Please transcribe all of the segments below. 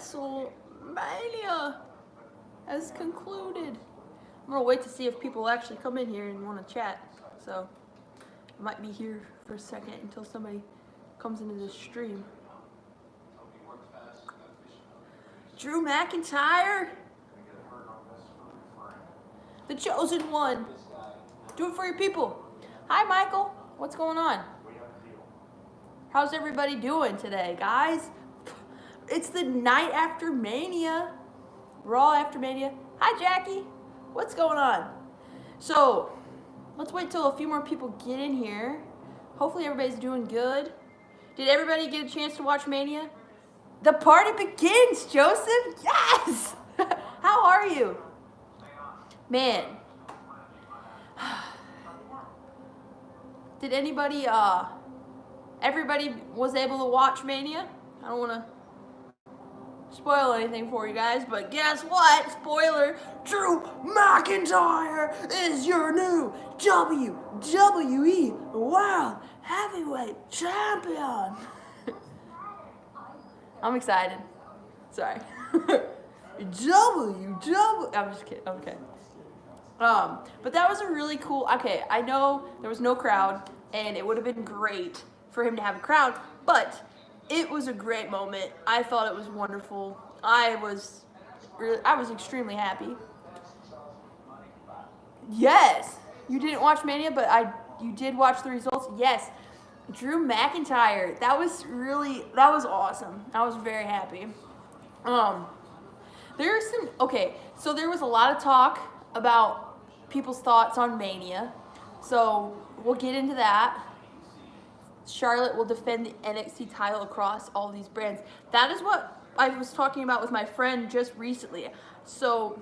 WrestleMania has concluded. I'm gonna wait to see if people actually come in here and want to chat. So I might be here for a second until somebody comes into this stream. Drew McIntyre, the chosen one. Do it for your people. Hi, Michael. What's going on? How's everybody doing today, guys? It's the night after Mania. Raw after Mania. Hi, Jackie. What's going on? So, let's wait till a few more people get in here. Hopefully everybody's doing good. Did everybody get a chance to watch Mania? The party begins, Joseph. Yes! How are you? Man. Did anybody, everybody was able to watch Mania? I don't want to spoil anything for you guys, but guess what? Spoiler, Drew McIntyre is your new WWE World Heavyweight Champion. I'm excited. Sorry. I'm just kidding. Okay. But that was a really cool, okay, I know there was no crowd, and it would have been great for him to have a crowd, but it was a great moment. I thought it was wonderful. I was extremely happy. Yes, you didn't watch Mania, but you did watch the results. Yes, Drew McIntyre. That was awesome. I was very happy. So there was a lot of talk about people's thoughts on Mania. So we'll get into that. Charlotte will defend the NXT title across all these brands. That is what I was talking about with my friend just recently. So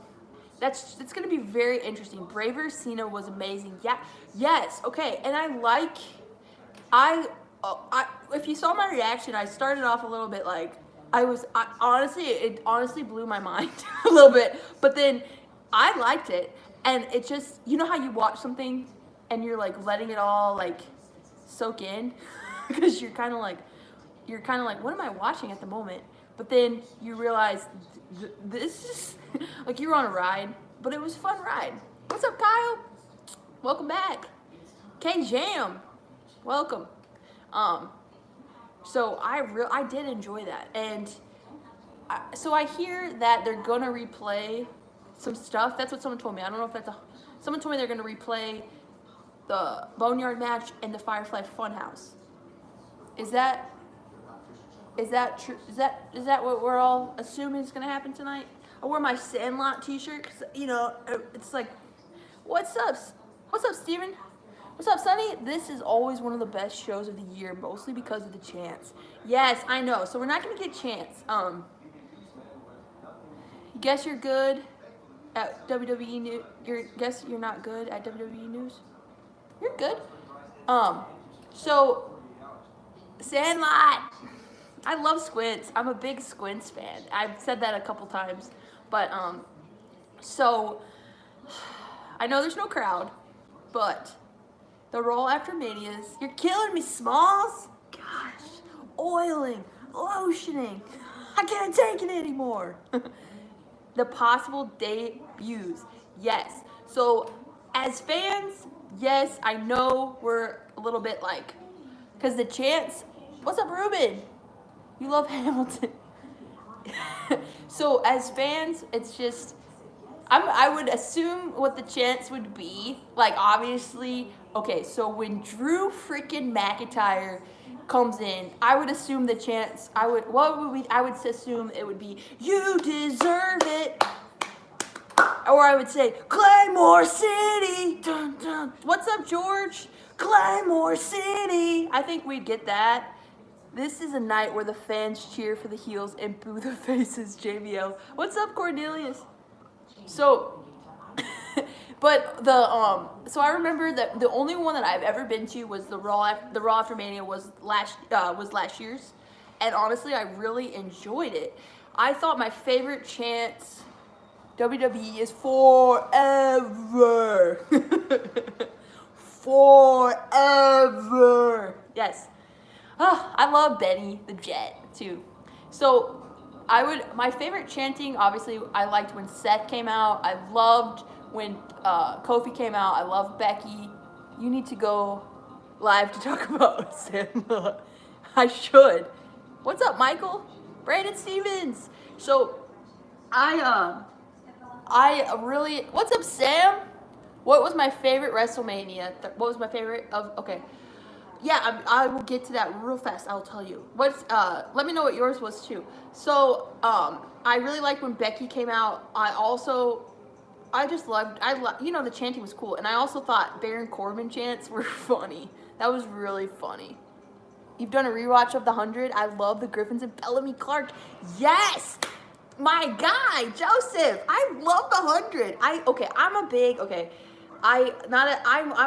it's going to be very interesting. Bray vs. Cena was amazing. Yeah. Yes. Okay. And if you saw my reaction, I started off a little bit like, it honestly blew my mind a little bit. But then I liked it. And it just, you know how you watch something and you're like letting it all like soak in? Because you're kind of like, what am I watching at the moment? But then you realize this is like you're on a ride, but it was a fun ride. What's up, Kyle? Welcome back. K-Jam, welcome. So I did enjoy that. And so I hear that they're going to replay some stuff. That's what someone told me. I don't know if someone told me they're going to replay the Boneyard match and the Firefly Funhouse. Is that true? Is that what we're all assuming is going to happen tonight? I wore my Sandlot t-shirt because, it's like, what's up, Steven? What's up, Sonny? This is always one of the best shows of the year, mostly because of the chants. Yes, I know. So we're not going to get chants. Guess you're good at WWE News. Guess you're not good at WWE News. You're good. So Sandlot. I love Squints. I'm a big Squints fan. I've said that a couple times. But so I know there's no crowd, but the Raw after Manias, you're killing me, Smalls. Gosh, oiling, lotioning. I can't take it anymore. The possible debuts, yes. So as fans, yes, I know we're a little bit like, because the chants, what's up, Ruben? You love Hamilton. So as fans, it's just, I would assume what the chants would be. Like, obviously, okay, so when Drew freaking McIntyre comes in, I would assume the chants, I would assume it would be, you deserve it. Or I would say, Claymore City. Dun, dun. What's up, George? Claymore City. I think we'd get that. This is a night where the fans cheer for the heels and boo the faces, JBL. What's up, Cornelius? So, but so I remember that the only one that I've ever been to was the Raw after Mania was last year's, and honestly, I really enjoyed it. I thought my favorite chants, WWE is forever, forever. Yes. Oh, I love Benny the Jet too. So My favorite chanting, obviously, I liked when Seth came out. I loved when Kofi came out. I love Becky. You need to go live to talk about Sam. I should. What's up, Michael? Brandon Stevens. So, I really. What's up, Sam? What was my favorite WrestleMania? What was my favorite of? Okay, yeah, I will get to that real fast. I'll tell you. Let me know what yours was too. So, I really liked when Becky came out. I just loved. The chanting was cool, and I also thought Baron Corbin chants were funny. That was really funny. You've done a rewatch of The 100. I love the Griffins and Bellamy Clark. Yes, my guy Joseph. I love The 100. I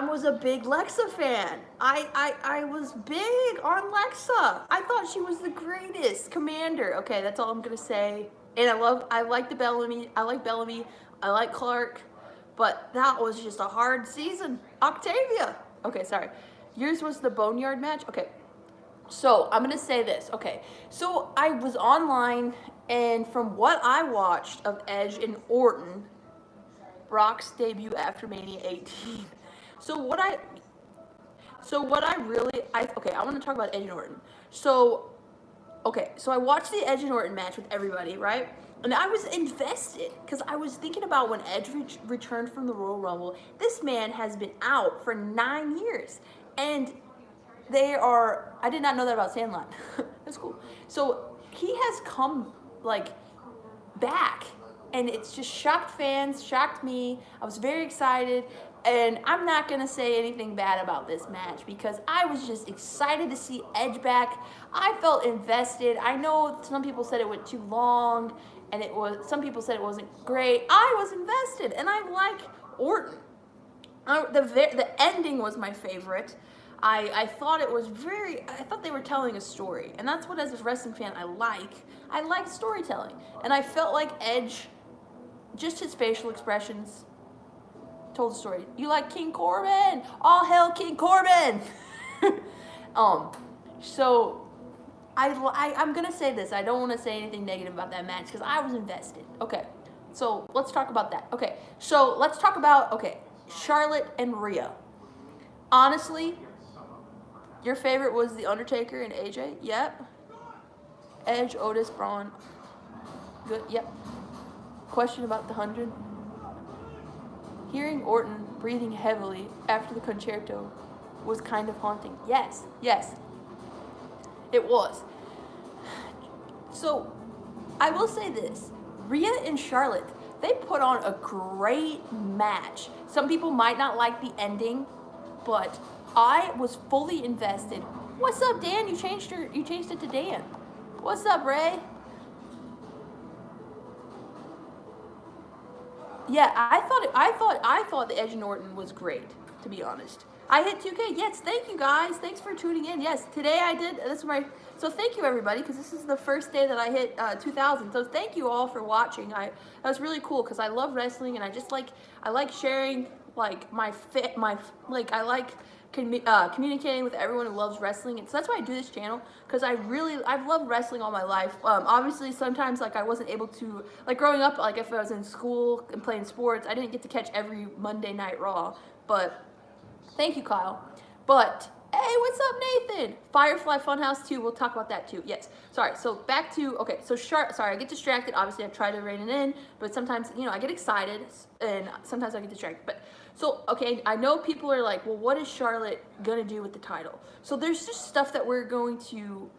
was a big Lexa fan. I was big on Lexa. I thought she was the greatest commander. Okay, that's all I'm gonna say. And I like Bellamy. I like Clark. But that was just a hard season. Octavia. Okay, sorry. Yours was the Boneyard match? Okay. So I'm gonna say this. Okay. So I was online, and from what I watched of Edge and Orton, Brock's debut after Mania 18. So what I want to talk about Edge and Orton. So I watched the Edge and Orton match with everybody, right? And I was invested because I was thinking about when Edge returned from the Royal Rumble. This man has been out for 9 years, and I did not know that about Sandlot. That's cool. So he has come back, and it's just shocked fans, shocked me. I was very excited, and I'm not gonna say anything bad about this match because I was just excited to see Edge back. I felt invested. I know some people said it went too long, and some people said it wasn't great. I was invested, and I like Orton. The ending was my favorite. I thought I thought they were telling a story, and that's what, as a wrestling fan, I like. I like storytelling, and I felt like Edge, just his facial expressions, told the story. You like King Corbin? All hail King Corbin! So I'm gonna say this. I don't want to say anything negative about that match because I was invested. Okay, so let's talk about that. Okay, so let's talk about Charlotte and Rhea. Honestly, your favorite was The Undertaker and AJ? Yep. Edge, Otis, Braun. Good, yep. Question about the 100. Hearing Orton breathing heavily after the concerto was kind of haunting. Yes, it was. So, I will say this. Rhea and Charlotte, they put on a great match. Some people might not like the ending, but I was fully invested. What's up, Dan? You changed it to Dan. What's up, Ray? Yeah, I thought the Edge and Orton was great, to be honest. I hit 2K. Yes, thank you guys. Thanks for tuning in. Yes, today I did. So thank you everybody, because this is the first day that I hit 2,000. So thank you all for watching. That was really cool because I love wrestling, and I like sharing I like communicating with everyone who loves wrestling, and so that's why I do this channel, because I've loved wrestling all my life. Obviously, sometimes I wasn't able to, growing up, if I was in school and playing sports, I didn't get to catch every Monday Night Raw. But thank you, Kyle. But hey, what's up, Nathan? Firefly Funhouse 2. We'll talk about that too. Yes. Sorry. So back to sorry, I get distracted. Obviously, I try to rein it in, but sometimes I get excited, and sometimes I get distracted. But so I know people are like, well, what is Charlotte gonna do with the title? So there's just stuff that we're going to.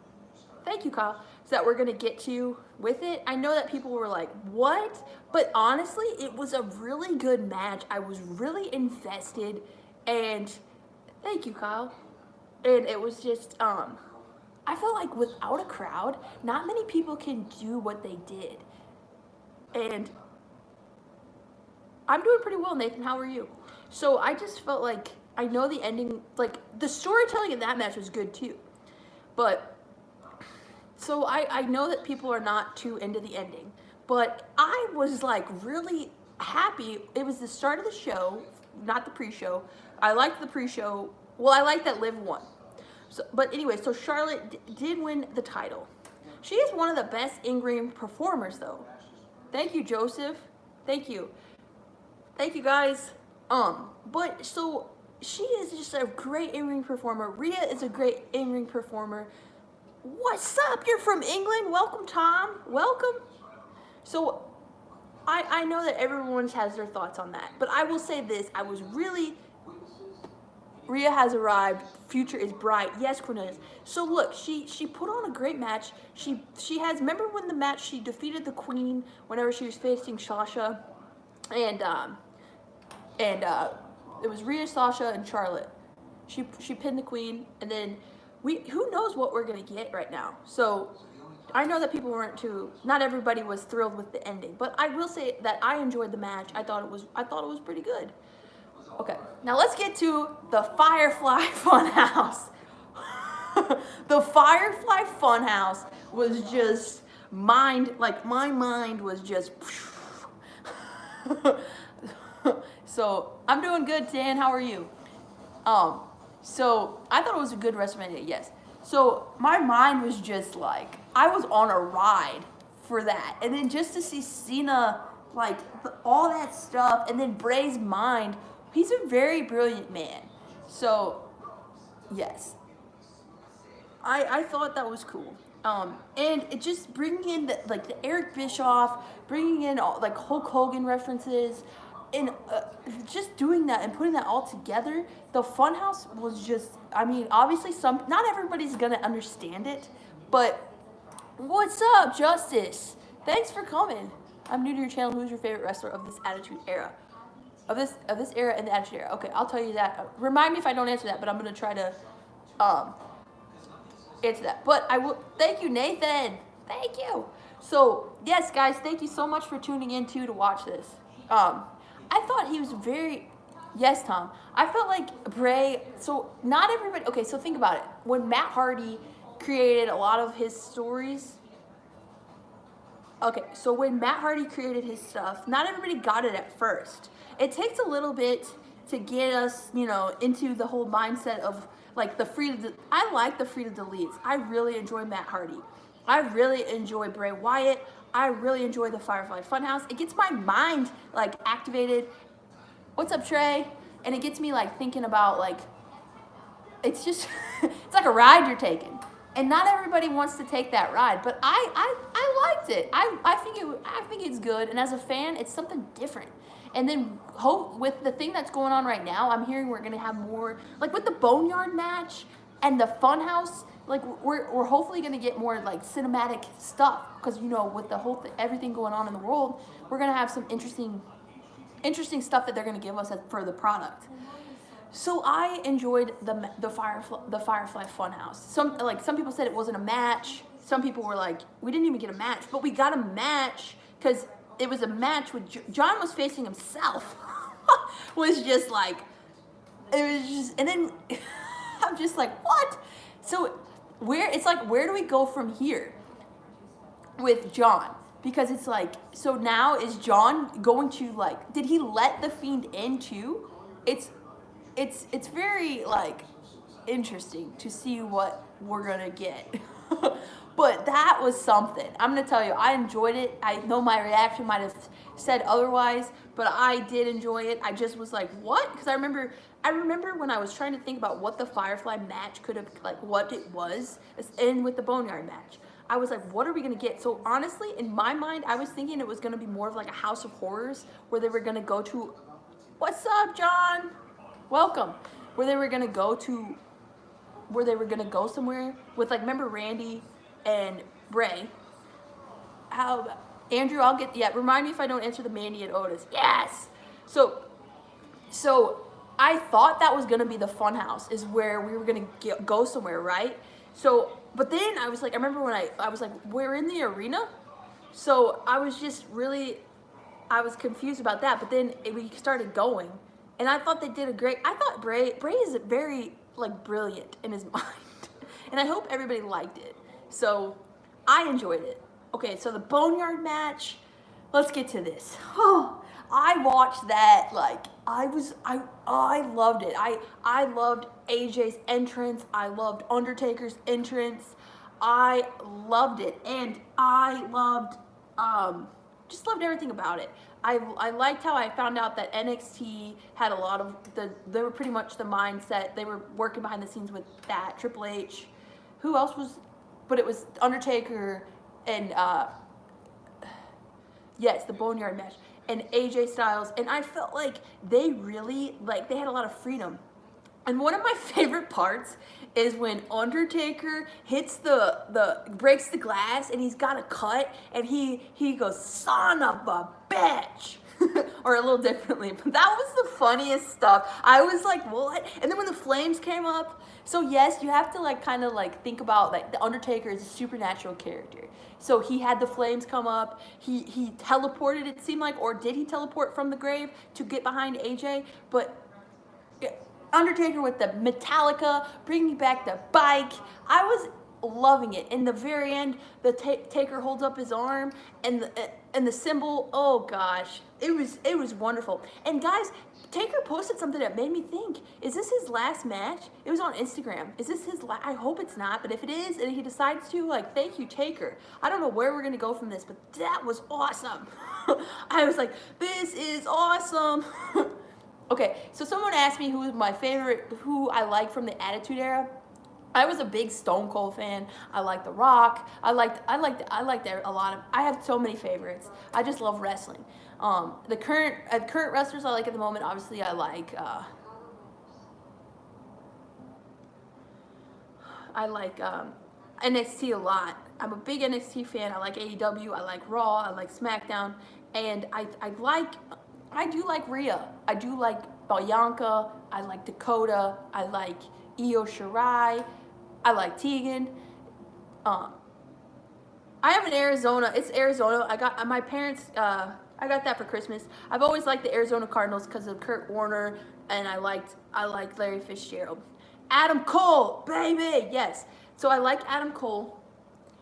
Thank you, Kyle. So that we're gonna get to with it. I know that people were like, what? But honestly, it was a really good match. I was really invested, and thank you, Kyle. And it was just, I felt like without a crowd, not many people can do what they did. And I'm doing pretty well, Nathan. How are you? So I just felt like, I know the ending, the storytelling in that match was good too. But, so I know that people are not too into the ending. But I was really happy. It was the start of the show, not the pre-show. I liked the pre-show. Well, I like that Liv won. So, but anyway, so Charlotte did win the title. She is one of the best in-ring performers, though. Thank you, Joseph. Thank you. Thank you, guys. But so she is just a great in-ring performer. Rhea is a great in-ring performer. What's up? You're from England. Welcome, Tom. Welcome. So I know that everyone has their thoughts on that, but I will say this: Rhea has arrived. Future is bright. Yes, Cornelius. So look, she put on a great match. She has. Remember when the match she defeated the Queen whenever she was facing Sasha, and it was Rhea, Sasha, and Charlotte. She pinned the Queen, and then who knows what we're gonna get right now. So I know that people weren't not everybody was thrilled with the ending, but I will say that I enjoyed the match. I thought it was pretty good. Okay, now let's get to the Firefly Funhouse. The Firefly Funhouse was just my mind was just. So I'm doing good, Dan. How are you? So I thought it was a good WrestleMania. Yes. So my mind was just like I was on a ride for that, and then just to see Cena all that stuff, and then Bray's mind. He's a very brilliant man. So yes, I thought that was cool. And it just bringing in the Eric Bischoff, bringing in all Hulk Hogan references, and just doing that and putting that all together. The Funhouse was just, I mean, obviously not everybody's gonna understand it, but what's up, Justice? Thanks for coming. I'm new to your channel. Who's your favorite wrestler of this Attitude Era? Of this era and the Attitude Era. Okay, I'll tell you that. Remind me if I don't answer that, but I'm gonna try to answer that. But I will. Thank you, Nathan. Thank you. So yes, guys, thank you so much for tuning in to watch this. I thought he was very. Yes, Tom. I felt like Bray. So not everybody. Okay, so think about it. When Matt Hardy created a lot of his stories. Okay, so when Matt Hardy created his stuff, not everybody got it at first. It takes a little bit to get us, into the whole mindset of I like the Freedom Deletes. I really enjoy Matt Hardy. I really enjoy Bray Wyatt. I really enjoy the Firefly Funhouse. It gets my mind activated. What's up, Trey? And it gets me thinking about it's just it's like a ride you're taking. And not everybody wants to take that ride, but I liked it. I think it's good, and as a fan, it's something different. And then with the thing that's going on right now, I'm hearing we're gonna have more with the Boneyard match and the Funhouse. We're hopefully gonna get more cinematic stuff because with the whole everything going on in the world, we're gonna have some interesting stuff that they're gonna give us for the product. So I enjoyed the Firefly Funhouse. Some people said it wasn't a match. Some people were like, we didn't even get a match, but we got a match because it was a match with John was facing himself. Was just and then I'm just like, what? So where do we go from here with John? Because it's so now is John going to did he let the Fiend in too? It's very interesting to see what we're gonna get. But that was something. I'm gonna tell you, I enjoyed it. I know my reaction might have said otherwise, but I did enjoy it. I just was like, what? Because I remember when I was trying to think about what the Firefly match could have what it was, and with the Boneyard match. I was like, what are we gonna get? So honestly, in my mind, I was thinking it was gonna be more of a House of Horrors where they were gonna go to. What's up, John? Welcome. Where they were gonna go somewhere with remember Randy and Bray. How Andrew? I'll get remind me if I don't answer the Mania and Otis. Yes. So I thought that was gonna be the Funhouse, is where we were gonna go somewhere, right? So, but then I was I remember when I was we're in the arena. So I was just I was confused about that. But then we started going. And I thought they did I thought Bray is very, brilliant in his mind. And I hope everybody liked it. So, I enjoyed it. Okay, so the Boneyard match, let's get to this. Oh, I watched that, I loved it. I loved AJ's entrance. I loved Undertaker's entrance. I loved it, and I loved just loved everything about it. I liked how I found out that NXT had a lot of they were pretty much the mindset, they were working behind the scenes with that. Triple H, who else was, but it was Undertaker and yes, the Boneyard match, and AJ Styles, and I felt like they really, like, they had a lot of freedom. And one of my favorite parts is when Undertaker hits the breaks the glass, and he's got a cut, and he goes, "Son of a bitch," or a little differently, but that was the funniest stuff. I was like, what? And then when the flames came up, so yes, you have to like kind of like think about, like, the Undertaker is a supernatural character. So he had the flames come up. He teleported, it seemed like, or did he teleport from the grave to get behind AJ? But Undertaker with the Metallica, bringing back the bike. I was loving it. In the very end, the Taker holds up his arm, and the symbol. Oh gosh, it was wonderful. And guys, Taker posted something that made me think: is this his last match? It was on Instagram. Is this his last? I hope it's not. But if it is, and he decides to, like, thank you, Taker. I don't know where we're gonna go from this, but that was awesome. I was like, this is awesome. Okay, so someone asked me who I like from the Attitude Era. I was a big Stone Cold fan. I liked The Rock. I liked a lot of. I have so many favorites. I just love wrestling. The current wrestlers I like at the moment, obviously, I like NXT a lot. I'm a big NXT fan. I like AEW. I like Raw. I like SmackDown, and I do like Rhea. I do like Bianca. I like Dakota. I like Io Shirai. I like Tegan. I am in Arizona. It's Arizona. I got my parents. I got that for Christmas. I've always liked the Arizona Cardinals because of Kurt Warner, and I liked Larry Fitzgerald. Adam Cole, baby, yes. So I like Adam Cole.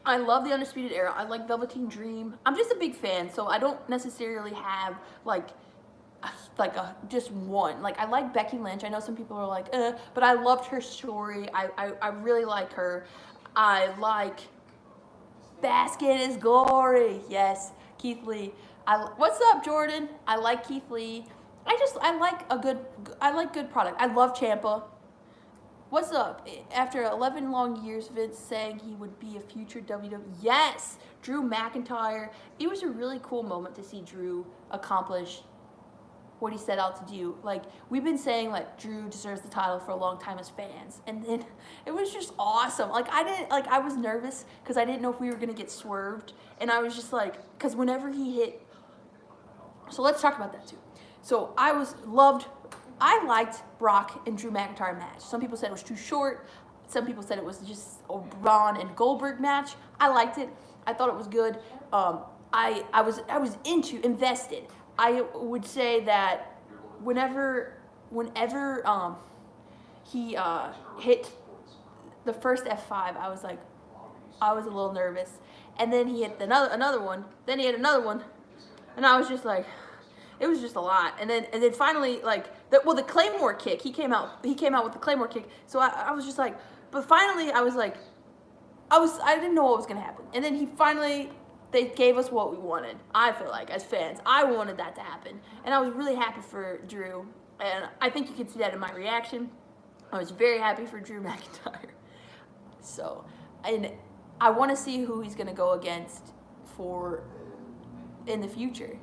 I love the Undisputed Era. I like Velveteen Dream. I'm just a big fan, so I don't necessarily have like just one. Like, I like Becky Lynch. I know some people are like, but I loved her story. I really like her. I like Bask in His Glory. Yes, Keith Lee. What's up, Jordan? I like Keith Lee. I like good product. I love Ciampa. What's up? After 11 long years, Vince saying he would be a future WWE. Yes, Drew McIntyre. It was a really cool moment to see Drew accomplish what he set out to do. Like, we've been saying, like, Drew deserves the title for a long time as fans, and then it was just awesome. Like, I was nervous because I didn't know if we were gonna get swerved, and I was just like, because whenever he hit, so let's talk about that too. So I liked Brock and Drew McIntyre match. Some people said it was too short. Some people said it was just a Braun and Goldberg match. I liked it. I thought it was good. I was invested. I would say that whenever he hit the first F5, I was a little nervous, and then he hit another one. Then he hit another one, and I was just like, it was just a lot. And then finally, like, the Claymore kick. He came out with the Claymore kick. So I was just like, but finally I was like, I didn't know what was gonna happen. And then they gave us what we wanted. I feel like, as fans, I wanted that to happen, and I was really happy for Drew. And I think you can see that in my reaction. I was very happy for Drew McIntyre. So, and I want to see who he's gonna go against in the future.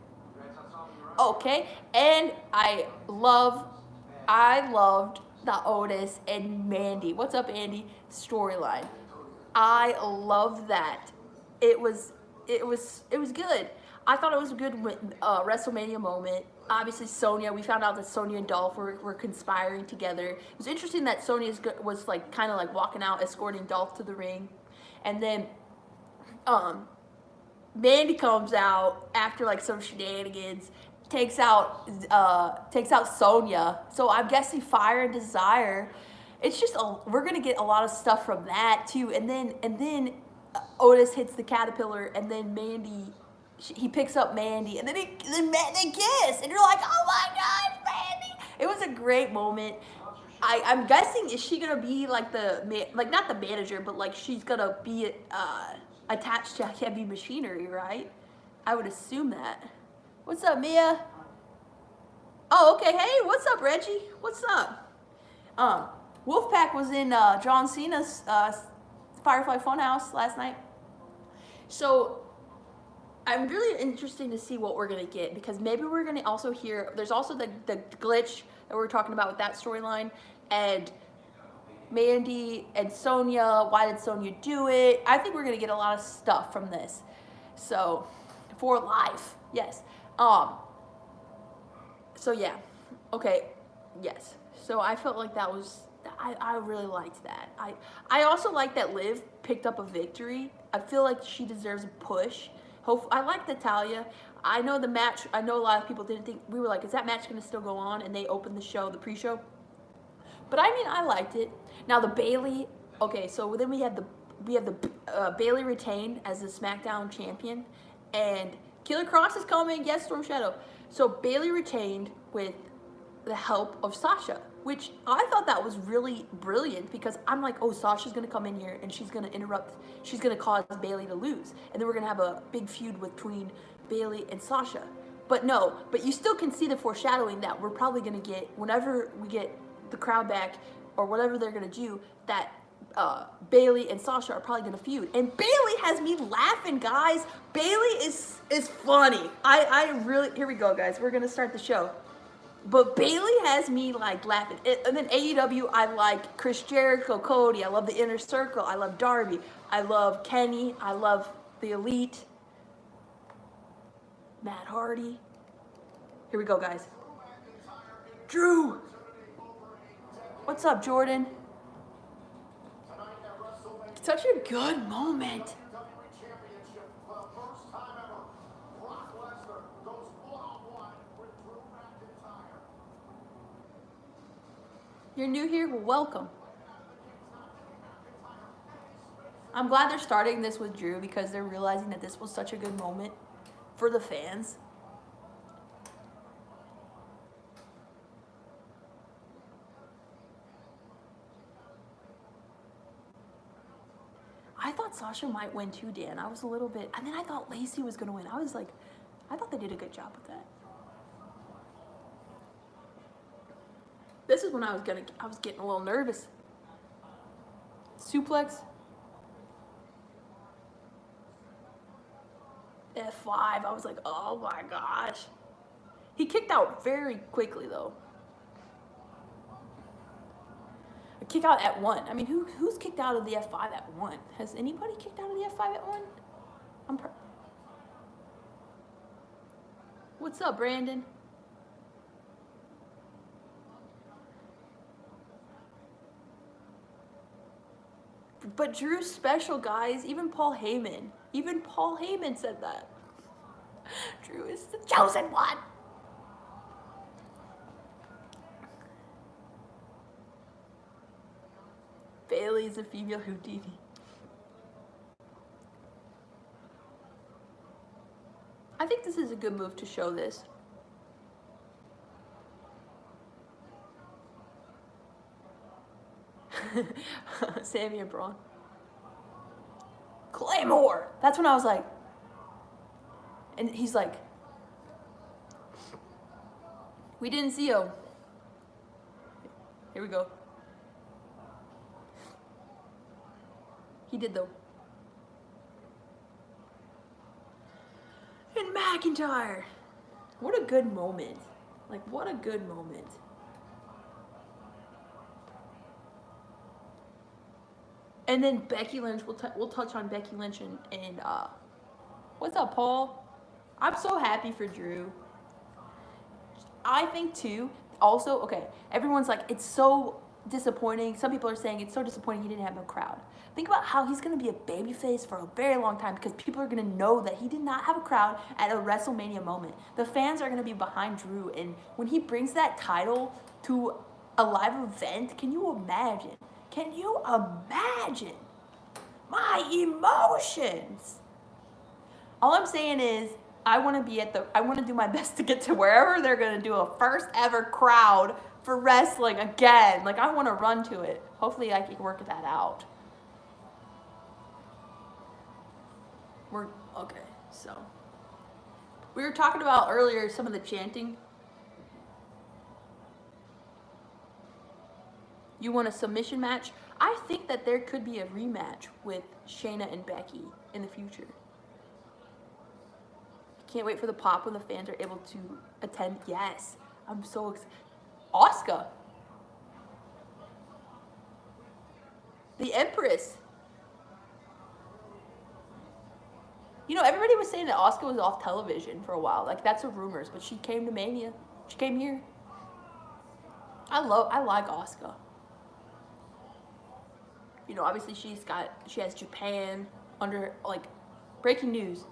Okay, and I loved the Otis and Mandy. What's up, Andy? Storyline. I love that. It was good. I thought it was a good WrestleMania moment. Obviously, Sonya. We found out that Sonya and Dolph were conspiring together. It was interesting that Sonya was like kind of like walking out, escorting Dolph to the ring, and then Mandy comes out after like some shenanigans, takes out Sonya. So I'm guessing Fire and Desire. It's just we're gonna get a lot of stuff from that too, and then Otis hits the caterpillar, and then he picks up Mandy, and then they kiss, and you're like, oh my gosh, Mandy! It was a great moment. I'm guessing, is she gonna be like like not the manager, but like she's gonna be attached to heavy machinery, right? I would assume that. What's up, Mia? Oh, okay. Hey, what's up, Reggie? What's up? Um, Wolfpack was in John Cena's Firefly Funhouse last night. So I'm really interested to see what we're gonna get, because maybe we're gonna also hear. There's also the glitch that we're talking about with that storyline, and Mandy and Sonya. Why did Sonya do it? I think we're gonna get a lot of stuff from this. So, for life, yes. So yeah, okay, yes. So I felt like that was. I really liked that. I also like that Liv picked up a victory. I feel like she deserves a push. I like Natalia. I know the match. I know a lot of people didn't think. We were like, is that match gonna still go on? And they opened the show, the pre-show. But I mean, I liked it. Now the Bailey. Okay, so then we have the Bailey retained as the SmackDown champion, and Killer Cross is coming. Yes, Storm Shadow. So Bailey retained with the help of Sasha, which I thought that was really brilliant, because I'm like, oh, Sasha's gonna come in here and she's gonna interrupt. She's gonna cause Bailey to lose, and then we're gonna have a big feud between Bailey and Sasha. But no, but you still can see the foreshadowing that we're probably gonna get whenever we get the crowd back, or whatever they're gonna do, that Bailey and Sasha are probably gonna feud. And Bailey has me laughing, guys. Bailey is funny. I really, here we go, guys. We're gonna start the show. But Bailey has me like laughing. And then AEW, I like Chris Jericho, Cody. I love the Inner Circle. I love Darby. I love Kenny. I love the Elite. Matt Hardy. Here we go, guys. Drew. What's up, Jordan? Such a good moment. You're new here? Well, welcome. I'm glad they're starting this with Drew, because they're realizing that this was such a good moment for the fans. I thought Sasha might win too, Dan. I was a little bit, and then I thought Lacey was gonna win. I was like, I thought they did a good job with that. This is when I was getting a little nervous. Suplex. F5. I was like, oh my gosh. He kicked out very quickly though. A kick out at 1. I mean, who's kicked out of the F5 at 1? Has anybody kicked out of the F5 at 1? What's up, Brandon? But Drew's special, guys. Even Paul Heyman said that. Drew is the chosen one. Bailey is a female Houdini. I think this is a good move to show this. Sammy and Braun. Claymore! That's when I was like, and he's like, we didn't see him. Here we go. He did though. And McIntyre. What a good moment. Like, what a good moment. And then Becky Lynch, we'll touch on Becky Lynch and what's up, Paul? I'm so happy for Drew. I think too, also, okay, everyone's like, it's so disappointing. Some people are saying it's so disappointing he didn't have a crowd. Think about how he's going to be a babyface for a very long time, because people are going to know that he did not have a crowd at a WrestleMania moment. The fans are going to be behind Drew, and when he brings that title to a live event, can you imagine? Can you imagine my emotions? All I'm saying is, I want to do my best to get to wherever they're going to do a first ever crowd for wrestling again. Like, I want to run to it. Hopefully I can work that out. Okay, so. We were talking about earlier some of the chanting. You want a submission match? I think that there could be a rematch with Shayna and Becky in the future. Can't wait for the pop when the fans are able to attend. Yes, I'm so excited. Asuka. The Empress. You know, everybody was saying that Asuka was off television for a while. Like, that's the rumors, but she came to Mania. She came here. I like Asuka. You know, obviously she has Japan under, like, breaking news.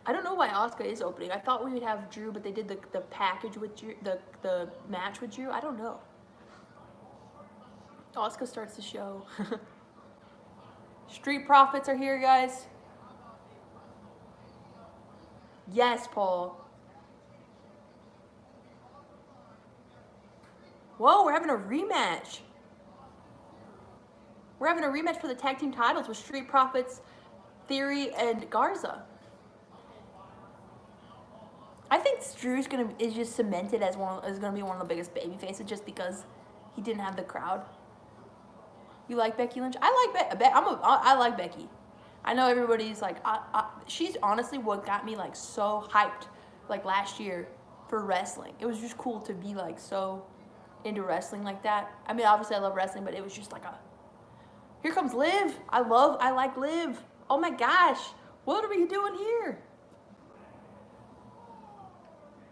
I don't know why Asuka is opening. I thought we would have Drew, but they did the package with Drew, the match with Drew. I don't know. Asuka starts the show. Street Profits are here, guys. Yes, Paul. Whoa, we're having a rematch. We're having a rematch for the tag team titles with Street Profits, Theory, and Garza. I think Drew's is just cemented as gonna be one of the biggest baby faces just because he didn't have the crowd. You like Becky Lynch? I like Becky. I know everybody's like, she's honestly what got me like so hyped like last year for wrestling. It was just cool to be like so into wrestling like that. I mean, obviously I love wrestling, but it was just like here comes Liv. I like Liv. Oh my gosh, what are we doing here?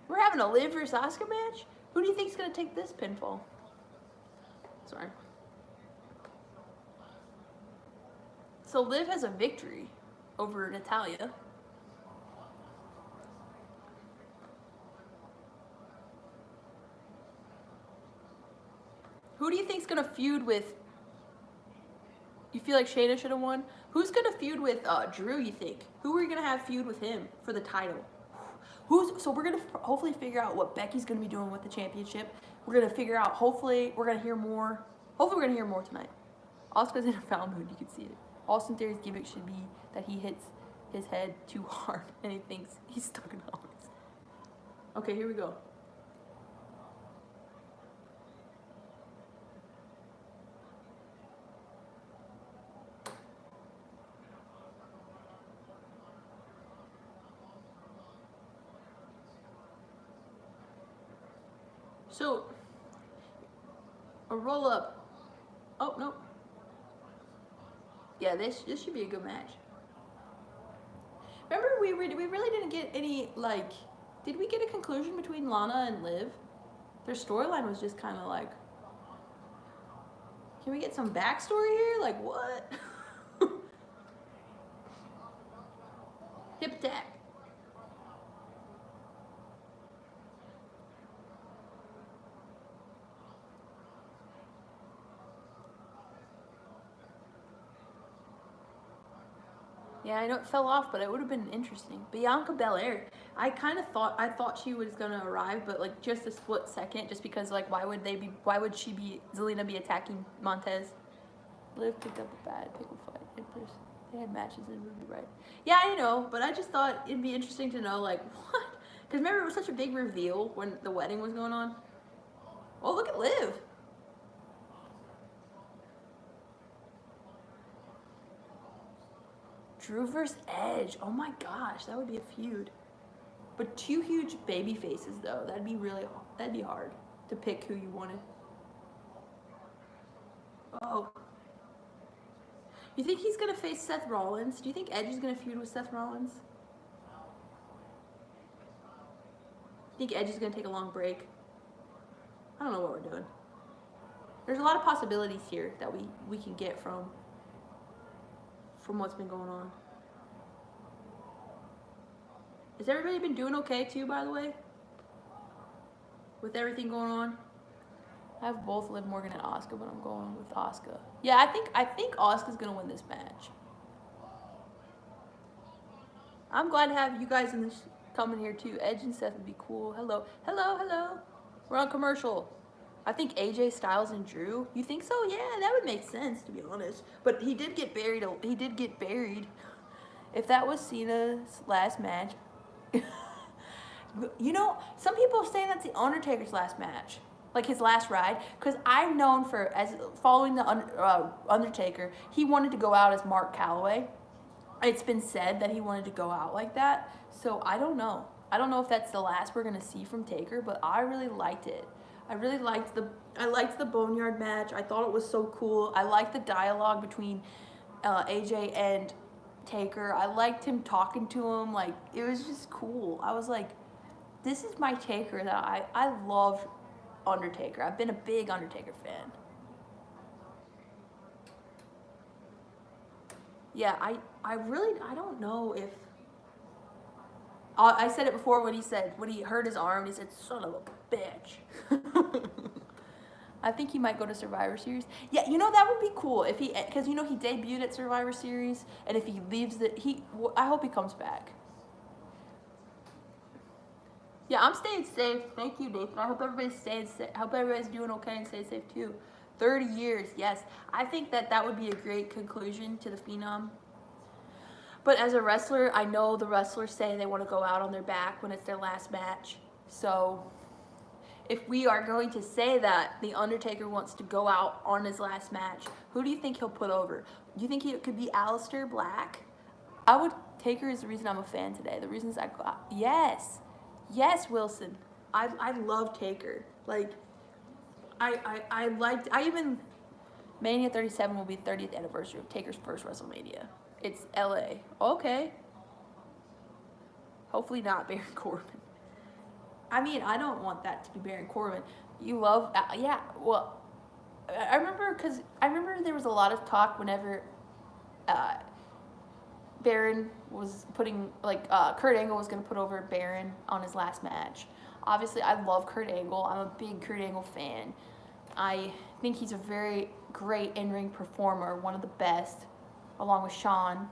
We're having a Liv versus Asuka match? Who do you think is going to take this pinfall? Sorry. So Liv has a victory over Natalya. Who do you think is going to feud with? You feel like Shayna should have won? Who's going to feud with Drew, you think? Who are you going to have feud with him for the title? So we're going to hopefully figure out what Becky's going to be doing with the championship. We're going to figure out, hopefully, we're going to hear more. Hopefully we're going to hear more tonight. Asuka's in a foul mood, you can see it. Austin Theory's gimmick should be that he hits his head too hard and he thinks he's stuck in the office. Okay, here we go. So, a roll up. Oh, no. Yeah, this should be a good match. Remember, we really didn't get any, like, did we get a conclusion between Lana and Liv? Their storyline was just kind of like, can we get some backstory here? Like, what? Hip attack. Yeah, I know it fell off, but it would have been interesting. Bianca Belair, I thought she was gonna arrive, but like just a split second, just because like why would Zelina be attacking Montez? Liv picked up a bad pickle fight. They had matches in the movie, right? Yeah, I know, but I just thought it'd be interesting to know like what? Because remember it was such a big reveal when the wedding was going on. Oh, look at Liv. Drew versus Edge. Oh my gosh, that would be a feud. But two huge baby faces though. That'd be hard to pick who you wanted. Oh. You think he's gonna face Seth Rollins? Do you think Edge is gonna feud with Seth Rollins? You think Edge is gonna take a long break? I don't know what we're doing. There's a lot of possibilities here that we can get from what's been going on. Has everybody been doing okay too, by the way? With everything going on? I have both Liv Morgan and Asuka, but I'm going with Asuka. Yeah, I think Asuka's gonna win this match. I'm glad to have you guys in this. coming here too. Edge and Seth would be cool. Hello, hello, hello. We're on commercial. I think AJ Styles and Drew. You think so? Yeah, that would make sense to be honest. But he did get buried. He did get buried. If that was Cena's last match, you know, some people are saying that's the Undertaker's last match, like his last ride. Because I'm known for as following the Undertaker. He wanted to go out as Mark Calloway. It's been said that he wanted to go out like that. So I don't know. I don't know if that's the last we're gonna see from Taker, but I really liked it. I really liked the Boneyard match. I thought it was so cool. I liked the dialogue between AJ and Taker. I liked him talking to him. Like, it was just cool. I was like, this is my Taker that I love Undertaker. I've been a big Undertaker fan. Yeah, I really, I don't know if, I said it before when he hurt his arm, he said, son of a bitch. I think he might go to Survivor Series. Yeah, you know, that would be cool if he, because you know he debuted at Survivor Series, and if he leaves I hope he comes back. Yeah, I'm staying safe. Thank you, Nathan. I hope everybody's staying safe. I hope everybody's doing okay and staying safe too. 30 years, yes. I think that would be a great conclusion to the Phenom. But as a wrestler, I know the wrestlers say they want to go out on their back when it's their last match. So if we are going to say that The Undertaker wants to go out on his last match, who do you think he'll put over? Do you think it could be Aleister Black? Taker is the reason I'm a fan today. The reasons yes. Yes, Wilson. I love Taker. Like, I even, Mania 37 will be 30th anniversary of Taker's first WrestleMania. It's LA. Okay. Hopefully not Baron Corbin. I mean, I don't want that to be Baron Corbin. You love, yeah, well, I remember there was a lot of talk whenever Baron was putting, like, Kurt Angle was going to put over Baron on his last match. Obviously, I love Kurt Angle. I'm a big Kurt Angle fan. I think he's a very great in-ring performer, one of the best, along with Shawn.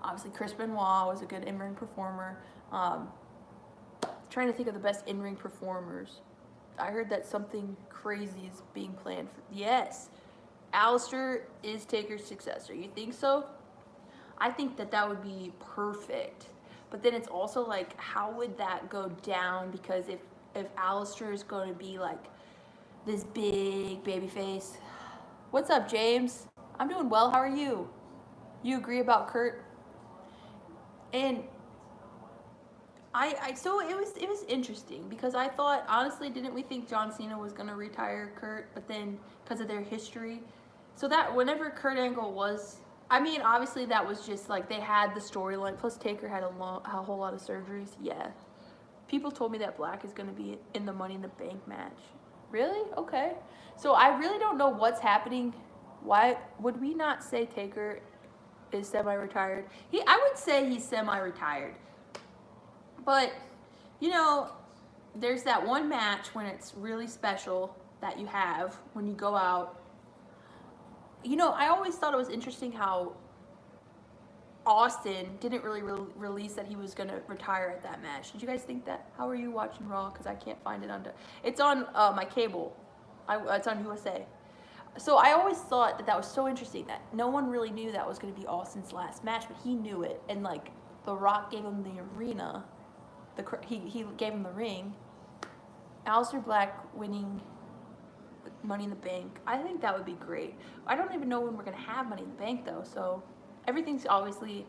Obviously, Chris Benoit was a good in-ring performer. Trying to think of the best in-ring performers. I heard that something crazy is being planned for. Yes, Aleister is Taker's successor. You think so? I think that would be perfect. But then it's also like, how would that go down? Because if Aleister is going to be like this big baby face. What's up, James? I'm doing well. How are you? You agree about Kurt? And so it was interesting because I thought, honestly, didn't we think John Cena was going to retire Kurt? But then because of their history, so that whenever Kurt Angle was, I mean, obviously that was just like they had the storyline. Plus Taker had a whole lot of surgeries. Yeah, people told me that Black is going to be in the Money in the Bank match. Really? Okay. So I really don't know what's happening. Why would we not say Taker is semi-retired? I would say he's semi-retired. But, you know, there's that one match when it's really special that you have when you go out. You know, I always thought it was interesting how Austin didn't really release that he was going to retire at that match. Did you guys think that? How are you watching Raw? Because I can't find it it's on my cable. It's on USA. So I always thought that was so interesting that no one really knew that was going to be Austin's last match, but he knew it. And, like, The Rock gave him the arena. He gave him the ring. Aleister Black winning Money in the Bank. I think that would be great. I don't even know when we're going to have Money in the Bank, though, so everything's obviously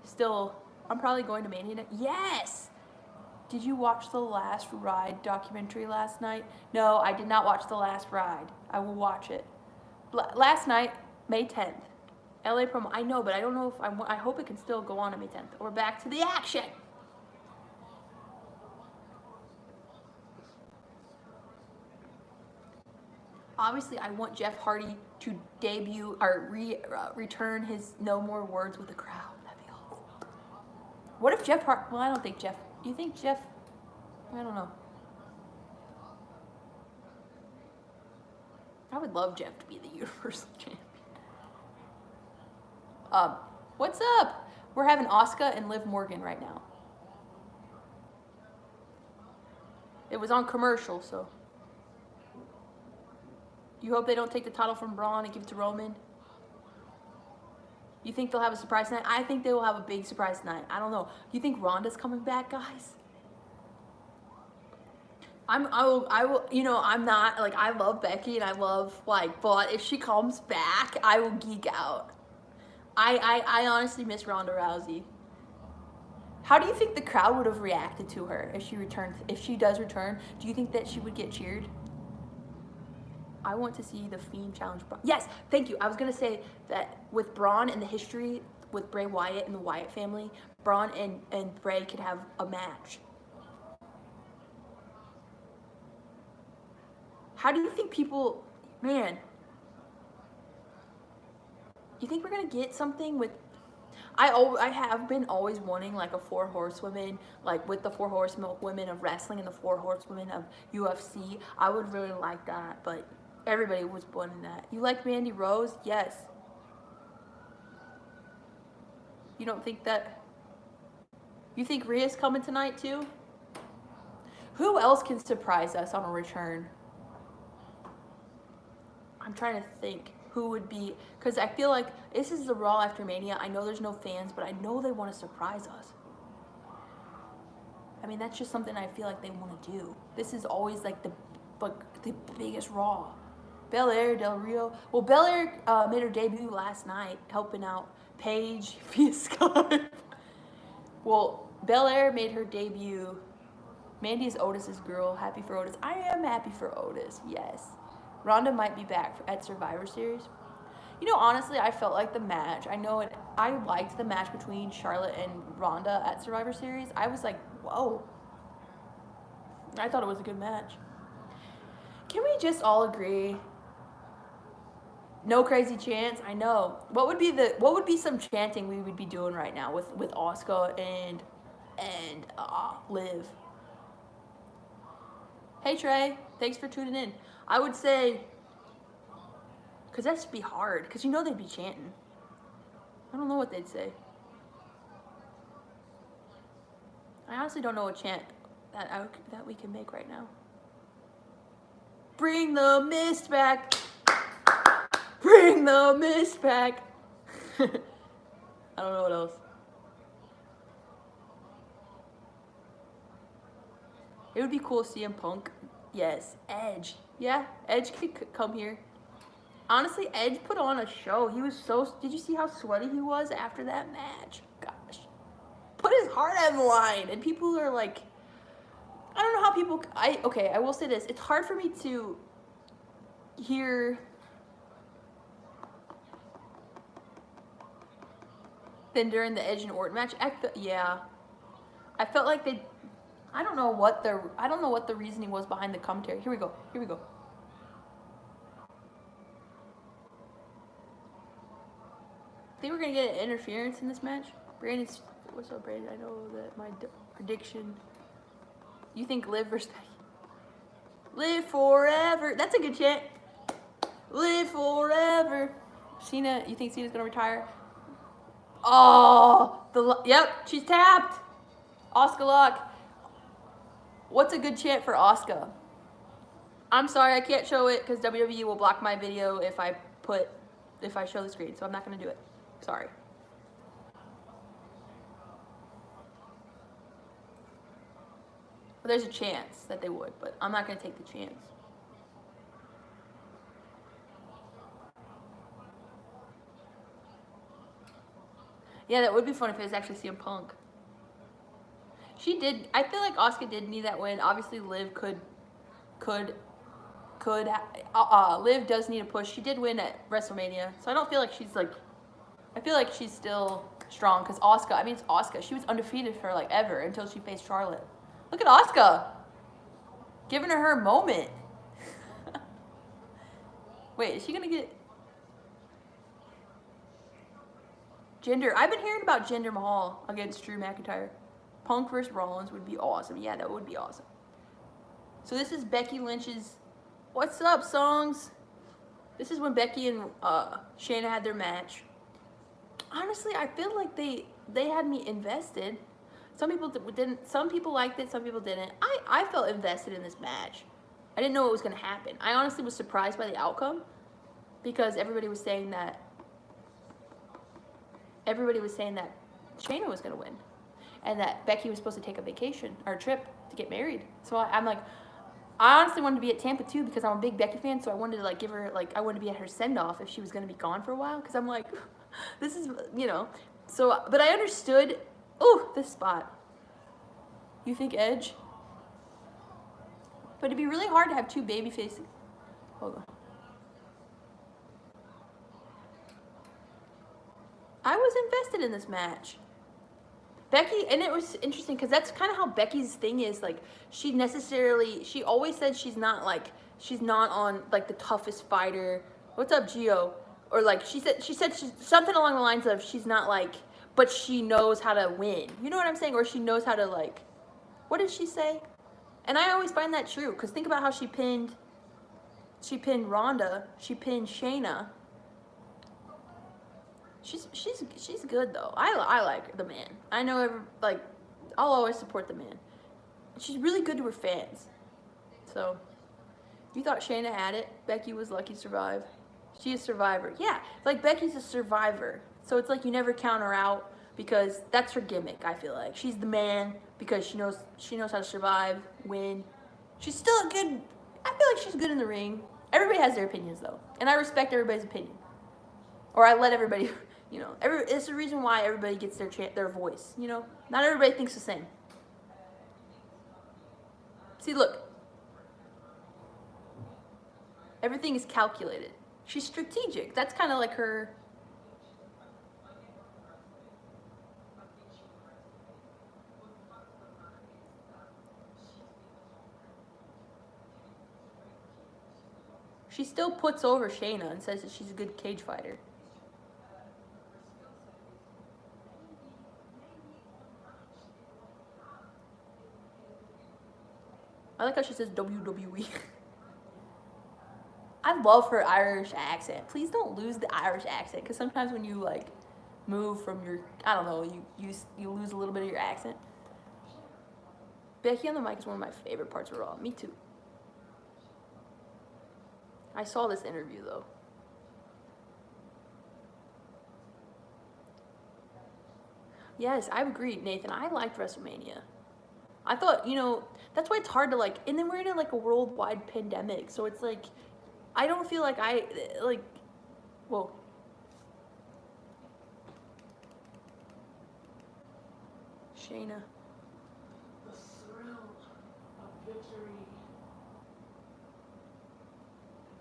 still, I'm probably going to Mania. Yes! Did you watch The Last Ride documentary last night? No, I did not watch The Last Ride. I will watch it. Last night, May 10th. LA promo. I know, but I don't know if I hope it can still go on May 10th. We're back to the action. Obviously, I want Jeff Hardy to debut or return his No More Words with the crowd. That'd be awesome. What if Jeff Hardy? Well, I don't think Jeff. Do you think Jeff? I don't know. I would love Jeff to be the Universal Champion. What's up? We're having Asuka and Liv Morgan right now. It was on commercial, so. You hope they don't take the title from Braun and give it to Roman? You think they'll have a surprise tonight? I think they will have a big surprise tonight. I don't know. You think Ronda's coming back, guys? I will, you know, I'm not, like, I love Becky and I love, like, but if she comes back, I will geek out. I honestly miss Ronda Rousey. How do you think the crowd would have reacted to her if she returned, if she does return? Do you think that she would get cheered? I want to see the Fiend challenge Braun. Yes, thank you. I was going to say that with Braun and the history with Bray Wyatt and the Wyatt family, Braun and Bray could have a match. How do you think people, man, you think we're going to get something with, I have been always wanting like a 4 horsewomen, like with the 4 horsewomen of wrestling and the 4 horsewomen of UFC. I would really like that, but everybody was wanting that. You like Mandy Rose? Yes. You don't think that, you think Rhea's coming tonight too? Who else can surprise us on a return? I'm trying to think who would be, because I feel like this is the Raw after Mania. I know there's no fans, but I know they want to surprise us. I mean, that's just something I feel like they want to do. This is always like the biggest Raw. Belair, Del Rio. Well, Belair made her debut last night, helping out Paige via Skype. Well, Belair made her debut. Mandy's Otis's girl. Happy for Otis. I am happy for Otis, yes. Ronda might be back at Survivor Series. You know, honestly, I felt like the match. I liked the match between Charlotte and Ronda at Survivor Series. I was like, whoa. I thought it was a good match. Can we just all agree? No crazy chants. I know. What would be some chanting we would be doing right now with Asuka and Liv? Hey Trey, thanks for tuning in. I would say, because that'd be hard, because you know they'd be chanting. I don't know what they'd say. I honestly don't know what chant that we can make right now. Bring the mist back. Bring the mist back. I don't know what else. It would be cool to see CM Punk. Yes, Edge. Yeah, Edge could come here. Honestly, Edge put on a show. He was so... Did you see how sweaty he was after that match? Gosh. Put his heart on the line. And people are like... I don't know how people... Okay, I will say this. It's hard for me to hear... than during the Edge and Orton match. Yeah. I felt like they... I don't know what the reasoning was behind the commentary. Here we go. Think we're gonna get an interference in this match? Brandon's, what's up, Brandon? I know that my prediction. You think Liv versus Becky? Live forever. That's a good chant. Live forever. Cena, you think Cena's gonna retire? Oh, yep, she's tapped. Asuka lock. What's a good chant for Asuka? I'm sorry, I can't show it because WWE will block my video if I show the screen, so I'm not gonna do it. Sorry. But there's a chance that they would, but I'm not gonna take the chance. Yeah, that would be fun if it was actually CM Punk. She did. I feel like Asuka did need that win. Obviously, Liv Liv does need a push. She did win at WrestleMania, so I don't feel like she's like. I feel like she's still strong because Asuka. I mean, it's Asuka. She was undefeated for like ever until she faced Charlotte. Look at Asuka, giving her a moment. Wait, is she gonna get Jinder? I've been hearing about Jinder Mahal against Drew McIntyre. Punk versus Rollins would be awesome. Yeah, that would be awesome. So this is Becky Lynch's What's Up songs. This is when Becky and Shayna had their match. Honestly, I feel like they had me invested. didn't. Some people liked it. Some people didn't. I felt invested in this match. I didn't know what was going to happen. I honestly was surprised by the outcome because everybody was saying that Shayna was going to win and that Becky was supposed to take a vacation or a trip to get married. So I'm like, I honestly wanted to be at Tampa too because I'm a big Becky fan. So I wanted to like give her I wanted to be at her send off if she was going to be gone for a while because I'm like, this is So, but I understood. Oh, this spot. You think Edge? But it'd be really hard to have two baby faces. Hold on. I was invested in this match. Becky, and it was interesting because that's kind of how Becky's thing is. Like, she always said she's not on like the toughest fighter. What's up, Gio? Or like she said she's something along the lines of she's not like, but she knows how to win. You know what I'm saying? Or she knows how to like, what did she say? And I always find that true because think about how she pinned Ronda, she pinned Shayna. She's good though. I like the man. I know I'll always support the man. She's really good to her fans. So, you thought Shayna had it? Becky was lucky to survive. She's a survivor. Yeah, like Becky's a survivor. So it's like you never count her out because that's her gimmick. I feel like she's the man because she knows how to survive, win. She's still a good. I feel like she's good in the ring. Everybody has their opinions though, and I respect everybody's opinion. Or I let everybody. It's the reason why everybody gets their voice. Not everybody thinks the same. See, look. Everything is calculated. She's strategic. That's kind of like her. She still puts over Shayna and says that she's a good cage fighter. I like how she says WWE. I love her Irish accent. Please don't lose the Irish accent because sometimes when you like move from your, I don't know, you lose a little bit of your accent. Becky on the mic is one of my favorite parts of Raw. Me too. I saw this interview though. Yes, I agree, Nathan. I liked WrestleMania. I thought, that's why it's hard to like, and then we're in a worldwide pandemic, so it's like, I don't feel like whoa. Shayna. The thrill of victory and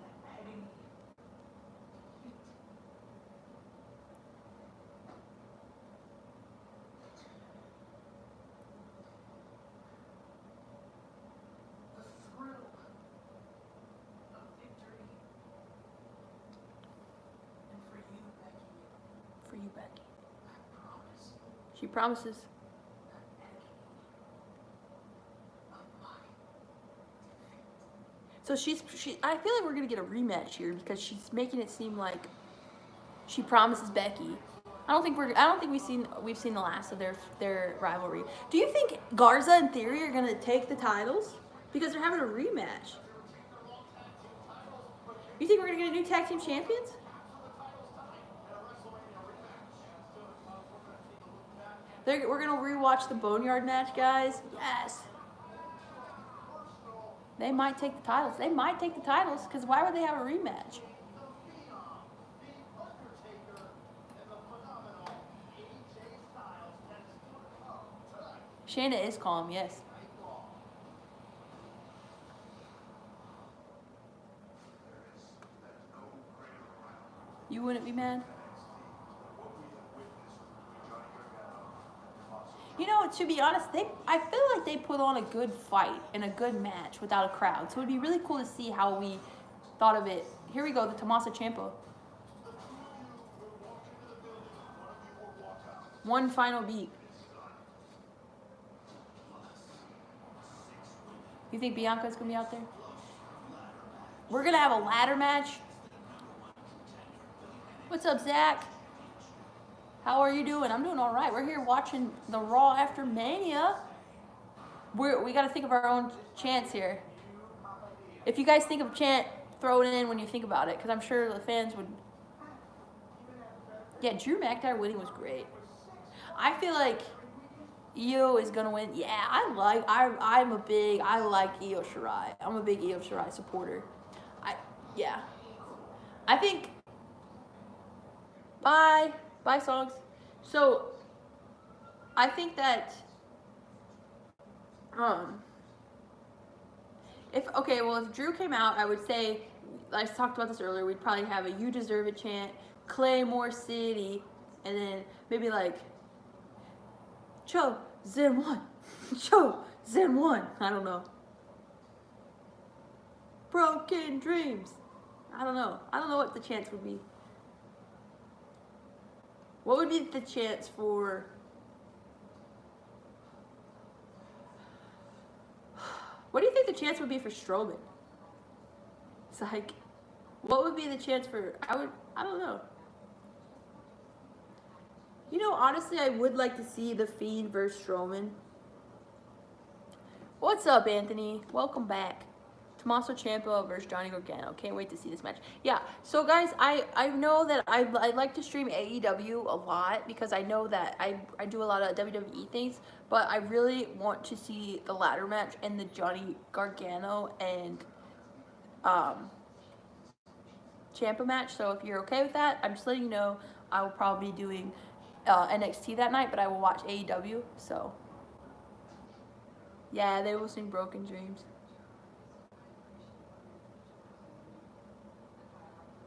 the agony. For you, Becky. She promises. So I feel like we're gonna get a rematch here because she's making it seem like she promises Becky. I don't think we've seen the last of their rivalry. Do you think Garza and Theory are gonna take the titles because they're having a rematch? You think we're gonna get a new tag team champions? We're gonna rewatch the Boneyard match, guys. Yes. They might take the titles. Because why would they have a rematch? Shayna is calm, yes. You wouldn't be mad? To be honest, I feel like they put on a good fight and a good match without a crowd. So it'd be really cool to see how we thought of it. Here we go, the Tommaso Ciampa. One final beat. You think Bianca's going to be out there? We're going to have a ladder match. What's up, Zach? How are you doing? I'm doing all right. We're here watching the Raw after Mania. We got to think of our own chants here. If you guys think of a chant, throw it in when you think about it, because I'm sure the fans would. Yeah, Drew McIntyre winning was great. I feel like Io is gonna win. Yeah, I like I like Io Shirai. I'm a big Io Shirai supporter. I yeah. I think bye songs. So I think that um if okay, well if Drew came out, I would say I talked about this earlier, we'd probably have a You Deserve It chant, Claymore City, and then maybe like Cho Zen One. Cho Zen One. I don't know. Broken Dreams. I don't know. I don't know what the chance would be. What would be the chance for? What do you think the chance would be for Strowman? It's like, what would be the chance for? I don't know. You know, honestly, I would like to see The Fiend versus Strowman. What's up, Anthony? Welcome back. Tommaso Ciampa versus Johnny Gargano. Can't wait to see this match. Yeah, so guys, I know that I like to stream AEW a lot because I know that I do a lot of WWE things, but I really want to see the ladder match and the Johnny Gargano and Ciampa match. So if you're okay with that, I'm just letting you know I will probably be doing NXT that night, but I will watch AEW. So yeah, they will sing Broken Dreams.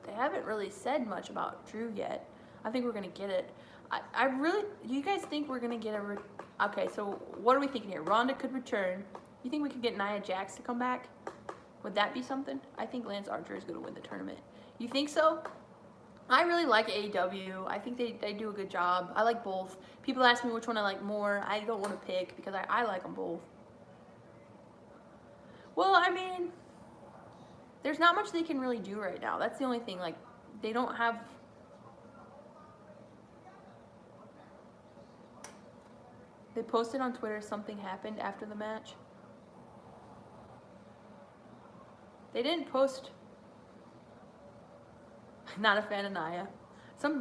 They haven't really said much about Drew yet. I think we're gonna get it. I really. Do you guys think we're gonna get a? Okay, so what are we thinking here? Ronda could return. You think we could get Nia Jax to come back? Would that be something? I think Lance Archer is gonna win the tournament. You think so? I really like AEW. I think they do a good job. I like both. People ask me which one I like more. I don't want to pick because I like them both. Well, I mean, there's not much they can really do right now. That's the only thing. Like, they don't have. They posted on Twitter something happened after the match. They didn't post. Not a fan of Nia.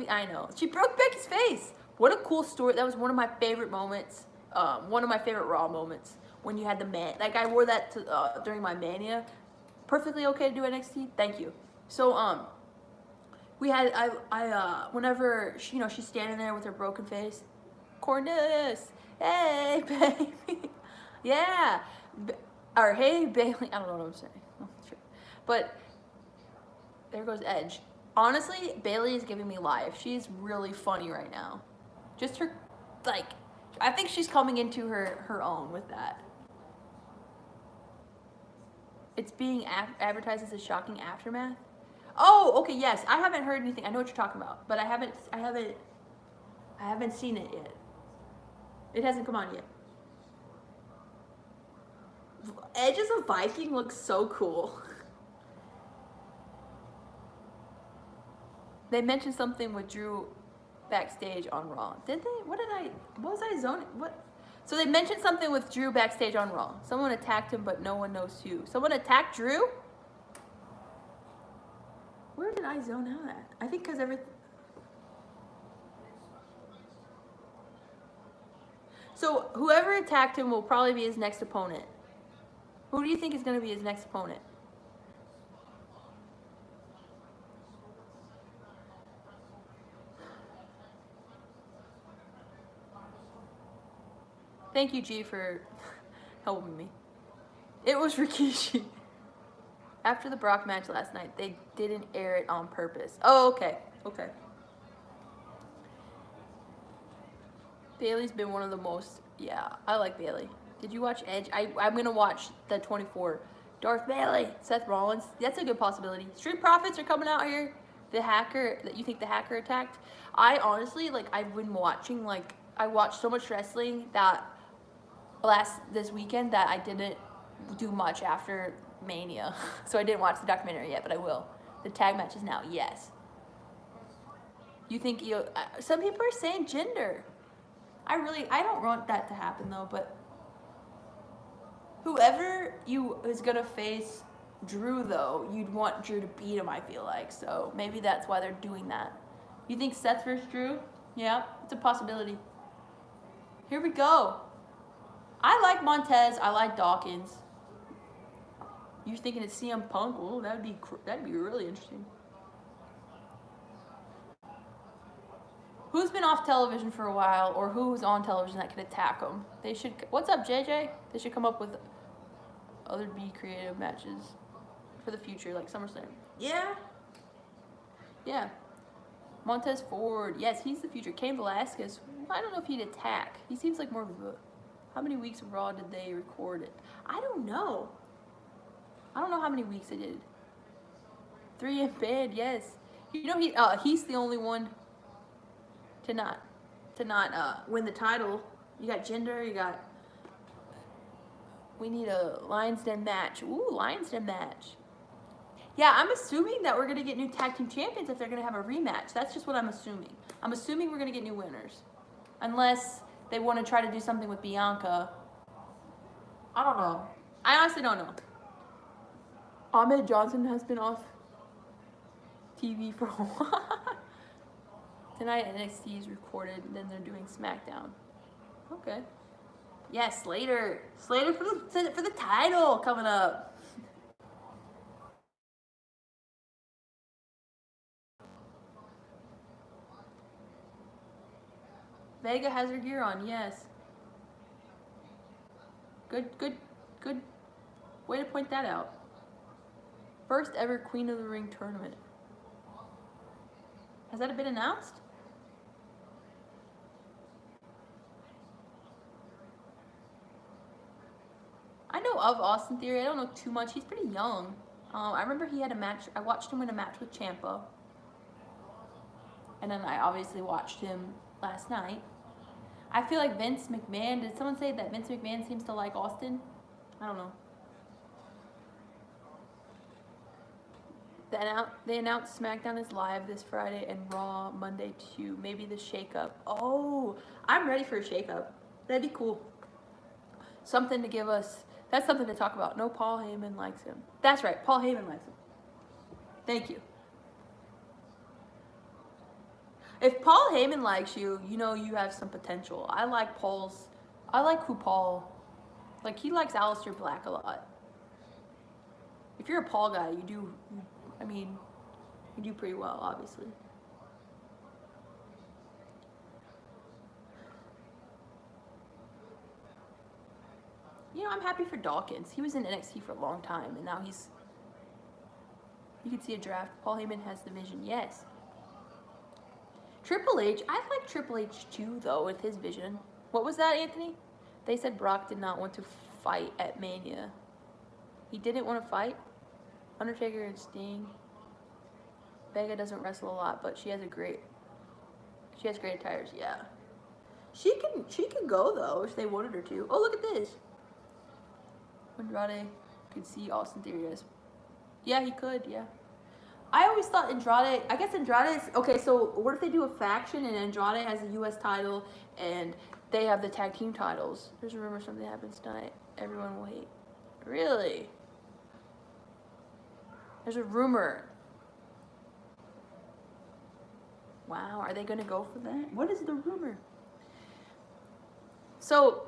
I know. She broke Becky's face. What a cool story. That was one of my favorite moments. One of my favorite Raw moments when you had the man. Like, I wore that to, during my Mania. Perfectly okay to do NXT. Thank you. So we had whenever she, she's standing there with her broken face. Cornelius, hey baby, yeah, or hey Bailey. I don't know what I'm saying. But there goes Edge. Honestly, Bailey is giving me life. She's really funny right now. Just her, like, I think she's coming into her own with that. It's being advertised as a shocking aftermath. Oh, okay, yes. I haven't heard anything. I know what you're talking about, but I haven't seen it yet. It hasn't come on yet. Edge as a Viking looks so cool. They mentioned something with Drew backstage on Raw. Did they? What was I zoning? What? So they mentioned something with Drew backstage on Raw. Someone attacked him, but no one knows who. Someone attacked Drew? Where did I zone out at? I think because everything. So whoever attacked him will probably be his next opponent. Who do you think is going to be his next opponent? Thank you, G, for helping me. It was Rikishi. After the Brock match last night, they didn't air it on purpose. Oh, okay. Okay. Bailey's been one of the most... Yeah, I like Bailey. Did you watch Edge? I'm going to watch the 24. Darth Bailey. Seth Rollins. That's a good possibility. Street Profits are coming out here. The hacker... that you think the hacker attacked? I honestly, like, I've been watching, like... I watched so much wrestling that... this weekend that I didn't do much after Mania. So I didn't watch the documentary yet, but I will. The tag match is now, yes. You think some people are saying Jinder. I don't want that to happen though, but whoever is gonna face Drew though, you'd want Drew to beat him, I feel like. So maybe that's why they're doing that. You think Seth versus Drew? Yeah, it's a possibility. Here we go. I like Montez. I like Dawkins. You're thinking it's CM Punk? Oh, that'd be really interesting. Who's been off television for a while, or who's on television that could attack them? They should. What's up, JJ? They should come up with other B creative matches for the future, like SummerSlam. Yeah. Yeah. Montez Ford. Yes, he's the future. Cain Velasquez. I don't know if he'd attack. He seems like more of a. How many weeks of Raw did they record it? I don't know. I don't know how many weeks they did. 3 in band, yes. You know he's the only one to not win the title. You got Jinder, you got. We need a Lions Den match. Ooh, Lions Den match. Yeah, I'm assuming that we're gonna get new tag team champions if they're gonna have a rematch. That's just what I'm assuming. I'm assuming we're gonna get new winners, unless they want to try to do something with Bianca. I don't know. I honestly don't know. Ahmed Johnson has been off TV for a while. Tonight NXT is recorded, then they're doing SmackDown. Okay. Yeah, Slater for the title coming up. Vega has her gear on, yes. Good way to point that out. First ever Queen of the Ring tournament. Has that been announced? I know of Austin Theory. I don't know too much. He's pretty young. I remember he had a match. I watched him win a match with Ciampa. And then I obviously watched him last night. I feel like Vince McMahon, did someone say that Vince McMahon seems to like Austin? I don't know. They announced SmackDown is live this Friday and Raw Monday too. Maybe the shakeup. Oh, I'm ready for a shakeup. That'd be cool. Something to give us. That's something to talk about. No, Paul Heyman likes him. That's right. Paul Heyman likes him. Thank you. If Paul Heyman likes you, you know you have some potential. I like who Paul. Like, he likes Aleister Black a lot. If you're a Paul guy, you do pretty well, obviously. You know, I'm happy for Dawkins. He was in NXT for a long time, and now you can see a draft. Paul Heyman has the vision, yes. Triple H, I like Triple H too, though, with his vision. What was that, Anthony? They said Brock did not want to fight at Mania. He didn't want to fight? Undertaker and Sting. Vega doesn't wrestle a lot, but she has great attires, yeah. She can go, though, if they wanted her to. Oh, look at this. Andrade could see Austin Theory as. Yeah, he could, yeah. I always thought Andrade, I guess Andrade is, okay, so what if they do a faction and Andrade has a U.S. title and they have the tag team titles? There's a rumor something happens tonight. Everyone will hate. Really? There's a rumor. Wow, are they going to go for that? What is the rumor? So,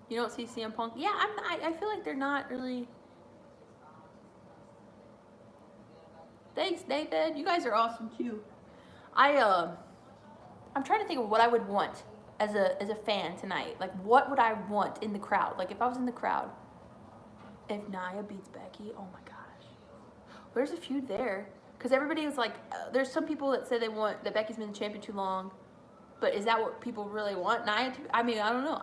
you don't see CM Punk? Yeah, I feel like they're not really. Thanks, Nathan. You guys are awesome too. I'm trying to think of what I would want as a fan tonight. Like, what would I want in the crowd? Like, if I was in the crowd, if Nia beats Becky, oh my gosh, there's a feud there. Because everybody was like, there's some people that say they want that Becky's been the champion too long, but is that what people really want? Nia to? I mean, I don't know.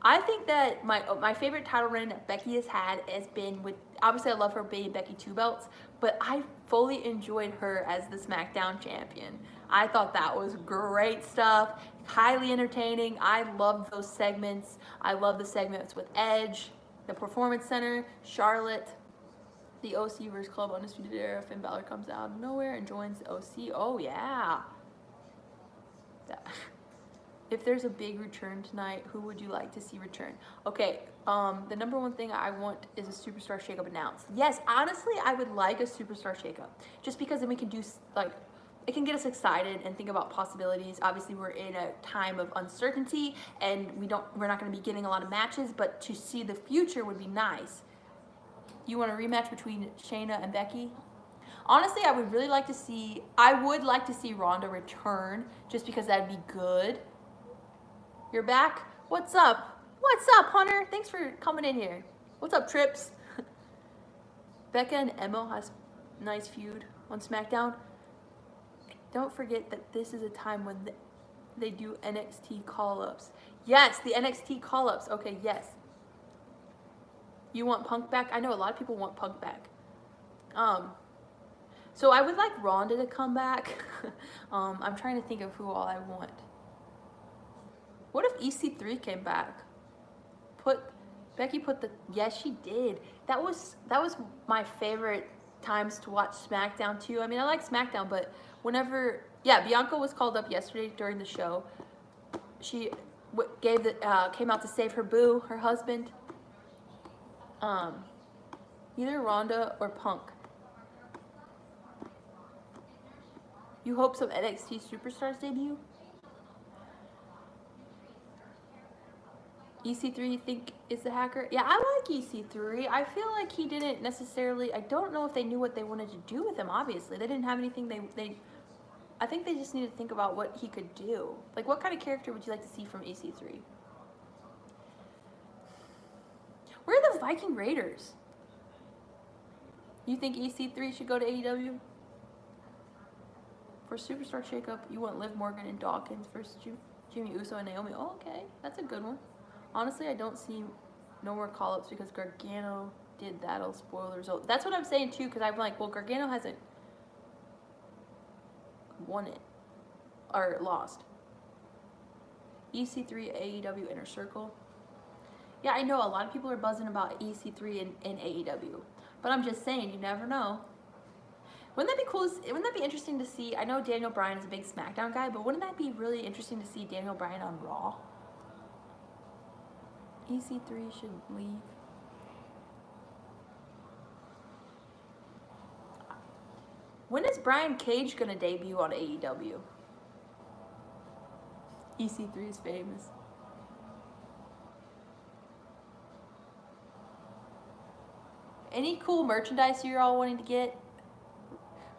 I think that my favorite title reign that Becky has had has been with, obviously I love her being Becky 2 belts, but I fully enjoyed her as the SmackDown champion. I thought that was great stuff, highly entertaining. I loved those segments. I love the segments with Edge, the Performance Center, Charlotte. The OC versus Club Undisputed Era. Finn Balor comes out of nowhere and joins the OC. Oh, yeah. If there's a big return tonight, who would you like to see return? Okay, the number one thing I want is a superstar shakeup announced. Yes, honestly, I would like a superstar shakeup, just because then we can do like, it can get us excited and think about possibilities. Obviously, we're in a time of uncertainty, and we're not going to be getting a lot of matches, but to see the future would be nice. You want a rematch between Shayna and Becky? Honestly, I would like to see Ronda return, just because that'd be good. You're back? What's up? What's up, Hunter? Thanks for coming in here. What's up, Trips? Becca and Emma has a nice feud on SmackDown. Don't forget that this is a time when they do NXT call-ups. Yes, the NXT call-ups. Okay, yes. You want Punk back? I know a lot of people want Punk back. So I would like Ronda to come back. I'm trying to think of who all I want. What if EC3 came back? Becky put the, yes, she did. That was my favorite times to watch SmackDown too. I mean, I like SmackDown, but whenever, yeah, Bianca was called up yesterday during the show. She came out to save her boo, her husband. Either Ronda or Punk. You hope some NXT superstars debut? EC3, you think is the hacker? Yeah, I like EC3. I feel like he didn't necessarily, I don't know if they knew what they wanted to do with him, obviously. They didn't have anything I think they just need to think about what he could do. Like, what kind of character would you like to see from EC3? Where are the Viking Raiders? You think EC3 should go to AEW? For Superstar Shakeup, you want Liv Morgan and Dawkins versus Jimmy Uso and Naomi. Oh, okay. That's a good one. Honestly, I don't see no more call-ups because Gargano did that'll spoil the result. That's what I'm saying too, because I'm like, well, Gargano hasn't won it or lost. EC3 AEW Inner Circle. Yeah, I know a lot of people are buzzing about EC3 in AEW, but I'm just saying, you never know. Wouldn't that be cool? Wouldn't that be interesting to see? I know Daniel Bryan is a big SmackDown guy, but wouldn't that be really interesting to see Daniel Bryan on Raw? EC3 should leave. When is Brian Cage gonna debut on AEW? EC3 is famous. Any cool merchandise you're all wanting to get?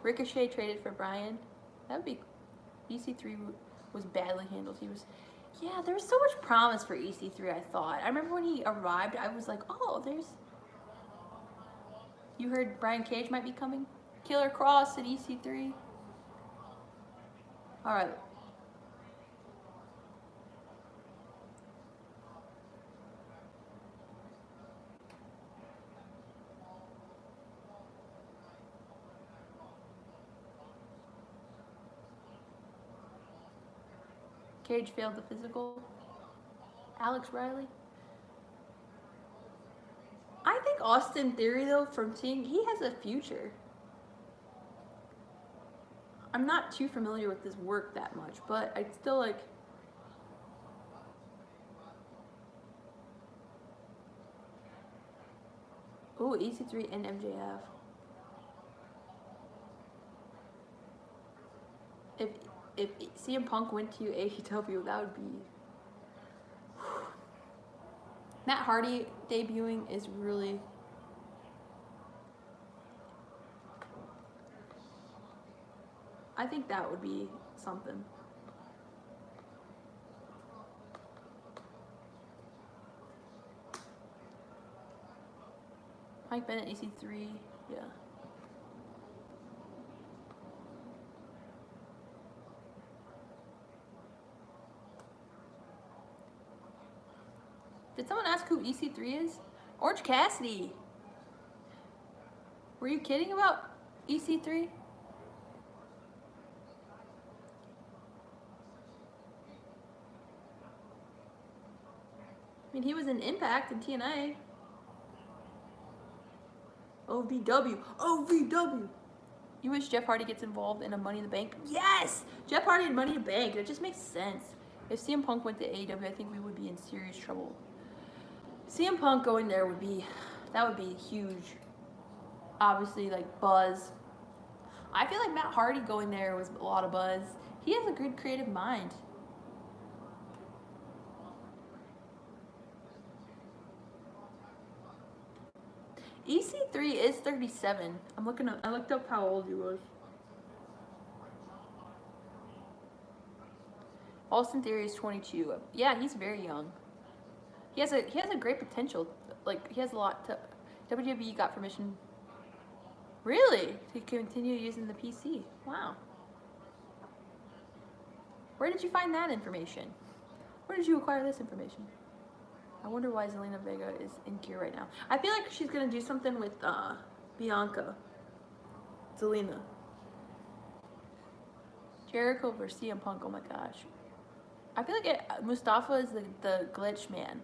Ricochet traded for Brian. That would be. EC3 was badly handled. Yeah, there was so much promise for EC3, I thought. I remember when he arrived, I was like, oh, there's... You heard Brian Cage might be coming? Killer Cross at EC3. Alright. Cage failed the physical. Alex Riley. I think Austin Theory, though, from seeing, he has a future. I'm not too familiar with his work that much, but I still like... Ooh, EC3 and MJF. If CM Punk went to AEW, that would be... Matt Hardy debuting is really... I think that would be something. Mike Bennett, EC3, yeah. Did someone ask who EC3 is? Orange Cassidy. Were you kidding about EC3? I mean, he was in Impact and TNA. OVW. OVW. You wish Jeff Hardy gets involved in a Money in the Bank? Yes! Jeff Hardy and Money in the Bank. That just makes sense. If CM Punk went to AEW, I think we would be in serious trouble. CM Punk going there would be huge. Obviously, like, buzz. I feel like Matt Hardy going there was a lot of buzz. He has a good creative mind. EC3 is 37. I looked up how old he was. Austin Theory is 22. Yeah, he's very young. He has a great potential. Like, he has a lot to. WWE got permission. Really? To continue using the PC. Wow. Where did you find that information? Where did you acquire this information? I wonder why Zelina Vega is in gear right now. I feel like she's gonna do something with Bianca. Zelina. Jericho versus CM Punk. Oh my gosh. I feel like Mustafa is the glitch man.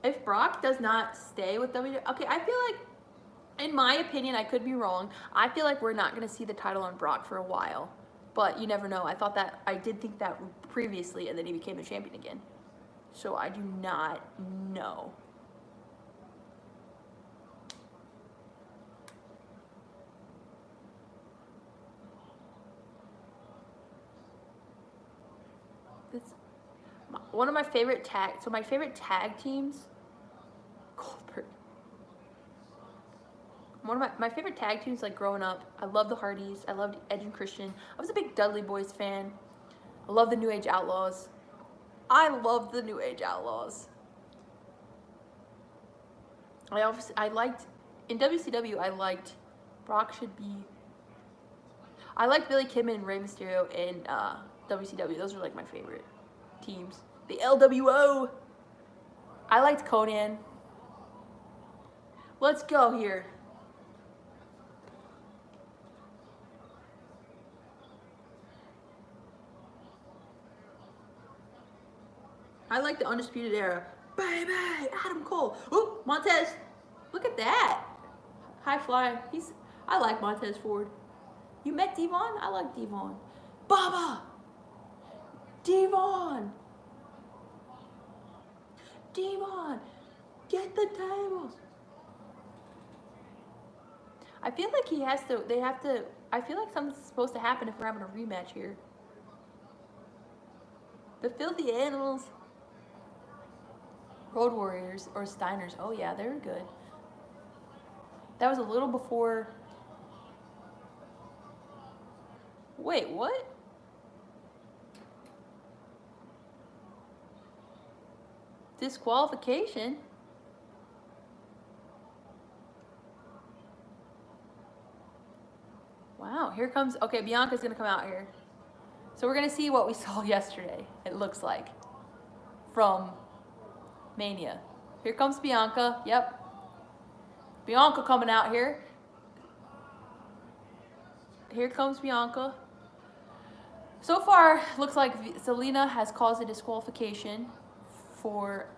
If Brock does not stay with WWE, okay, I feel like, in my opinion, I could be wrong. I feel like we're not going to see the title on Brock for a while. But you never know. I did think that previously, and then he became the champion again. So I do not know. One of my favorite my favorite tag teams, Goldberg. One of my favorite tag teams, like, growing up, I loved the Hardys. I loved Edge and Christian. I was a big Dudley Boys fan. I love the New Age Outlaws. I loved the New Age Outlaws. I liked, in WCW, I liked I liked Billy Kidman and Rey Mysterio in WCW. Those were, like, my favorite teams. The LWO. I liked Conan. Let's go here. I like the Undisputed Era. Baby, Adam Cole. Ooh, Montez. Look at that. High fly. I like Montez Ford. You met Devon? I like Devon. Baba. Devon. Devon. Get the tables. I feel like I feel like something's supposed to happen if we're having a rematch here. The Filthy Animals. Road Warriors or Steiners. Oh yeah, they were good. That was a little before. Wait, what? Disqualification? Wow, here comes, okay, Bianca's gonna come out here. So we're gonna see what we saw yesterday, it looks like, from Mania. Here comes Bianca, yep. Bianca coming out here. Here comes Bianca. So far, looks like Zelina has caused a disqualification for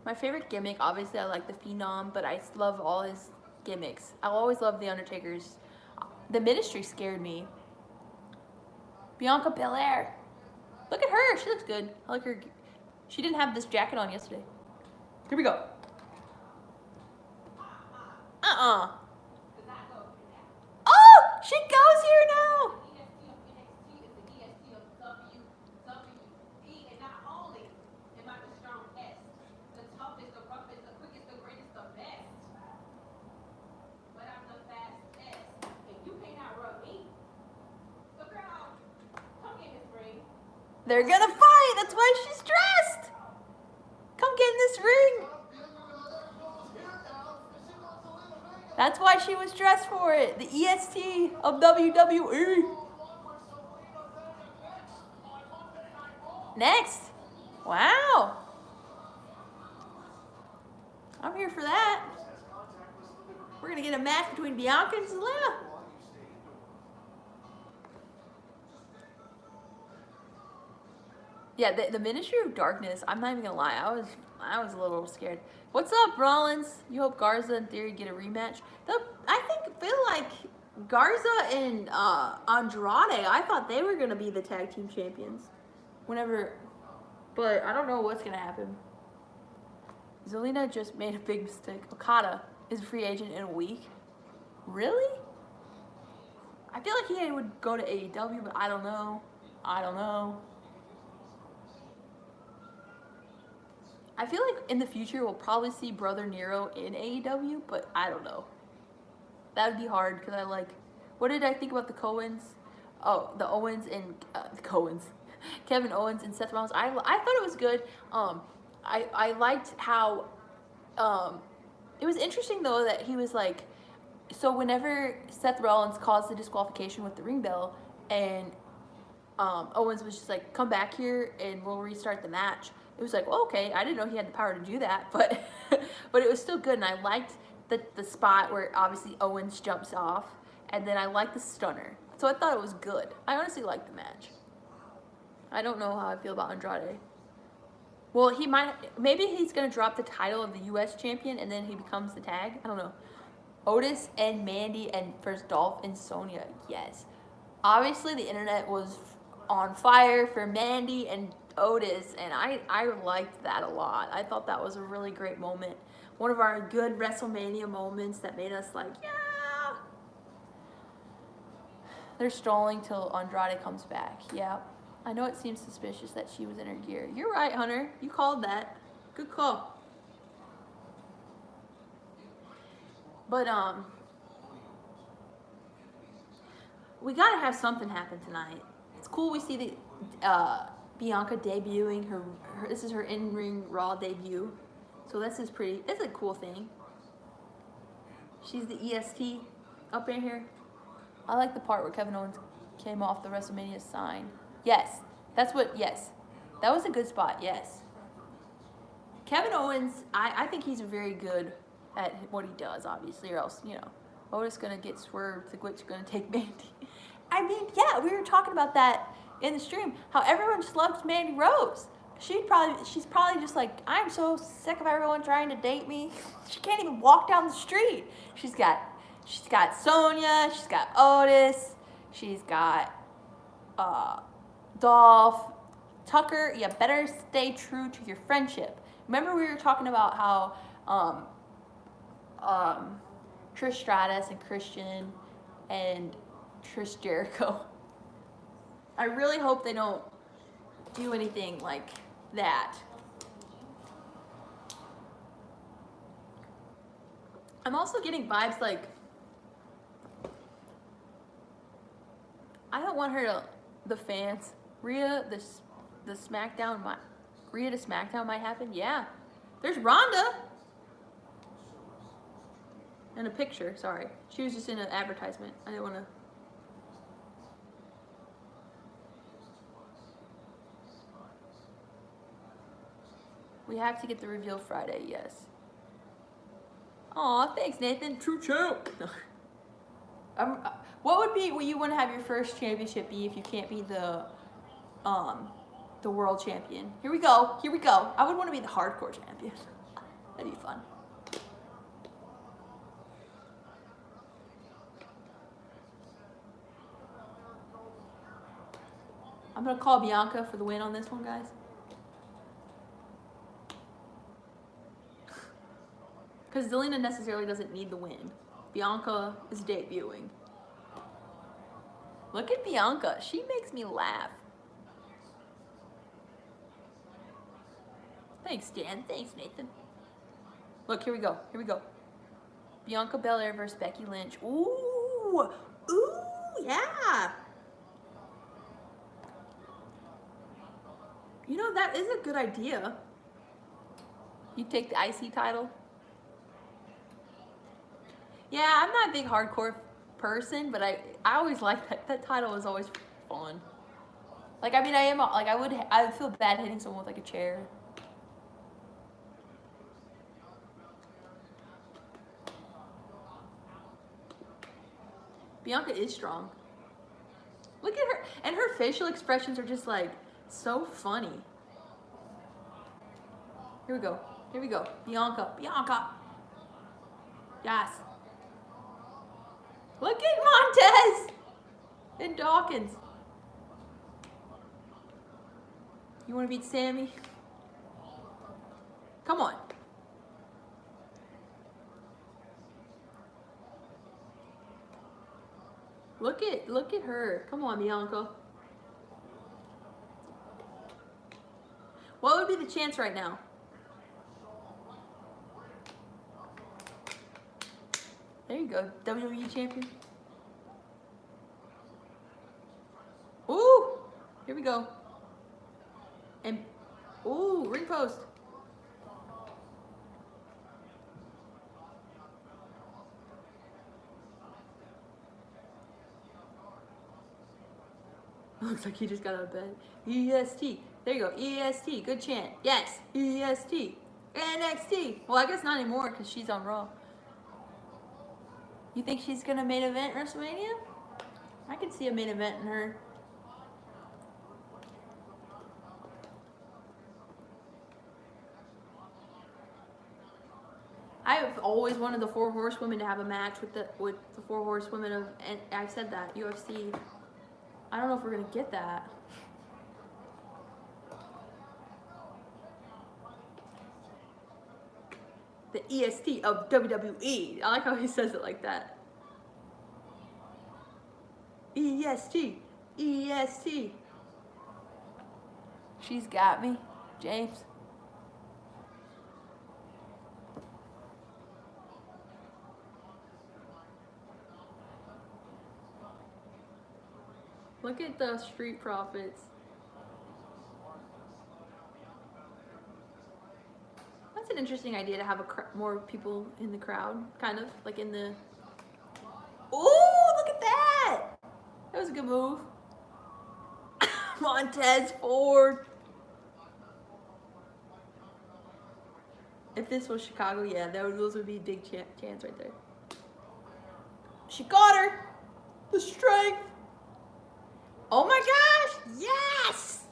my favorite gimmick, obviously I like the Phenom, but I love all his gimmicks. I always love the Undertaker's. The Ministry scared me. Bianca Belair. Look at her, she looks good. I like her. She didn't have this jacket on yesterday. Here we go. Oh, she goes here now. They're gonna fight. That's why she's dressed. Come get in this ring. That's why she was dressed for it. The EST of WWE. Next. Wow. I'm here for that. We're gonna get a match between Bianca and Zelina. Yeah, the Ministry of Darkness. I'm not even gonna lie. I was a little scared. What's up, Rollins? You hope Garza and Theory get a rematch. Feel like Garza and Andrade. I thought they were gonna be the tag team champions. Whenever, but I don't know what's gonna happen. Zelina just made a big mistake. Okada is a free agent in a week. Really? I feel like he would go to AEW, but I don't know. I don't know. I feel like in the future we'll probably see Brother Nero in AEW, but I don't know. That would be hard because I like. What did I think about the Coens? Oh, the Owens and the Coens, Kevin Owens and Seth Rollins. I thought it was good. I liked how. It was interesting though that he was like, so whenever Seth Rollins caused the disqualification with the ring bell, and Owens was just like, come back here and we'll restart the match. It was like, well, okay, I didn't know he had the power to do that, but but it was still good, and I liked the spot where obviously Owens jumps off, and then I liked the stunner. So I thought it was good. I honestly liked the match. I don't know how I feel about Andrade. Well, maybe he's gonna drop the title of the U.S. champion, and then he becomes the tag. I don't know. Otis and Mandy and first Dolph and Sonya, yes. Obviously, the internet was on fire for Mandy and Otis, and I liked that a lot. I thought that was a really great moment. One of our good WrestleMania moments that made us like, yeah. They're stalling till Andrade comes back. Yeah. I know it seems suspicious that she was in her gear. You're right, Hunter. You called that. Good call. But we gotta have something happen tonight. It's cool we see the Bianca debuting her. This is her in-ring Raw debut, so this is pretty. It's a cool thing. She's the EST up in here. I like the part where Kevin Owens came off the WrestleMania sign. Yes, that's what. Yes, that was a good spot. Yes, Kevin Owens. I think he's very good at what he does, obviously, or else Otis gonna get swerved. The Glitch gonna take Mandy. I mean, yeah, we were talking about that in the stream. How everyone just loves Mandy Rose. She's probably just like, I'm so sick of everyone trying to date me. She can't even walk down the street. She's got Sonya. She's got Otis. She's got Dolph. Tucker, you better stay true to your friendship. Remember we were talking about how Trish Stratus and Christian and Chris Jericho. I really hope they don't do anything like that. I'm also getting vibes like I don't want her to the fans. Rhea to SmackDown might happen. Yeah. There's Rhonda. In a picture, sorry. She was just in an advertisement. I didn't want to. We have to get the reveal Friday, yes. Aw, thanks, Nathan. True champ. What would you want to have your first championship be if you can't be the world champion? Here we go. I would want to be the hardcore champion. That'd be fun. I'm going to call Bianca for the win on this one, guys. Because Zelina necessarily doesn't need the win. Bianca is debuting. Look at Bianca. She makes me laugh. Thanks, Dan. Thanks, Nathan. Look, here we go. Bianca Belair versus Becky Lynch. Ooh, yeah. That is a good idea. You take the IC title. Yeah, I'm not a big hardcore person, but I always like that title is always fun. Like, I mean, I would feel bad hitting someone with like a chair. Bianca is strong. Look at her, and her facial expressions are just like So funny. Here we go. Here we go. Bianca. Bianca. Yes. Look at Montez and Dawkins. You want to beat Sammy? Come on. Look at her. Come on, Bianca. What would be the chance right now? There you go, WWE champion. Ooh, here we go. And ooh, ring post. Looks like he just got out of bed. EST. There you go. EST. Good chant. Yes. EST. NXT. Well, I guess not anymore because she's on Raw. You think she's going to main event WrestleMania? I can see a main event in her. I've always wanted the 4 Horsewomen to have a match with the 4 Horsewomen of, and I said that, UFC. I don't know if we're going to get that. The EST of WWE. I like how he says it like that. EST. EST. She's got me, James. Look at the Street Profits. That's an interesting idea to have more people in the crowd, kind of like in the. Ooh, look at that! That was a good move. Montez Ford. If this was Chicago, yeah, those would be big chance right there. She got her. The strength. Oh my gosh! Yes!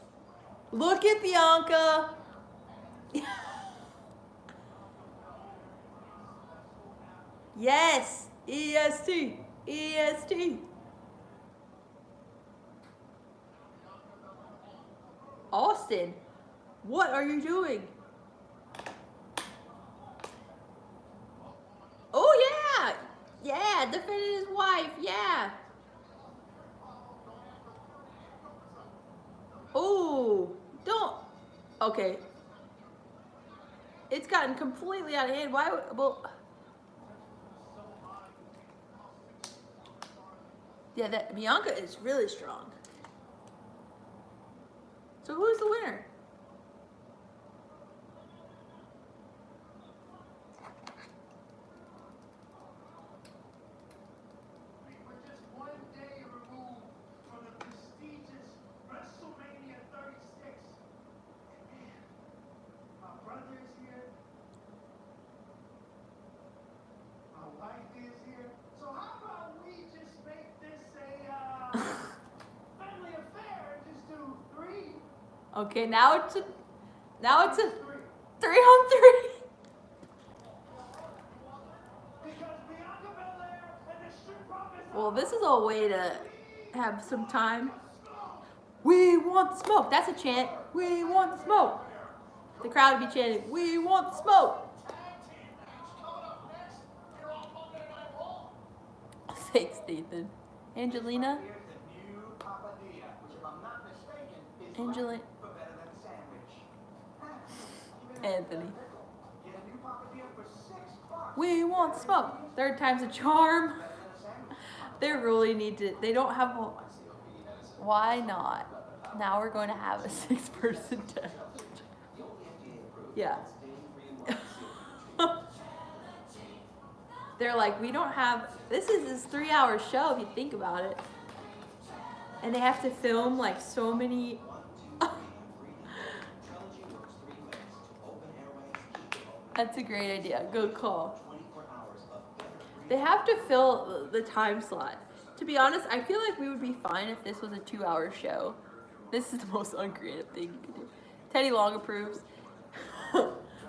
Look at Bianca. Yes! EST! EST! Austin, what are you doing? Oh yeah! Yeah, defending his wife, yeah! Oh, don't. Okay. It's gotten completely out of hand. Why? Well. Yeah, that Bianca is really strong. So who's the winner? We were just one day removed from the prestigious WrestleMania 36. And man, my brother is here. My wife is here. So how about we just make this a family affair and just do 3? Okay, now it's a 3. 3-on-3. Because Bianca Belair and the Street Profits Well, this is a way to have some time. We want smoke. That's a chant. We want smoke. The crowd would be chanting, we want smoke. Thanks, Nathan. Angelina? Angelina. Anthony. We want smoke. 3rd time's a charm. They really need to. They don't have a. Why not? Now we're going to have a 6-person test. Yeah. They're like, we don't have. This is this 3-hour show if you think about it. And they have to film like so many. That's a great idea. Good call. They have to fill the time slot. To be honest, I feel like we would be fine if this was a 2-hour show. This is the most uncreative thing you can do. Teddy Long approves.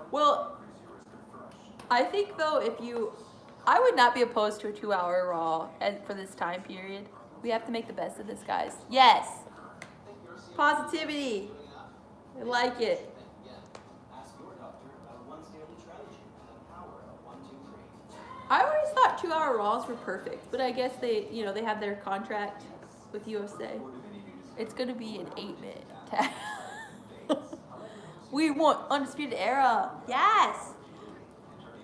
Well, I think though, I would not be opposed to a 2-hour Raw for this time period. We have to make the best of this, guys. Yes. Positivity. I like it. I always thought 2-hour Raws were perfect, but I guess they have their contract with USA. It's gonna be an 8-minute tag. We want Undisputed Era. Yes.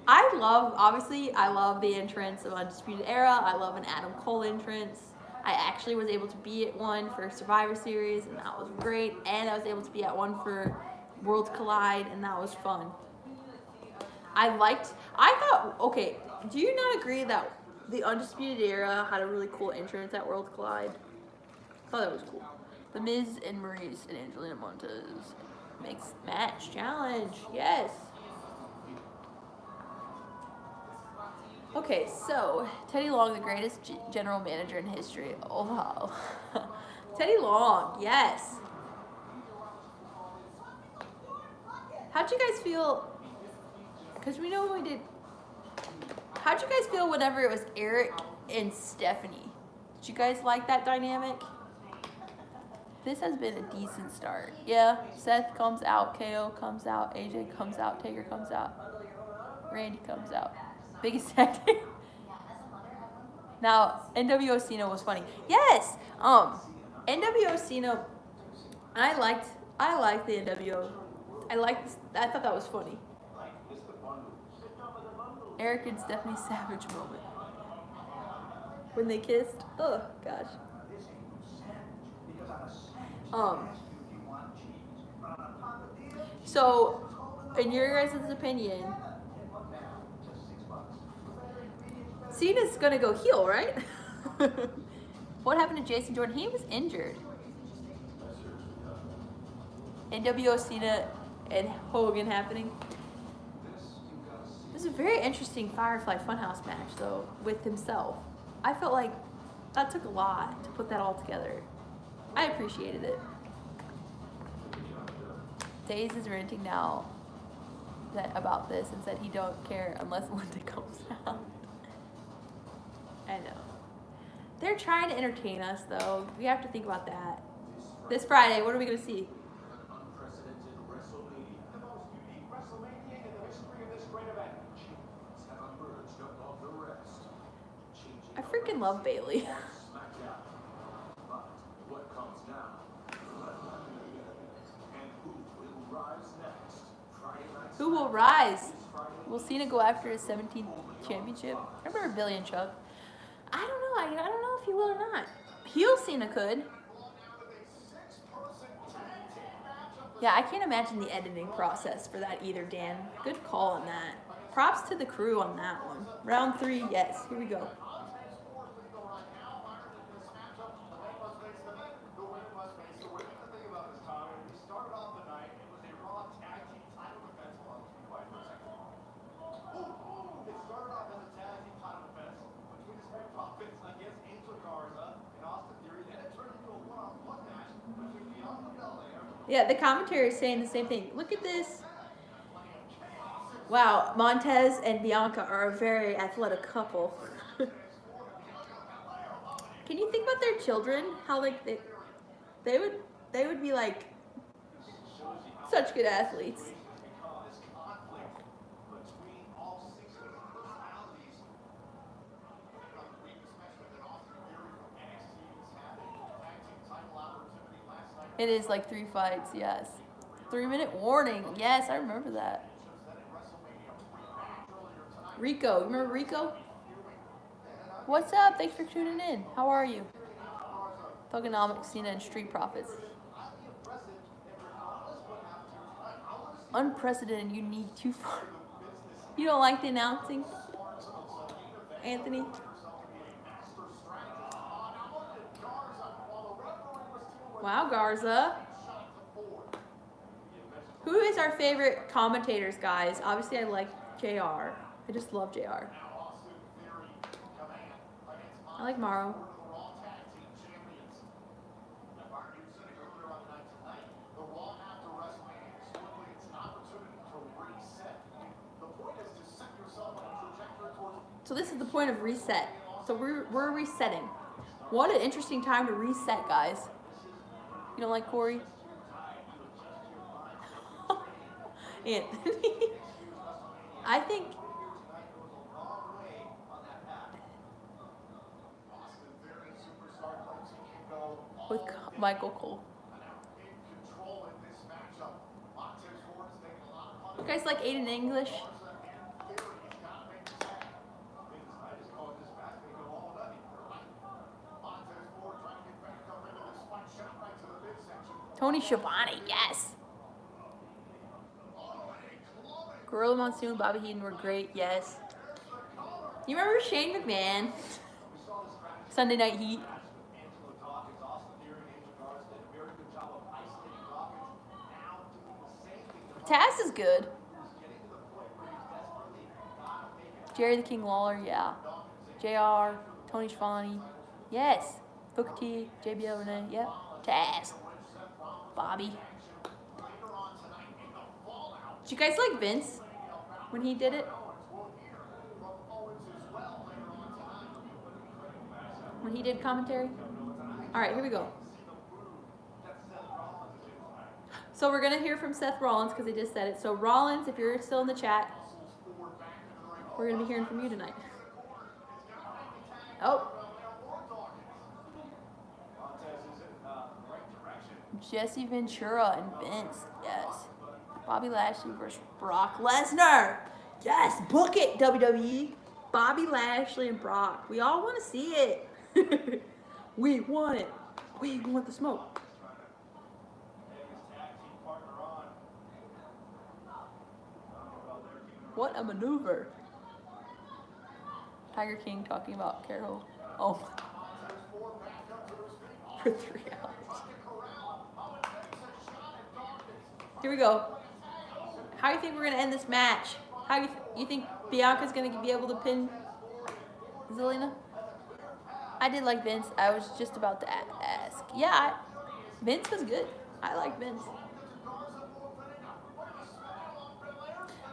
I love the entrance of Undisputed Era. I love an Adam Cole entrance. I actually was able to be at one for Survivor Series, and that was great. And I was able to be at one for Worlds Collide, and that was fun. Okay, do you not agree that the Undisputed Era had a really cool entrance at Worlds Collide? I thought that was cool. The Miz and Maurice and Angelina Montez mixed match challenge. Yes. Okay, so Teddy Long, the greatest general manager in history. Oh wow. Teddy Long, yes. How'd you guys feel? Because we know we did. How'd you guys feel whenever it was Eric and Stephanie? Did you guys like that dynamic? This has been a decent start. Yeah, Seth comes out, KO comes out, AJ comes out, Taker comes out, Randy comes out. Biggest tag team. Now, NWO Cena was funny. Yes! NWO Cena, I liked the NWO. I thought that was funny. Eric and Stephanie Savage moment. When they kissed. Oh, gosh. So, in your guys' opinion, Cena's gonna go heel, right? What happened to Jason Jordan? He was injured. NWO Cena and Hogan happening. This is a very interesting Firefly Funhouse match, though, with himself. I felt like that took a lot to put that all together. I appreciated it. Daze is ranting now about this and said he don't care unless Linda comes out. I know. They're trying to entertain us, though. We have to think about that. This Friday, what are we going to see? I freaking love Bailey. Who will rise? Will Cena go after his 17th championship? I remember Billy and Chuck. I don't know. I don't know if he will or not. Heel Cena could. Yeah, I can't imagine the editing process for that either, Dan. Good call on that. Props to the crew on that one. Round 3, yes. Here we go. Yeah, the commentary is saying the same thing. Look at this. Wow, Montez and Bianca are a very athletic couple. Can you think about their children? How like they would be like such good athletes. It is like 3 fights, yes. 3-minute warning. Yes, I remember that. Rico, remember Rico? What's up? Thanks for tuning in. How are you? Thugonomics, Cena, and Street Profits. Unprecedented, unique, too far. You don't like the announcing? Anthony? Wow, Garza. Who is our favorite commentators, guys? Obviously, I like JR. I just love JR. I like Morrow. So this is the point of reset. So we're resetting. What an interesting time to reset, guys. You don't like Corey? Anthony. I think with Michael Cole. You guys like Aiden English? Tony Schiavone, yes. Gorilla Monsoon, Bobby Heenan were great, yes. You remember Shane McMahon? Sunday Night Heat. Taz is good. Jerry the King Lawler, yeah. JR, Tony Schiavone, yes. Booker T, JBL Renee, yep. Taz. Bobby. Did you guys like Vince when he did it? When he did commentary? Alright, here we go. So we're going to hear from Seth Rollins because he just said it. So Rollins, if you're still in the chat, we're going to be hearing from you tonight. Oh. Jesse Ventura and Vince, yes. Bobby Lashley versus Brock Lesnar. Yes, book it, WWE. Bobby Lashley and Brock. We all want to see it. We want it. We want the smoke. What a maneuver. Tiger King talking about Carol. Oh. For 3 hours. Here we go. How do you think we're going to end this match? How do you think Bianca's going to be able to pin Zelina? I did like Vince. I was just about to ask. Yeah, Vince was good. I like Vince.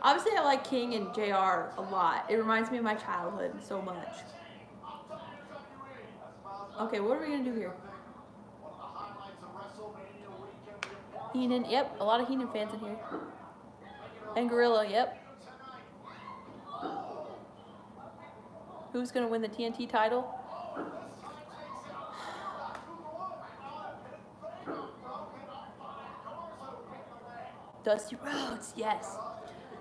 Obviously, I like King and JR a lot. It reminds me of my childhood so much. Okay, what are we going to do here? Heenan, yep, a lot of Heenan fans in here. And Gorilla, yep. Who's going to win the TNT title? Dusty Rhodes, yes.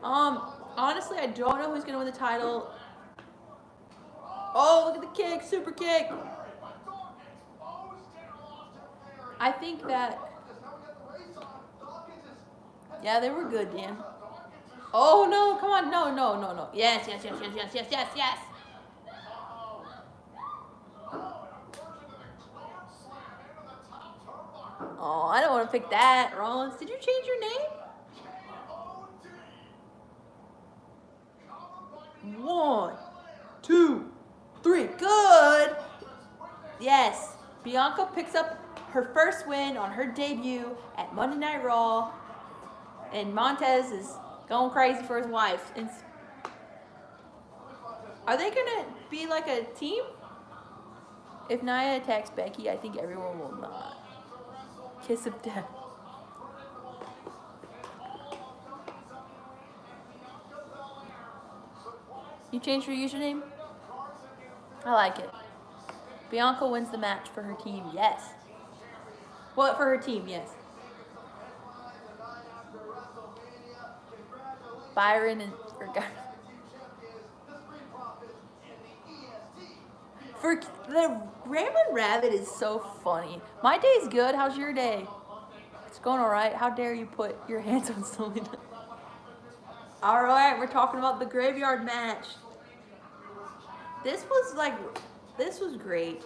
Honestly, I don't know who's going to win the title. Oh, look at the kick, super kick. I think that... Yeah, they were good, Dan. Oh, no, come on. No. Yes. Oh, I don't want to pick that, Rollins. Did you change your name? 1, 2, 3. Good. Yes. Bianca picks up her first win on her debut at Monday Night Raw. And Montez is going crazy for his wife. And are they going to be like a team? If Nia attacks Becky, I think everyone will not. Kiss of death. You changed your username? I like it. Bianca wins the match for her team, yes. What for her team, yes. Byron and for the Ramon Rabbit is so funny. My day's good. How's your day? It's going all right. How dare you put your hands on Selena? All right, we're talking about the graveyard match. This was great.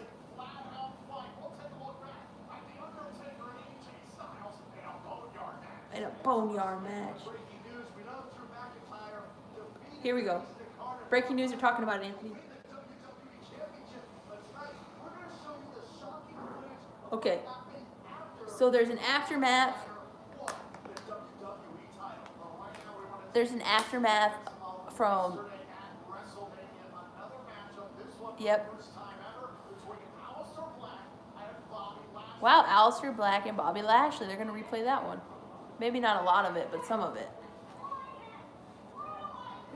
In a boneyard match. Here we go. Breaking news, we're talking about Anthony. Okay. So there's an aftermath. There's an aftermath from Yep. First time ever between Aleister Black and Bobby Lashley. Wow, Aleister Black and Bobby Lashley. They're gonna replay that one. Maybe not a lot of it, but some of it.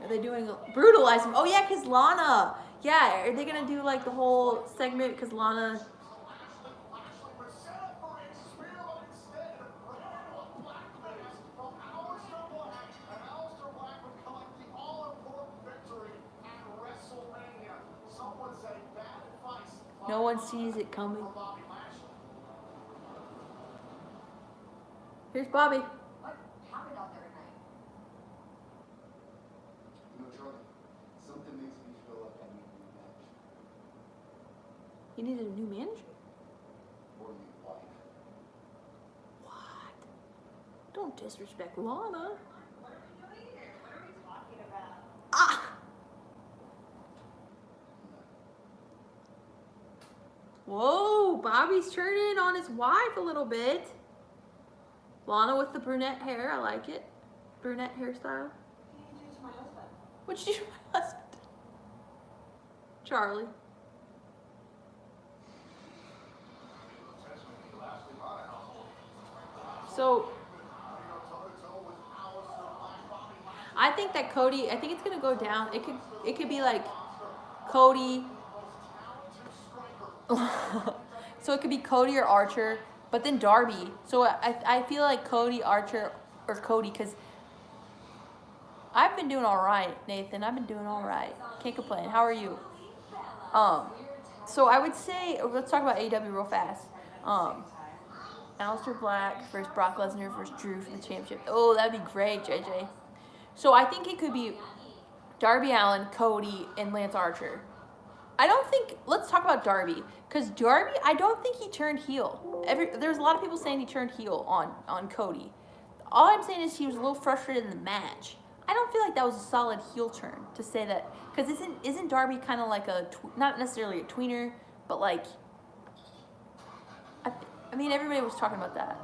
Are they doing brutalizing? Oh yeah, cause Lana. Yeah, are they gonna do like the whole segment? Cause Lana. Lashley was set up for a spear, but instead ran a black mass from Aleister Black, and Aleister Black would collect the all-important victory at WrestleMania. Some would say bad advice. No one sees it coming. From Bobby Lashley. Here's Bobby. What happened out there tonight? You know, Charlie, something makes me feel like I need a new match. You need a new manager? Or a new wife. What? Don't disrespect Lana. What are we doing here? What are we talking about? Ah! Whoa, Bobby's turning on his wife a little bit. Lana with the brunette hair, I like it. Brunette hairstyle. What did you do to my husband? What'd you do to my husband? Charlie. So, I think that Cody, I think it's gonna go down. It could be like Cody. So it could be Cody or Archer, but then Darby. So I feel like Cody, Archer, or Cody, because I've been doing all right, Nathan. I've been doing all right. Can't complain. How are you? So I would say, let's talk about AEW real fast. Aleister Black versus Brock Lesnar versus Drew for the championship. Oh, that'd be great, JJ. So I think it could be Darby Allin, Cody, and Lance Archer. I don't think, let's talk about Darby. Because Darby, I don't think he turned heel. There's a lot of people saying he turned heel on Cody. All I'm saying is he was a little frustrated in the match. I don't feel like that was a solid heel turn to say that. Because isn't Darby kind of like not necessarily a tweener, but like, I mean, everybody was talking about that.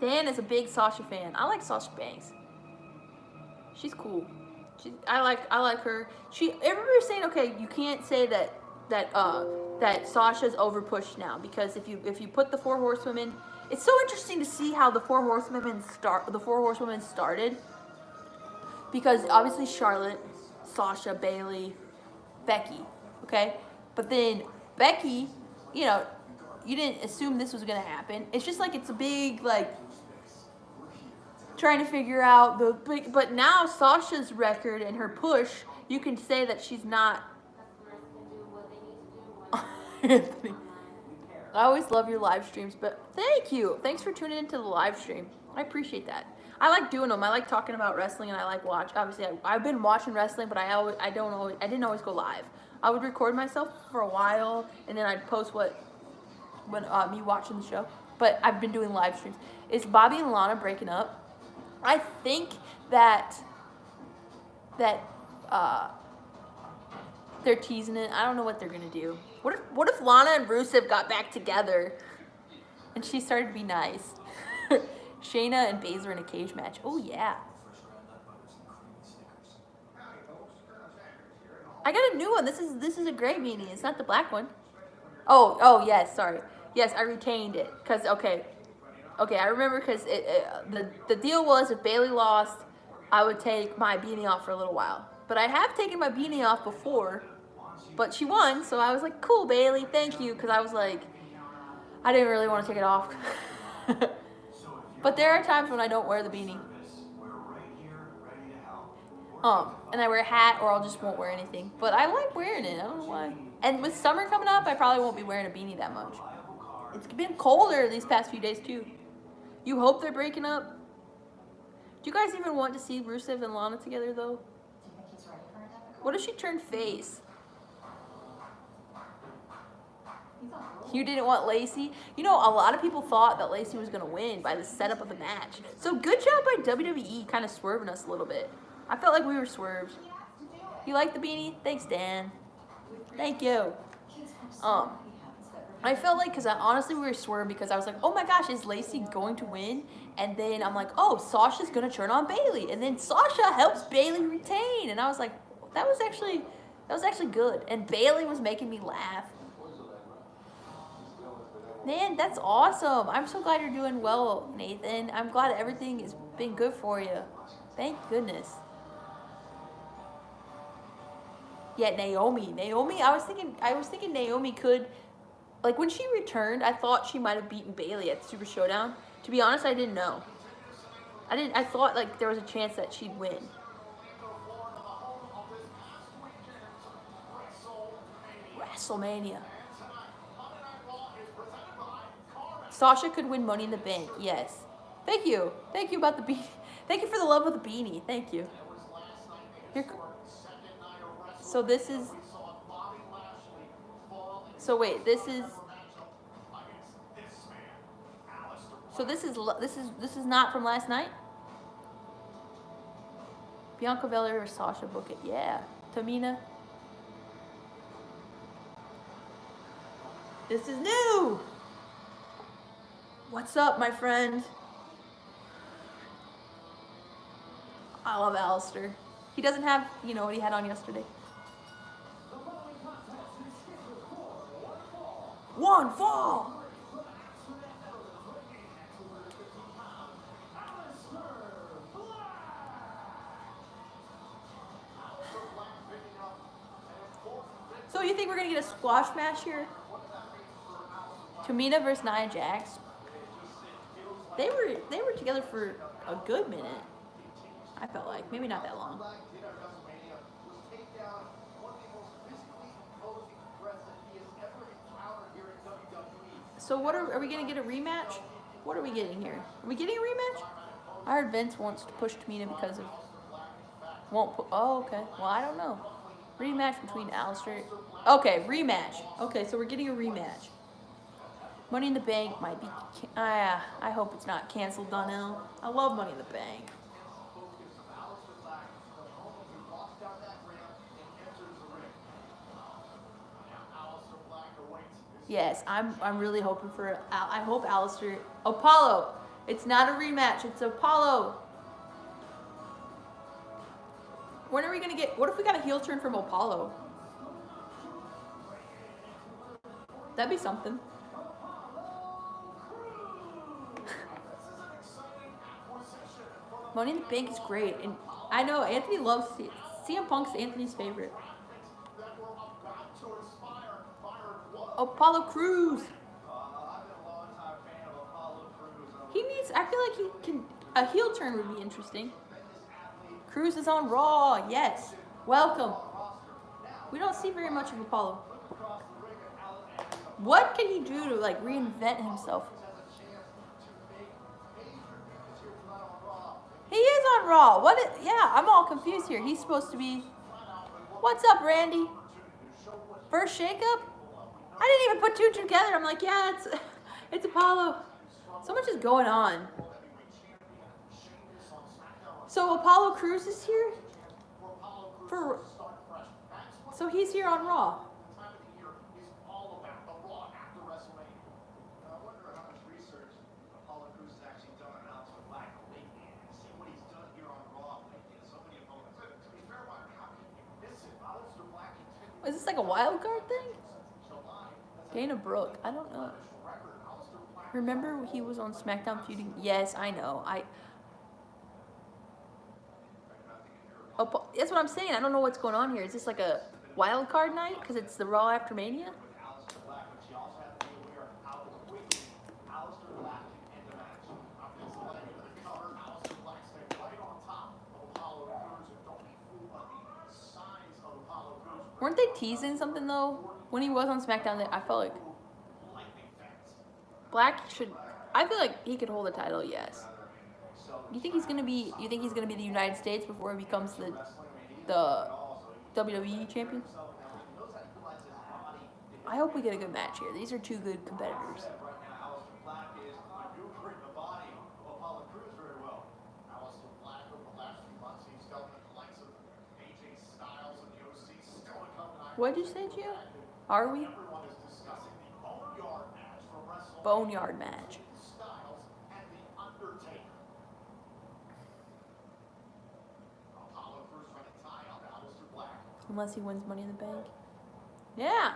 Dan is a big Sasha fan. I like Sasha Banks. She's cool. I like her. Everybody's saying, okay, you can't say that Sasha's overpushed now, because if you put the Four Horsewomen, it's so interesting to see how the Four Horsewomen started, because obviously Charlotte, Sasha, Bayley, Becky, okay, but then Becky, you know, you didn't assume this was gonna happen. It's just like it's a big like trying to figure out but now Sasha's record and her push, you can say that she's not. Anthony, I always love your live streams, but thank you. Thanks for tuning into the live stream. I appreciate that. I like doing them. I like talking about wrestling, and I like watch. Obviously, I've been watching wrestling, but I didn't always go live. I would record myself for a while, and then I'd post me watching the show. But I've been doing live streams. Is Bobby and Lana breaking up? I think that they're teasing it. I don't know what they're gonna do. What if Lana and Rusev got back together and she started to be nice? Shayna and Baszler in a cage match. Oh yeah. I got a new one. This is a gray beanie. It's not the black one. Oh yes, sorry. Yes, I retained it because okay, I remember because the deal was if Bayley lost, I would take my beanie off for a little while. But I have taken my beanie off before, but she won, so I was like, cool, Bayley, thank you, because I was like, I didn't really want to take it off. But there are times when I don't wear the beanie. And I wear a hat, or I'll just won't wear anything. But I like wearing it. I don't know why. And with summer coming up, I probably won't be wearing a beanie that much. It's been colder these past few days too. You hope they're breaking up? Do you guys even want to see Rusev and Lana together though? Do you think he's ready for a difficult? What if she turned face? He's on roll. You didn't want Lacey? You know, a lot of people thought that Lacey was going to win by the setup of the match. So good job by WWE kind of swerving us a little bit. I felt like we were swerved. He has to do it. You like the beanie? Thanks, Dan. Thank you. Kids have so many habits that I felt like, because honestly we were swerved because I was like, oh my gosh, is Lacey going to win? And then I'm like, oh, Sasha's going to turn on Bayley. And then Sasha helps Bayley retain. And I was like, that was actually That was actually good. And Bailey was making me laugh. Man, that's awesome. I'm so glad you're doing well, Nathan. I'm glad everything has been good for you. Thank goodness. Yeah, Naomi. I was thinking Naomi could, like, when she returned, I thought she might have beaten Bailey at Super Showdown. To be honest, I didn't know. I thought, like, there was a chance that she'd win. WrestleMania. Sasha could win Money in the Bank. Yes. Thank you. Thank you about the beanie. Thank you for the love of the beanie. Thank you. Here. So this is. So wait, this is. So this is not from last night. Bianca Belair or Sasha book it. Yeah. Tamina. This is new. What's up, my friend? I love Alistair. He doesn't have, you know, what he had on yesterday. One fall. So you think we're gonna get a squash match here? Tamina versus Nia Jax. They were together for a good minute. I felt like maybe not that long. So what are we gonna get a rematch? What are we getting here? Are we getting a rematch? I heard Vince wants to push Tamina because of won't put. Oh, okay. Well, I don't know. Rematch between Alistair. Okay, rematch. Okay, so we're getting a rematch. Money in the Bank might be. I hope it's not canceled, Donnell. I love Money in the Bank. Yes, I'm really hoping for. I hope Alistair. Apollo. It's not a rematch. It's Apollo. When are we gonna get? What if we got a heel turn from Apollo? That'd be something. Money in the Bank is great, and I know Anthony loves CM Punk's Anthony's favorite. Apollo Crews. He needs. I feel like he can. A heel turn would be interesting. Crews is on Raw. Yes. Welcome. We don't see very much of Apollo. What can he do to like reinvent himself? He is on Raw. What? Yeah, I'm all confused here. He's supposed to be. What's up, Randy? First shakeup? I didn't even put two together. I'm like, yeah, it's Apollo. So much is going on. So Apollo Crews is here? So he's here on Raw. Is this like a wild card thing? Dana Brooke, I don't know. Remember he was on SmackDown feuding? Yes, I know. That's what I'm saying. I don't know what's going on here. Is this like a wild card night? Because it's the Raw after Mania? Weren't they teasing something though? When he was on SmackDown, I felt like Black should. I feel like he could hold the title. Yes. You think he's gonna be? You think he's gonna be the United States before he becomes the WWE champion? I hope we get a good match here. These are two good competitors. What did you say, Gio? Are we? Boneyard match. unless he wins Money in the Bank. Yeah,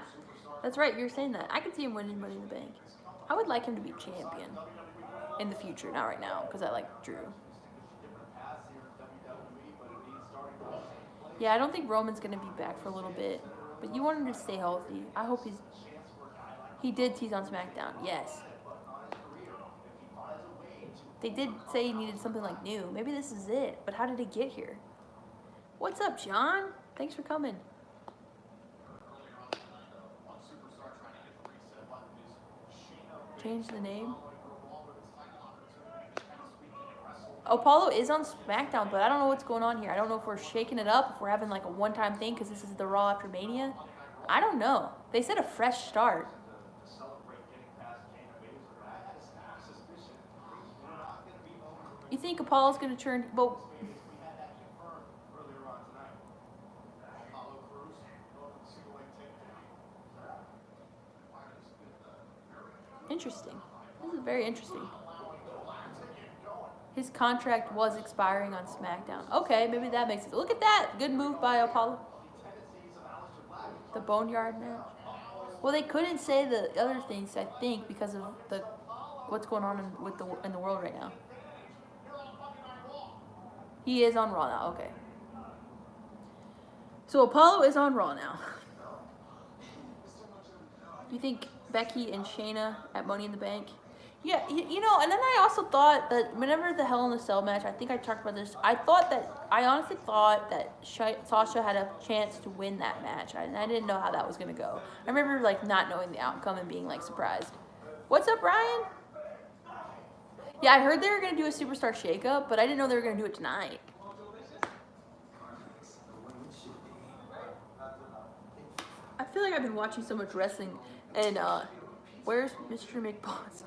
that's right. You're saying that. I could see him winning Money in the Bank. I would like him to be champion in the future, not right now, because I like Drew. Yeah, I don't think Roman's gonna be back for a little bit, but you want him to stay healthy. I hope he did tease on SmackDown. Yes. They did say he needed something like new. Maybe this is it, but how did it get here? What's up, John? Thanks for coming. Change the name. Apollo is on SmackDown, but I don't know what's going on here. I don't know if we're shaking it up, if we're having like a one-time thing because this is the Raw after Mania. I don't know. They said a fresh start. You think Apollo's going to turn... Well, interesting. This is very interesting. His contract was expiring on SmackDown. Okay, maybe that makes it. Look at that. Good move by Apollo. The Boneyard match. Well, they couldn't say the other things, I think, because of what's going on in the world right now. He is on Raw now. Okay. So Apollo is on Raw now. Do you think Becky and Shayna at Money in the Bank? Yeah, you know, and then I also thought that whenever the Hell in a Cell match, I think I talked about this, I honestly thought that Sasha had a chance to win that match. I didn't know how that was going to go. I remember, like, not knowing the outcome and being, like, surprised. What's up, Ryan? Yeah, I heard they were going to do a Superstar Shakeup, but I didn't know they were going to do it tonight. I feel like I've been watching so much wrestling, and, where's Mr. McBoss?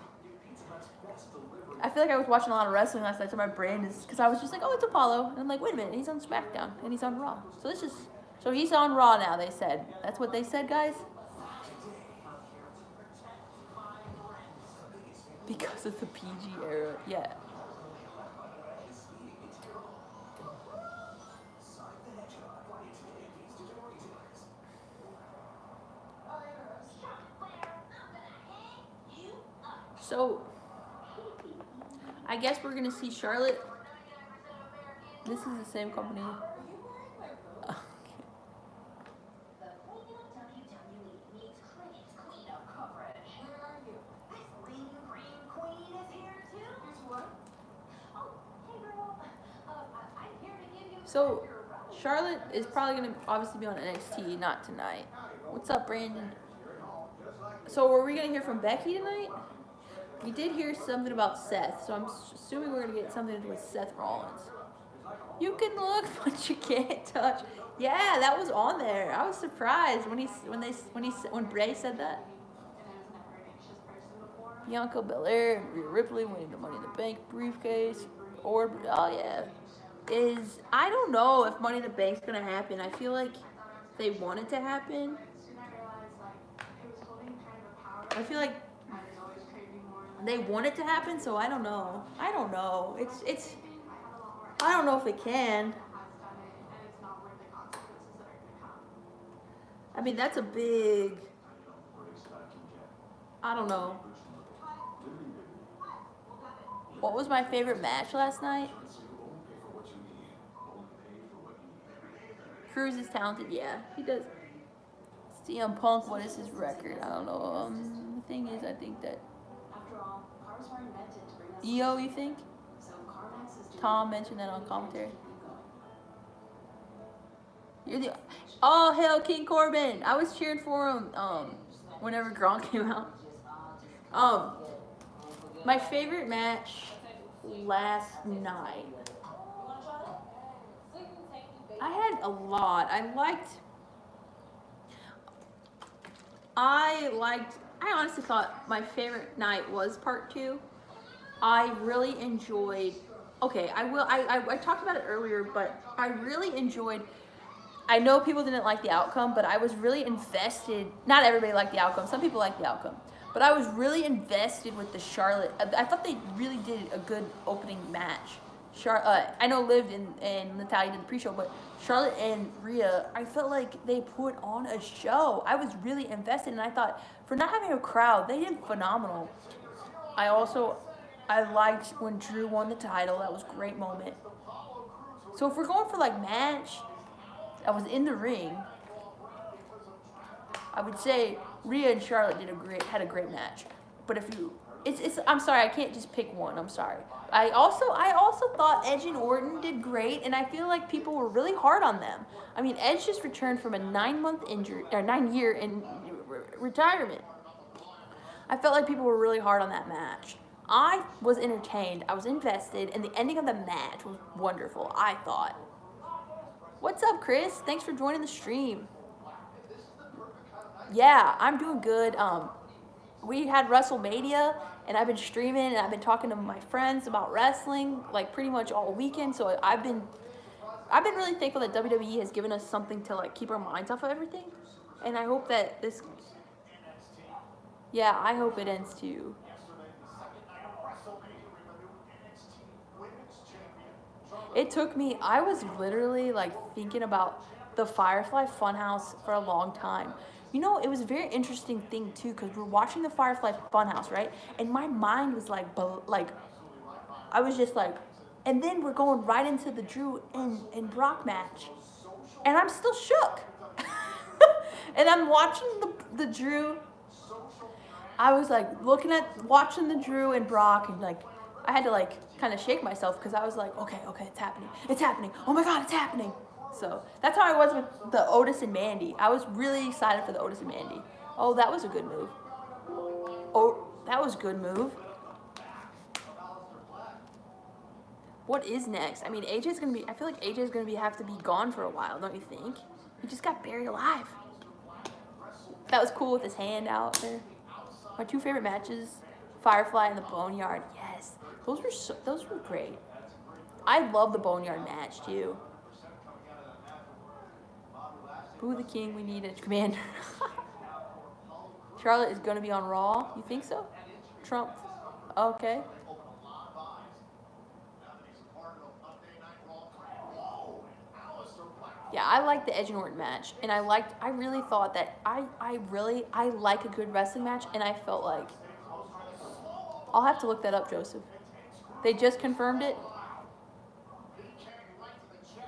I feel like I was watching a lot of wrestling last night, so my brain is... Because I was just like, oh, it's Apollo. And I'm like, wait a minute, he's on SmackDown, and he's on Raw. So he's on Raw now, they said. That's what they said, guys? Because of the PG era, yeah. So, I guess we're going to see Charlotte. This is the same company. Okay. The queen of WWE needs cricket's cleanup coverage. Where are you? This lean green queen is here too. Guess what? Oh, hey girl. I'm here to give you. So, Charlotte is probably going to obviously be on NXT, not tonight. What's up, Brandon? So, are we going to hear from Becky tonight? We did hear something about Seth, so I'm assuming we're gonna get something to do with Seth Rollins. You can look, but you can't touch. Yeah, that was on there. I was surprised when Bray said that. Bianca Belair and Rhea Ripley winning the Money in the Bank briefcase. Oh yeah. I don't know if Money in the Bank's gonna happen. I feel like they want it to happen. I feel like they want it to happen, so I don't know. I don't know. It's. I don't know if it can. I mean, that's a big. I don't know. What was my favorite match last night? Cruz is talented, yeah, he does. CM Punk, what is his record? I don't know. The thing is, I think that. EO, you think? Tom mentioned that on commentary. Oh, hail King Corbin! I was cheering for him whenever Gronk came out. My favorite match last night. I had a lot. I honestly thought my favorite night was part 2. I really enjoyed, I talked about it earlier, but I really enjoyed, I know people didn't like the outcome, but I was really invested. Not everybody liked the outcome. Some people liked the outcome. But I was really invested with the Charlotte. I thought they really did a good opening match. I know Liv and Natalia did the pre-show, but Charlotte and Rhea, I felt like they put on a show. I was really invested, and I thought for not having a crowd, they did phenomenal. I liked when Drew won the title. That was a great moment. So if we're going for like match, I was in the ring. I would say Rhea and Charlotte had a great match. But if you, I'm sorry, I can't just pick one. I'm sorry. I also thought Edge and Orton did great, and I feel like people were really hard on them. I mean, Edge just returned from a 9-month injury or 9-year in retirement. I felt like people were really hard on that match. I was entertained. I was invested, and the ending of the match was wonderful, I thought. What's up, Chris? Thanks for joining the stream. Yeah, I'm doing good. We had WrestleMania, and I've been streaming, and I've been talking to my friends about wrestling, like pretty much all weekend. So I've been really thankful that WWE has given us something to like keep our minds off of everything, and I hope that this. Yeah, I hope it ends too. It took me, I was literally like thinking about the Firefly Funhouse for a long time. You know, it was a very interesting thing too, because we're watching the Firefly Funhouse, right? And my mind was like, I was just like, and then we're going right into the Drew and Brock match. And I'm still shook. And I'm watching the Drew. I was like watching the Drew and Brock, and like, I had to like kind of shake myself because I was like, okay, it's happening. Oh my God, it's happening. So that's how I was with the Otis and Mandy. I was really excited for the Otis and Mandy. Oh, that was a good move. Oh, that was a good move. What is next? I mean, AJ's gonna be. I feel like AJ's gonna have to be gone for a while, don't you think? He just got buried alive. That was cool with his hand out there. My 2 favorite matches, Firefly and the Boneyard. Yes, those were great. I love the Boneyard match too. Boo the King, we need a commander. Charlotte is gonna be on Raw. You think so? Trump. Okay. Yeah, I like the Edge and Orton match, and I really thought that I like a good wrestling match, and I felt like I'll have to look that up, Joseph. They just confirmed it.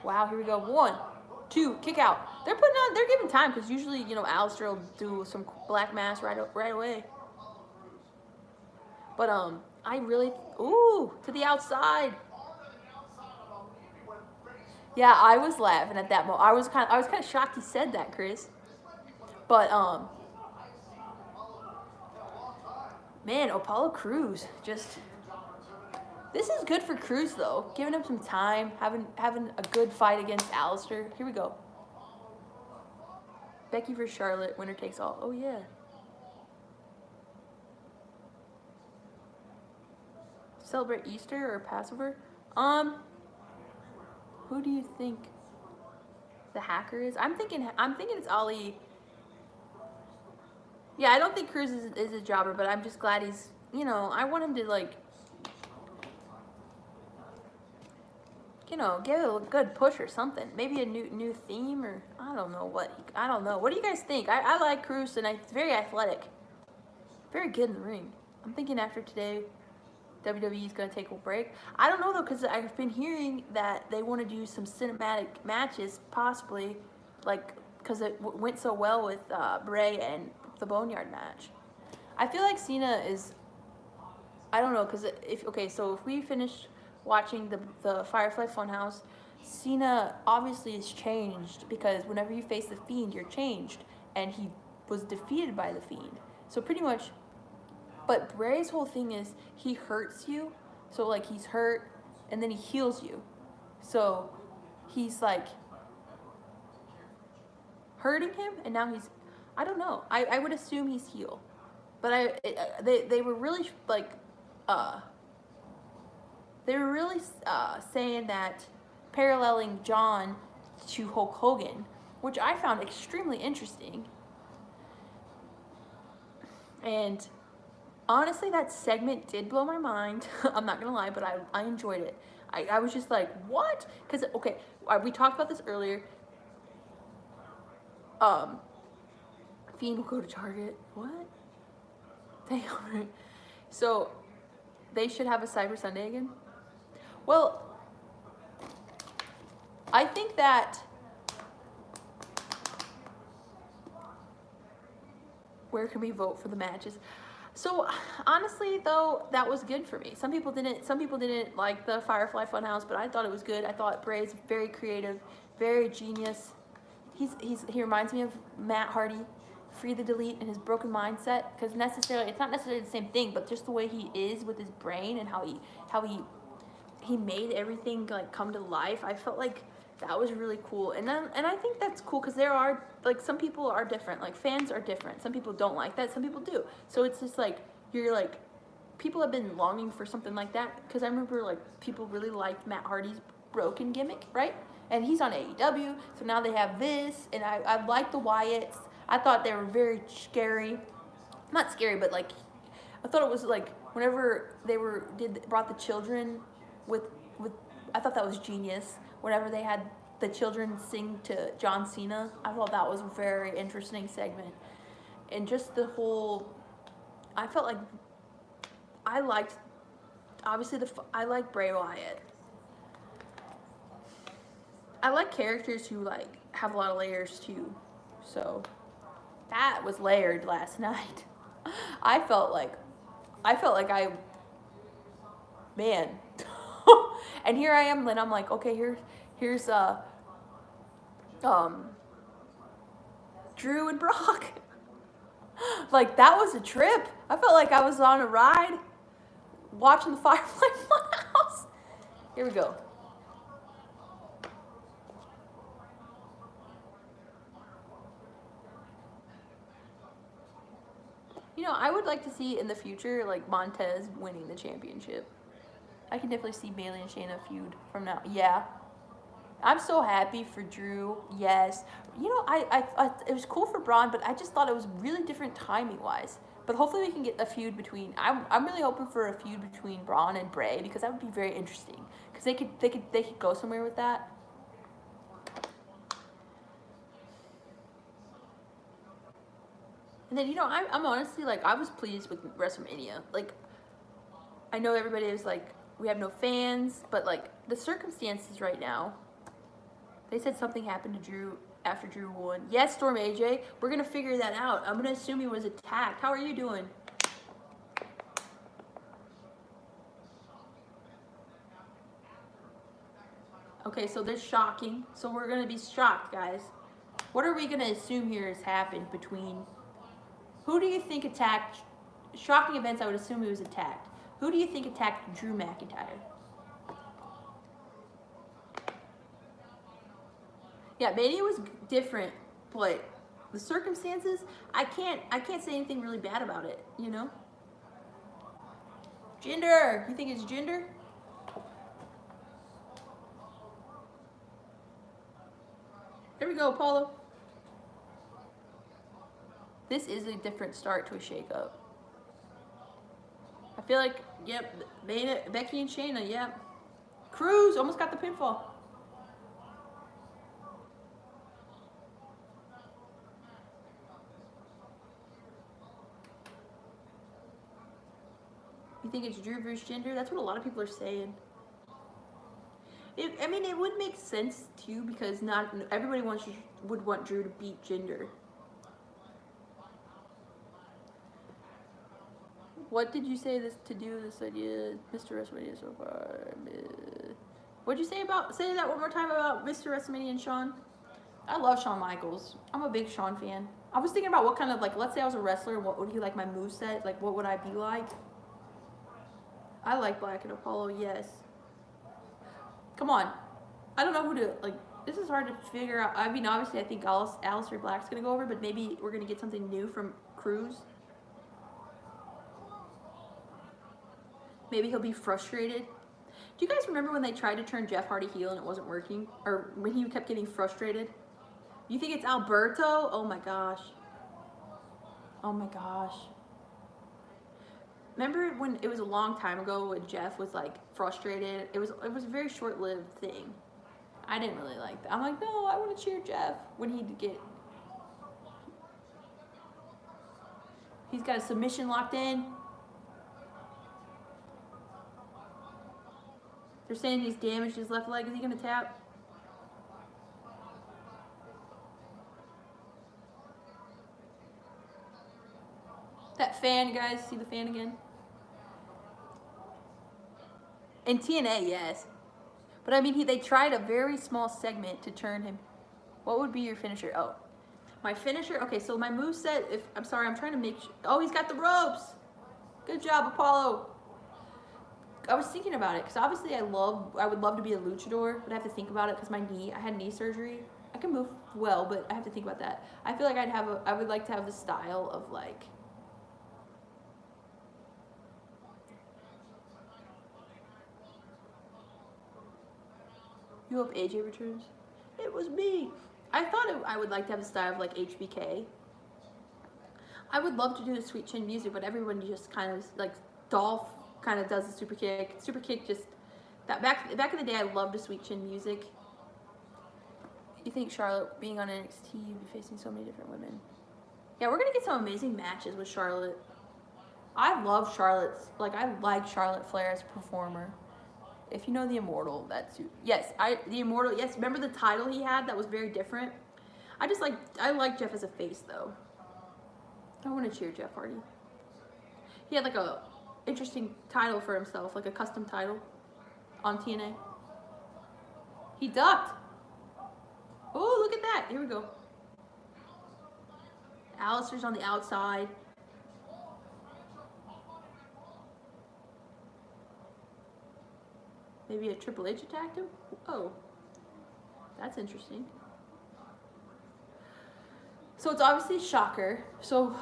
Wow, here we go. 1, 2, kick out. They're giving time because usually, you know, Aleister will do some black mass right away. But to the outside. Yeah, I was laughing at that moment. I was kind of shocked he said that, Chris. But man, Apollo Crews just. This is good for Crews though, giving him some time, having a good fight against Aleister. Here we go. Becky versus Charlotte, winner takes all. Oh yeah. Celebrate Easter or Passover? Who do you think the hacker is? I'm thinking it's Ali. Yeah, I don't think Crews is a jobber, but I'm just glad he's, you know, I want him to like, you know, give it a good push or something. Maybe a new theme, or I don't know. What do you guys think? I like Crews, and he's very athletic. Very good in the ring. I'm thinking after today, WWE is going to take a break. I don't know though, because I've been hearing that they want to do some cinematic matches, possibly, like, because it went so well with Bray and the Boneyard match. I feel like Cena is, I don't know, because if we finish watching the Firefly Funhouse, Cena obviously is changed, because whenever you face the Fiend, you're changed, and he was defeated by the Fiend. So pretty much. But Bray's whole thing is he hurts you. So, like, he's hurt, and then he heals you. So, he's, like, hurting him, and now he's, I don't know. I would assume he's heel. But they were really, like, saying that, paralleling John to Hulk Hogan, which I found extremely interesting. And honestly, that segment did blow my mind. I'm not gonna lie, but I enjoyed it. I was just like, what? Because, okay, we talked about this earlier. Fiend will go to Target. What? Damn. So, they should have a Cyber Sunday again? Well, I think that. Where can we vote for the matches? So honestly, though, that was good for me. Some people didn't. Some people didn't like the Firefly Funhouse, but I thought it was good. I thought Bray's very creative, very genius. He reminds me of Matt Hardy, Free the Delete, and his broken mindset. Because it's not necessarily the same thing, but just the way he is with his brain and how he made everything like come to life. I felt like that was really cool, and I think that's cool because there are like some people are different. Like fans are different. Some people don't like that. Some people do. So it's just like you're like people have been longing for something like that because I remember like people really liked Matt Hardy's broken gimmick, right? And he's on AEW, so now they have this, and I like the Wyatts. I thought they were very scary, not scary, but like I thought it was like whenever they brought the children with I thought that was genius. Whenever they had the children sing to John Cena, I thought that was a very interesting segment. And just the whole I felt like I liked obviously I like Bray Wyatt. I like characters who like have a lot of layers too. So that was layered last night. I felt like I man. And here I am, then I'm like, okay, here's Drew and Brock. Like that was a trip. I felt like I was on a ride watching the Firefly Funhouse. Here we go. You know, I would like to see in the future like Montez winning the championship. I can definitely see Bailey and Shayna feud from now. Yeah. I'm so happy for Drew. Yes. You know, I it was cool for Braun, but I just thought it was really different timing wise. But hopefully we can get a feud between. I'm really hoping for a feud between Braun and Bray because that would be very interesting. Because they could go somewhere with that. And then you know I'm honestly like I was pleased with WrestleMania. Like I know everybody is like we have no fans, but like the circumstances right now. They said something happened to Drew after Drew won. Yes, Storm AJ. We're gonna figure that out. I'm gonna assume he was attacked. How are you doing? Okay, so they're shocking. So we're gonna be shocked, guys. What are we gonna assume here has happened between? Who do you think attacked? Shocking events. I would assume he was attacked. Who do you think attacked Drew McIntyre? Yeah, Mania was different, but the circumstances, I can't say anything really bad about it, you know? Gender, you think it's gender? There we go, Paulo. This is a different start to a shakeup. I feel like, yep, Becky and Shayna, yep. Cruz almost got the pinfall. You think it's Drew versus Jinder? That's what a lot of people are saying. I mean, it would make sense too because not everybody would want Drew to beat Jinder. What did you say this idea, Mr. WrestleMania so far? What'd you say that one more time about Mr. WrestleMania and Shawn? I love Shawn Michaels. I'm a big Shawn fan. I was thinking about what kind of like, let's say I was a wrestler, what would he like my moveset? Like, what would I be like? I like Black and Apollo, yes. Come on. I don't know who to, like, this is hard to figure out. I mean, obviously, I think Aleister Black's going to go over, but maybe we're going to get something new from Cruz. Maybe he'll be frustrated. Do you guys remember when they tried to turn Jeff Hardy heel and it wasn't working? Or when he kept getting frustrated? You think it's Alberto? Oh my gosh. Oh my gosh. remember when it was a long time ago when Jeff was like frustrated? It was a very short lived thing. I didn't really like that. I'm like, no, I want to cheer Jeff when he'd get. He's got a submission locked in. They're saying he's damaged his left leg. Is he gonna tap? That fan, guys. See the fan again? In TNA, yes. But I mean, they tried a very small segment to turn him. What would be your finisher? Oh, my finisher. Okay, so my moveset. I'm sorry, I'm trying to make. Oh, he's got the ropes. Good job, Apollo. I was thinking about it because obviously I would love to be a luchador, but I have to think about it because I had knee surgery. I can move well, but I have to think about that. I feel like I would like to have the style of like. You hope AJ returns? It was me. I thought I would like to have the style of like HBK. I would love to do the sweet chin music, but everyone just kind of like Dolph kind of does the super kick. Super kick just that back in the day I loved the sweet chin music. You think Charlotte being on NXT would be facing so many different women? Yeah, we're gonna get some amazing matches with Charlotte. I love Charlotte's I like Charlotte Flair as a performer. If you know the Immortal, that's who. Yes, the Immortal. Yes, remember the title he had that was very different. I like Jeff as a face though. I want to cheer Jeff Hardy. He had like a interesting title for himself, like a custom title on TNA. He ducked. Oh, look at that. Here we go. Alistair's on the outside. Maybe a Triple H attacked him? Oh, that's interesting. So it's obviously a shocker. So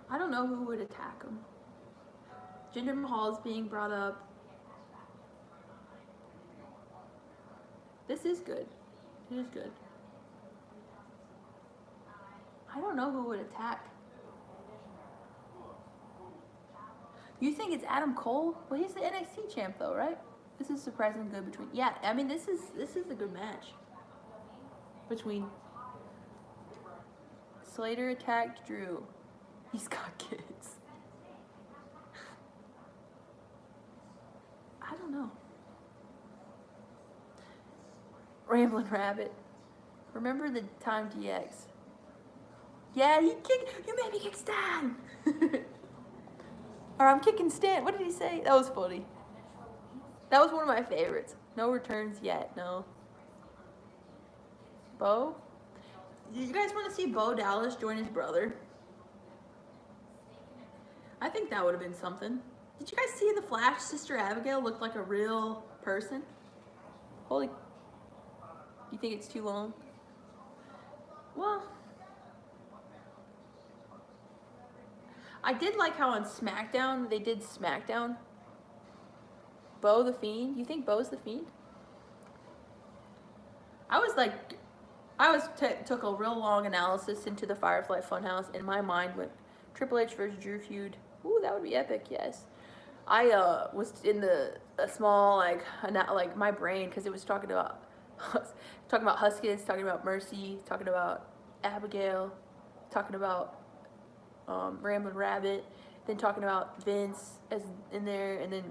I don't know who would attack him. Jinder Mahal is being brought up. This is good. It is good. I don't know who would attack. You think it's Adam Cole? Well, he's the NXT champ though, right? This is surprisingly good between. Yeah, I mean this is a good match. Between Slater attacked Drew. He's got kids. I don't know. Ramblin' Rabbit. Remember the time DX? Yeah, you made me kick Stan. Or I'm kicking Stan. What did he say? That was funny. That was one of my favorites. No returns yet. No. Bo? You guys want to see Bo Dallas join his brother? I think that would have been something. Did you guys see in the Flash, Sister Abigail looked like a real person? Holy. You think it's too long? Well. I did like how on SmackDown, they did SmackDown. Bo the Fiend. You think Bo's the Fiend? Took a real long analysis into the Firefly Funhouse. In my mind, went Triple H versus Drew feud. Ooh, that would be epic. Yes, I was in a small my brain because it was talking about Huskins, talking about Mercy, talking about Abigail, talking about Ramblin' Rabbit, then talking about Vince as in there, and then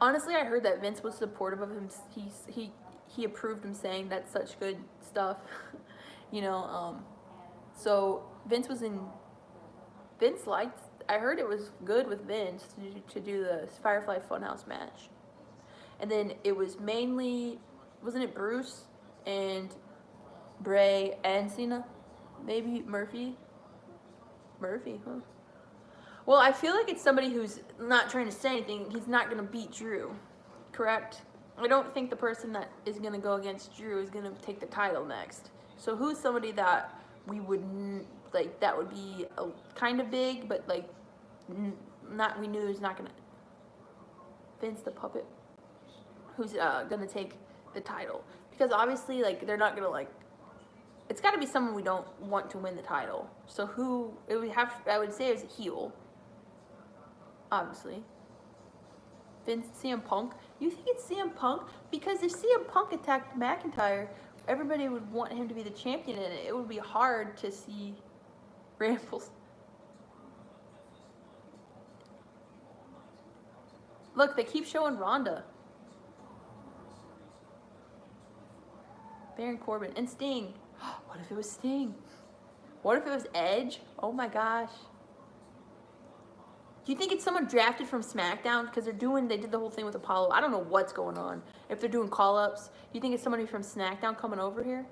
honestly, I heard that Vince was supportive of him. He approved him saying that's such good stuff, you know. So Vince liked. I heard it was good with Vince to do the Firefly Funhouse match, and then it was mainly, wasn't it Bruce and Bray and Cena, maybe Murphy, huh? Well, I feel like it's somebody who's not trying to say anything. He's not going to beat Drew, correct? I don't think the person that is going to go against Drew is going to take the title next. So who's somebody that we would, that would be kind of big, but, we knew he's not going to, Vince the puppet, who's going to take the title. Because obviously, they're not going to, It's got to be someone we don't want to win the title. So who it would have? I would say it's a heel. Obviously, Vince, CM Punk. You think it's CM Punk? Because if CM Punk attacked McIntyre, everybody would want him to be the champion, and it would be hard to see Rambles. Look, they keep showing Ronda. Baron Corbin and Sting. What if it was Sting? What if it was Edge? Oh my gosh. Do you think it's someone drafted from SmackDown? Because they did the whole thing with Apollo. I don't know what's going on. If they're doing call-ups. Do you think it's somebody from SmackDown coming over here?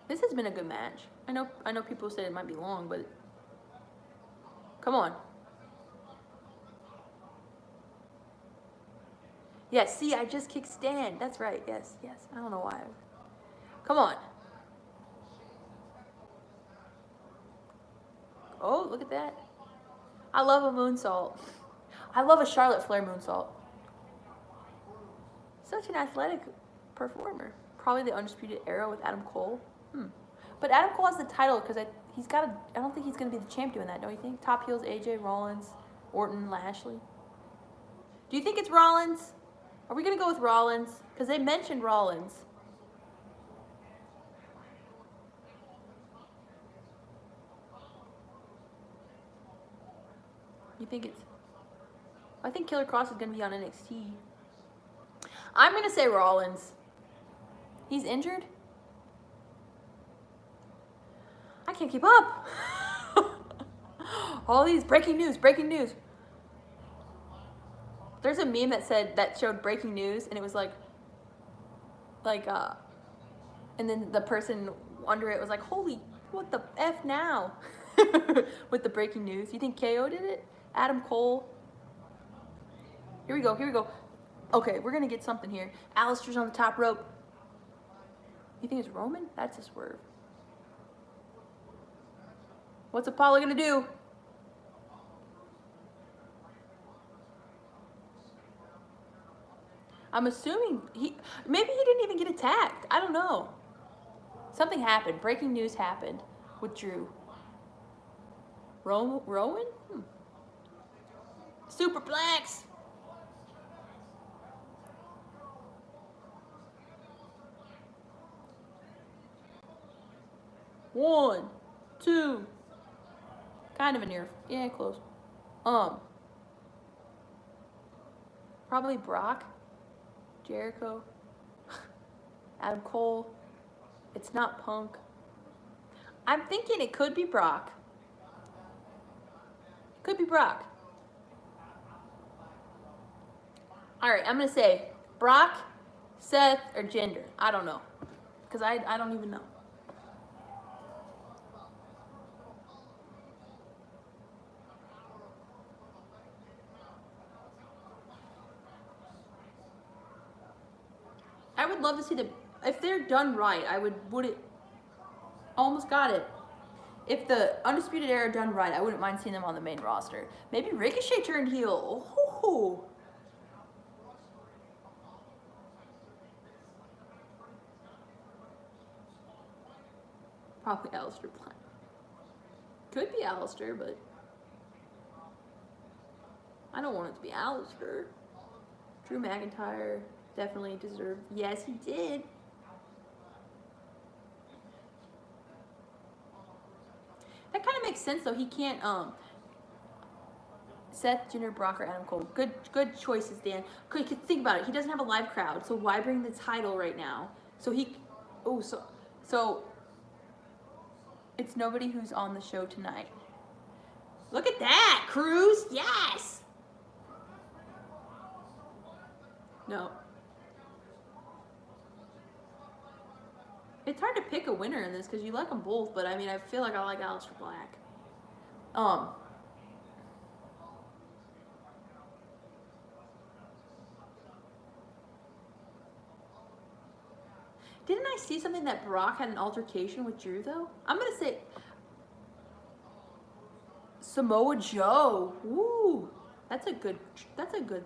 This has been a good match. I know people said it might be long, but come on. Yes, see, I just kicked Stan. That's right. Yes. I don't know why. Come on. Oh, look at that. I love a moonsault. I love a Charlotte Flair moonsault. Such an athletic performer. Probably the Undisputed Era with Adam Cole. But Adam Cole has the title because I don't think he's going to be the champ doing that, don't you think? Top heels, AJ, Rollins, Orton, Lashley. Do you think it's Rollins? Are we going to go with Rollins? Because they mentioned Rollins. You think it's... I think Killer Cross is going to be on NXT. I'm going to say Rollins. He's injured? I can't keep up. All these breaking news. There's a meme that showed breaking news, and it was and then the person under it was like, holy, what the F now? With the breaking news. You think KO did it? Adam Cole? Here we go. Okay, we're going to get something here. Alistair's on the top rope. You think it's Roman? That's a swerve. What's Apollo going to do? I'm assuming maybe he didn't even get attacked. I don't know. Something happened. Breaking news happened with Drew. Rowan? Superplex. One, two. Kind of a near. Yeah, close. Probably Brock. Jericho. Adam Cole. It's not Punk. I'm thinking it could be Brock. Could be Brock. Alright, I'm going to say Brock, Seth, or Jinder. I don't know. Because I don't even know. I would love to see them. If they're done right, would it almost got it. If the Undisputed Era done right, I wouldn't mind seeing them on the main roster. Maybe Ricochet turned heel. Oh. Probably Aleister Black. Could be Aleister, but I don't want it to be Aleister. Drew McIntyre definitely deserved. Yes, he did. That kind of makes sense, though. He can't, Seth, Jinder, Brock, or Adam Cole. Good choices, Dan. Think about it. He doesn't have a live crowd, so why bring the title right now? So it's nobody who's on the show tonight. Look at that, Cruz. Yes. No. It's hard to pick a winner in this because you like them both, but I mean, I feel like I like Aleister Black. Didn't I see something that Brock had an altercation with Drew, though? I'm going to say Samoa Joe. Ooh, that's a good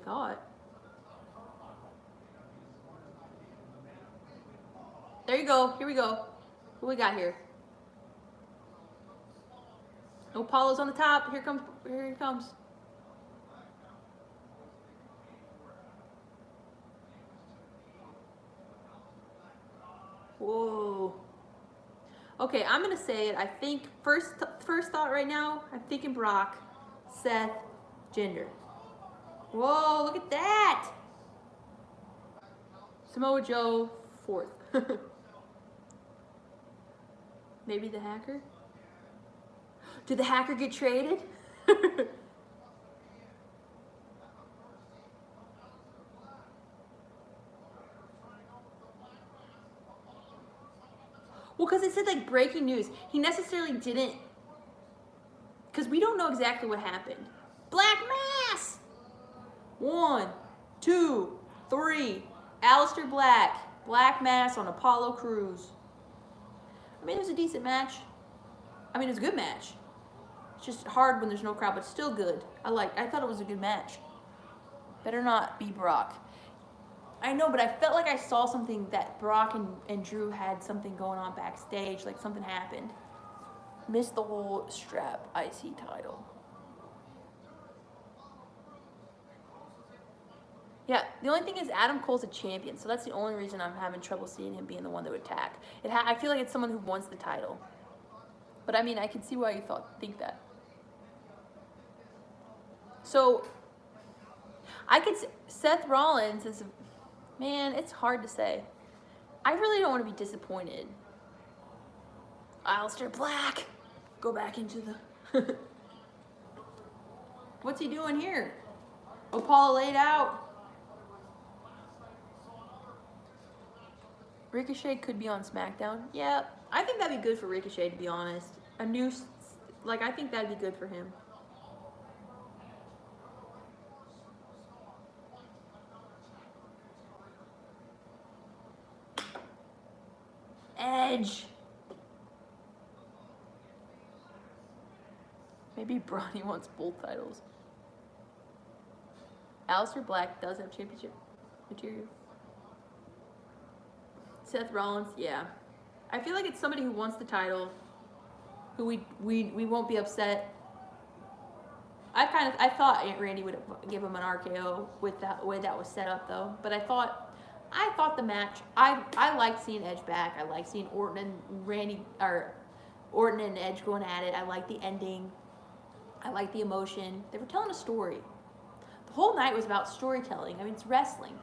thought. There you go. Here we go. Who we got here? Apollo's on the top. Here he comes. Whoa. Okay, I'm gonna say it. I think first thought right now, I'm thinking Brock, Seth, Jinder. Whoa, look at that! Samoa Joe, fourth. Maybe the Hacker? Did the Hacker get traded? Well, because it said like breaking news. He necessarily didn't, because we don't know exactly what happened. Black Mass! 1, 2, 3. Aleister Black. Black Mass on Apollo Crews. I mean, it was a decent match. I mean, it was a good match. It's just hard when there's no crowd, but still good. I thought it was a good match. Better not be Brock. I know, but I felt like I saw something that Brock and Drew had something going on backstage, like something happened. Missed the whole strap IC title. Yeah, the only thing is Adam Cole's a champion, so that's the only reason I'm having trouble seeing him being the one that would attack. I feel like it's someone who wants the title. But I mean, I can see why you think that. So, Seth Rollins is, man, it's hard to say. I really don't want to be disappointed. Aleister Black, go back into the... What's he doing here? Apollo laid out. Ricochet could be on SmackDown. Yeah, I think that'd be good for Ricochet, to be honest. I think that'd be good for him. Edge. Maybe Bronny wants both titles. Aleister Black does have championship material. Seth Rollins, yeah. I feel like it's somebody who wants the title, who we won't be upset. I thought Aunt Randy would give him an RKO with that way that was set up though. But I thought the match, I liked seeing Edge back. I liked seeing Orton and Edge going at it. I liked the ending. I liked the emotion. They were telling a story. The whole night was about storytelling. I mean, it's wrestling.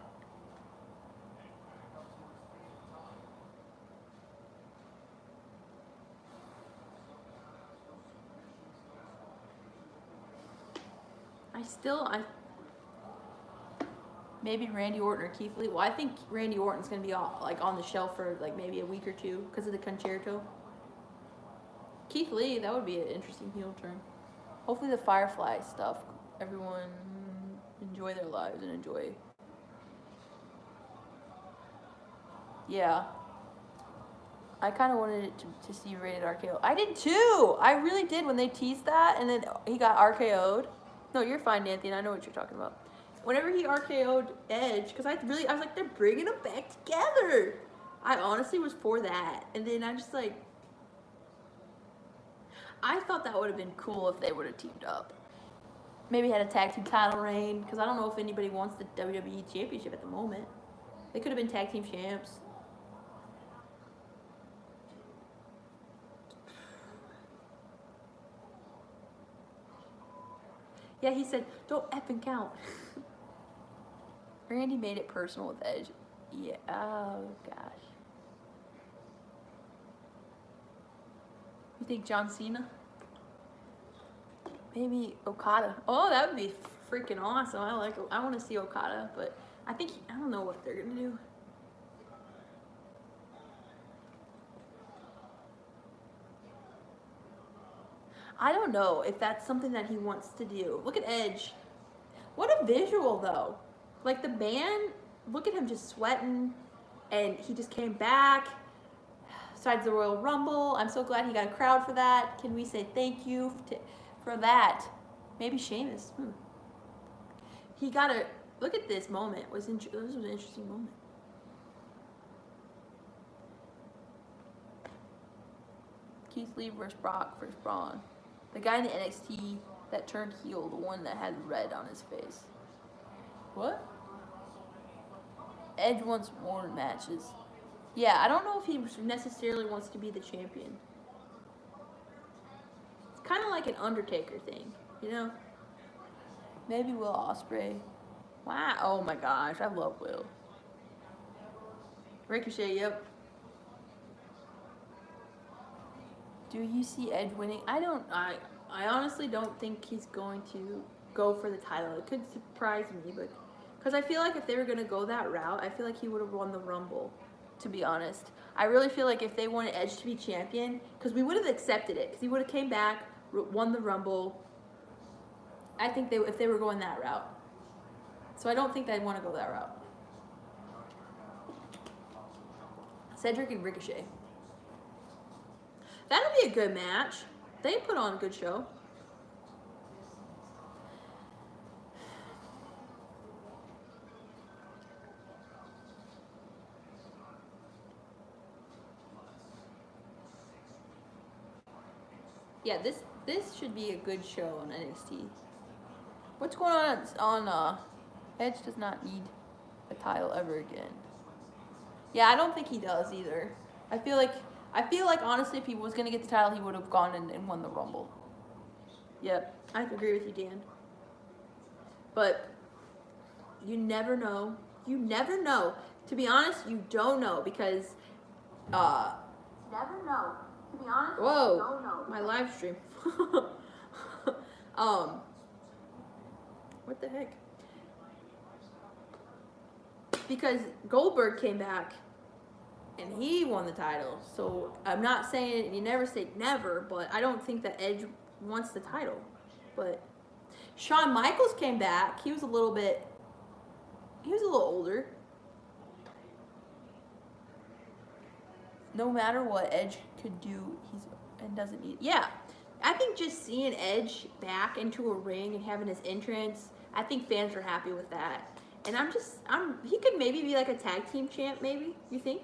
Maybe Randy Orton or Keith Lee. Well, I think Randy Orton's gonna be on the shelf for maybe a week or two because of the concerto. Keith Lee, that would be an interesting heel turn. Hopefully the Firefly stuff, everyone enjoy their lives and enjoy. Yeah. I kind of wanted it to see rated RKO. I did too. I really did when they teased that, and then he got RKO'd. No, you're fine, Anthony. I know what you're talking about. Whenever he RKO'd Edge, because I was like, they're bringing them back together. I honestly was for that, and then I just I thought that would have been cool if they would have teamed up. Maybe had a tag team title reign, because I don't know if anybody wants the WWE Championship at the moment. They could have been tag team champs. Yeah, he said, don't effing count. Randy made it personal with Edge. Yeah, oh gosh. You think John Cena? Maybe Okada. Oh, that would be freaking awesome. I want to see Okada, but I don't know what they're gonna do. I don't know if that's something that he wants to do. Look at Edge. What a visual, though. Like, the man, look at him just sweating, and he just came back. Besides the Royal Rumble, I'm so glad he got a crowd for that. Can we say thank you for that? Maybe Sheamus. He got a, look at this moment. This was an interesting moment. Keith Lee versus Brock versus Braun. The guy in the NXT that turned heel, the one that had red on his face. What? Edge wants more matches. Yeah, I don't know if he necessarily wants to be the champion. It's kind of like an Undertaker thing, you know? Maybe Will Ospreay. Wow. Oh my gosh, I love Will. Ricochet, yep. Do you see Edge winning? I honestly don't think he's going to go for the title. It could surprise me, but because I feel like if they were going to go that route, I feel like he would have won the Rumble, to be honest. I really feel like if they wanted Edge to be champion, because we would have accepted it, because he would have came back, won the Rumble. I think if they were going that route. So I don't think they'd want to go that route. Cedric and Ricochet. That'll be a good match. They put on a good show. Yeah, this should be a good show on NXT. What's going on Edge does not need a title ever again. Yeah, I don't think he does either. I feel like honestly if he was gonna get the title he would have gone and won the Rumble. Yep, I agree with you, Dan. But you never know. You never know. To be honest, you don't know because never know. To be honest, Whoa, you don't know. my live stream. What the heck? Because Goldberg came back and he won the title. So I'm not saying you never say never, but I don't think that Edge wants the title. But Shawn Michaels came back. He was a little older. No matter what Edge could do, and doesn't need. Yeah, I think just seeing Edge back into a ring and having his entrance, I think fans are happy with that. And he could maybe be like a tag team champ, maybe, you think?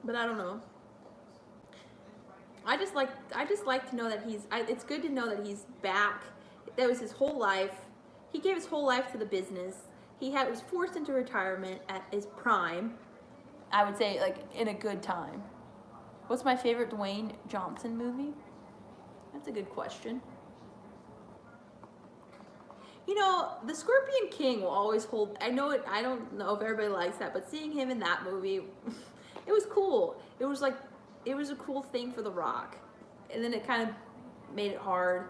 But I don't know. I just like to know that it's good to know that he's back. That was his whole life. He gave his whole life to the business. Was forced into retirement at his prime. I would say, like, in a good time. What's my favorite Dwayne Johnson movie? That's a good question. You know, the Scorpion King will always hold. I don't know if everybody likes that, but seeing him in that movie, it was cool. It was a cool thing for The Rock, and then it kind of made it hard.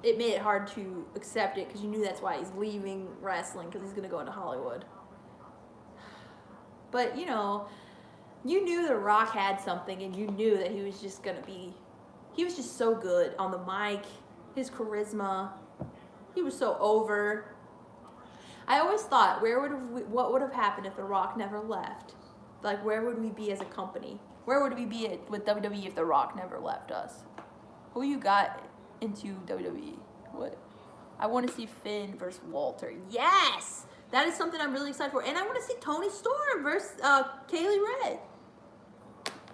It made it hard to accept it because you knew that's why he's leaving wrestling, because he's gonna go into Hollywood. But you know, you knew The Rock had something, and you knew that he was just gonna be. He was just so good on the mic, his charisma. He was so over. I always thought, what would have happened if The Rock never left? Like, where would we be as a company? Where would we be with WWE if The Rock never left us? Who you got into WWE? What? I want to see Finn versus Walter. Yes! That is something I'm really excited for. And I want to see Tony Storm versus Kaylee Red.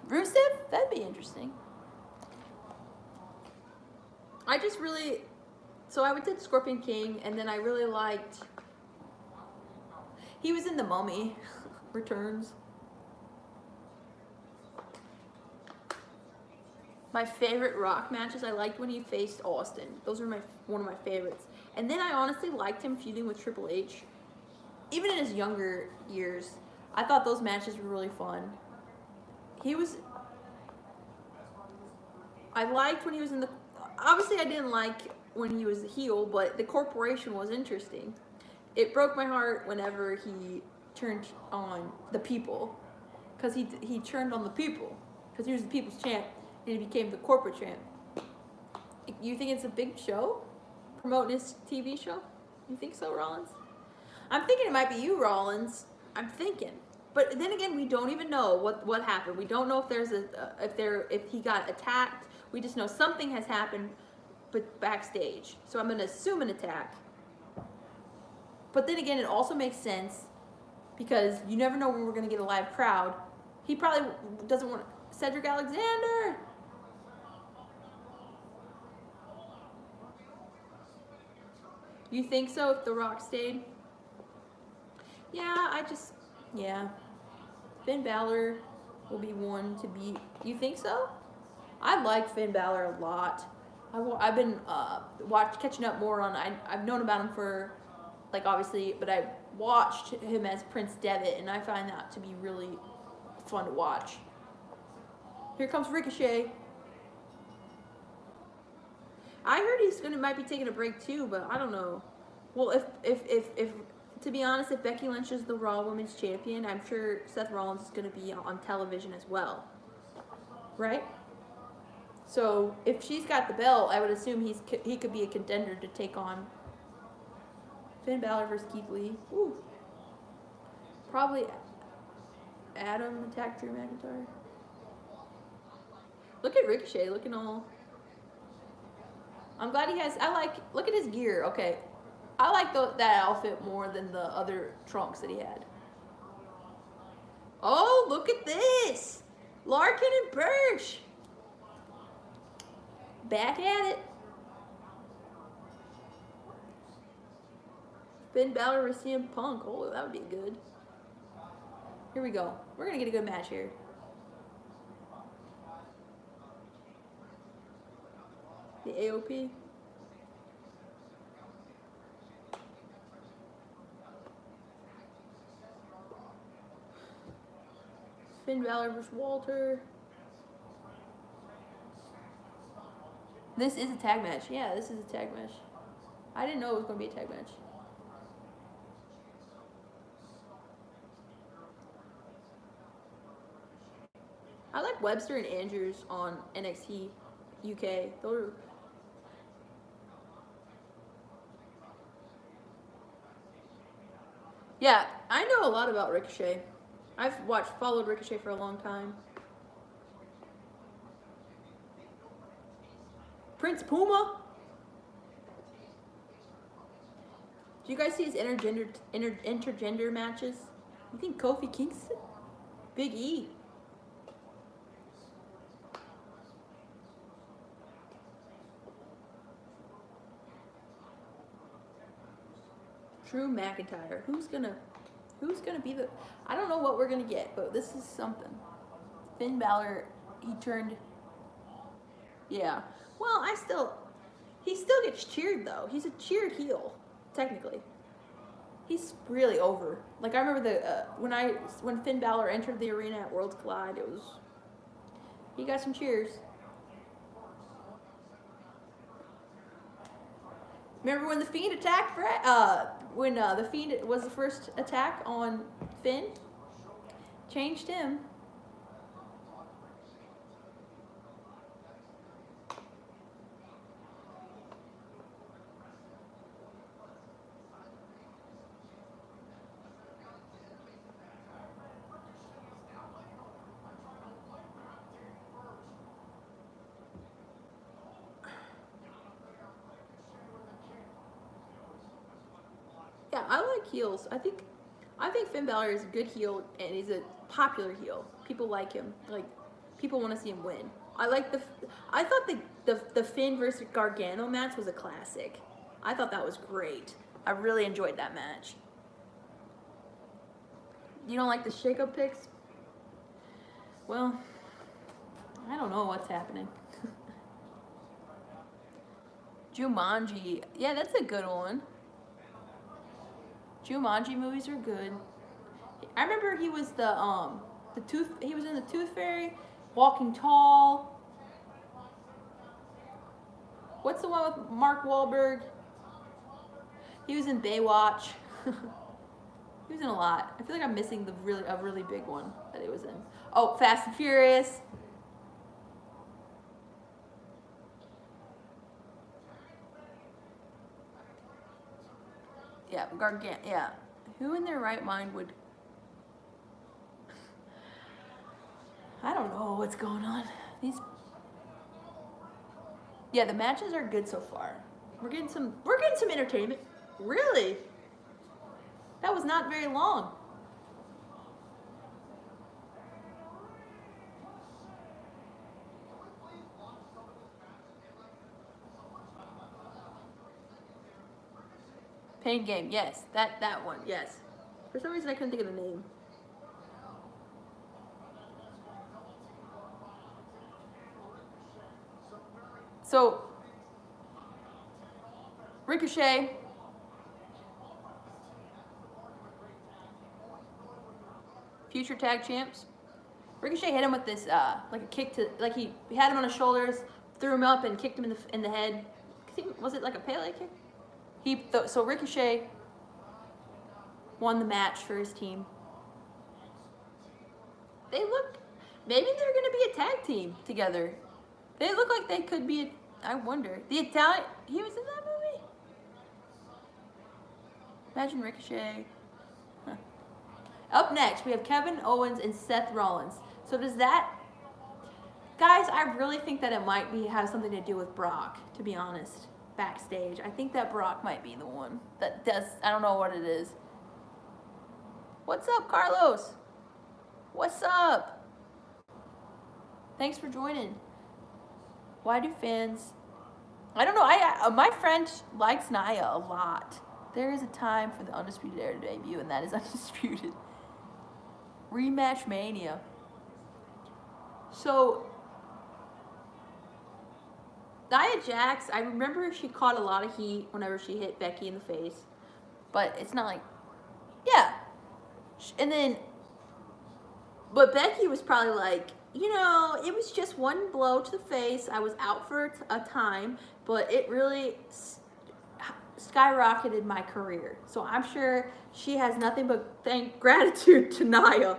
Rusev? That'd be interesting. So I did Scorpion King, and then I really liked, he was in The Mummy Returns. My favorite Rock matches, I liked when he faced Austin. Those are one of my favorites. And then I honestly liked him feuding with Triple H. Even in his younger years, I thought those matches were really fun. I liked when he was in the, obviously I didn't like when he was a heel, but the Corporation was interesting. It broke my heart whenever he turned on the people, because he turned on the people, because he was the people's champ, and he became the corporate champ. You think it's a big show? Promoting his TV show? You think so, Rollins? I'm thinking it might be you, Rollins. I'm thinking. But then again, we don't even know what happened. We don't know if he got attacked. We just know something has happened, but backstage. So I'm going to assume an attack. But then again, it also makes sense because you never know when we're going to get a live crowd. He probably doesn't want Cedric Alexander. You think so if The Rock stayed? Yeah, yeah. Finn Balor will be one to beat. You think so? I like Finn Balor a lot. I've been catching up more on. I've known about him for, like, obviously, but I watched him as Prince Devitt, and I find that to be really fun to watch. Here comes Ricochet. I heard might be taking a break too, but I don't know. Well, if to be honest, if Becky Lynch is the Raw Women's Champion, I'm sure Seth Rollins is going to be on television as well, right? So if she's got the belt, I would assume he could be a contender to take on Finn Balor versus Keith Lee. Ooh. Probably Adam attacked Drew McIntyre. Look at Ricochet looking all. I'm glad he has. Look at his gear. Okay, I like that outfit more than the other trunks that he had. Oh, look at this! Larkin and Birch. Back at it. Finn Balor versus CM Punk. Oh, that would be good. Here we go. We're gonna get a good match here. The AOP. Finn Balor versus Walter. This is a tag match. Yeah, this is a tag match. I didn't know it was going to be a tag match. I like Webster and Andrews on NXT UK. Those are. Yeah, I know a lot about Ricochet. I've followed Ricochet for a long time. Prince Puma. Do you guys see his intergender matches? You think Kofi Kingston? Big E. Drew McIntyre. Who's gonna be the? I don't know what we're gonna get, but this is something. Finn Balor, he turned. Yeah. Well, he still gets cheered though. He's a cheered heel, technically. He's really over. Like I remember when Finn Balor entered the arena at Worlds Collide, he got some cheers. Remember when the Fiend attacked when the Fiend was the first attack on Finn? Changed him. Yeah, I like heels. I think Finn Balor is a good heel, and he's a popular heel. People like him. Like, people want to see him win. I thought the Finn versus Gargano match was a classic. I thought that was great. I really enjoyed that match. You don't like the shake-up picks? Well, I don't know what's happening. Jumanji. Yeah, that's a good one. Jumanji movies are good. I remember he was he was in the Tooth Fairy, Walking Tall. What's the one with Mark Wahlberg? He was in Baywatch. He was in a lot. I feel like I'm missing a really big one that he was in. Oh, Fast and Furious. Yeah, yeah. Who in their right mind would? I don't know what's going on. Yeah, the matches are good so far. We're getting some entertainment. Really? That was not very long. Pain Game, yes. That one, yes. For some reason I couldn't think of the name. So Ricochet, future tag champs. Ricochet hit him with this like a kick to, like he had him on his shoulders, threw him up and kicked him in the head. Was it like a Pele kick? So Ricochet won the match for his team. They look, maybe they're gonna be a tag team together. They look like they could be. I wonder. The Italian, he was in that movie. Imagine Ricochet. Huh. Up next, we have Kevin Owens and Seth Rollins. So does that, guys? I really think that it might have something to do with Brock. To be honest, backstage, I think that Brock might be the one that does. I don't know what it is. What's up, Carlos? What's up? Thanks for joining. Why do fans? I don't know. My friend likes Nia a lot. There is a time for the Undisputed Era to debut, and that is Undisputed. Rematch Mania. So, Nia Jax, I remember she caught a lot of heat whenever she hit Becky in the face. But it's not like, yeah. And then, but Becky was probably like, you know, it was just one blow to the face. I was out for a time, but it really skyrocketed my career. So I'm sure she has nothing but gratitude to Nia.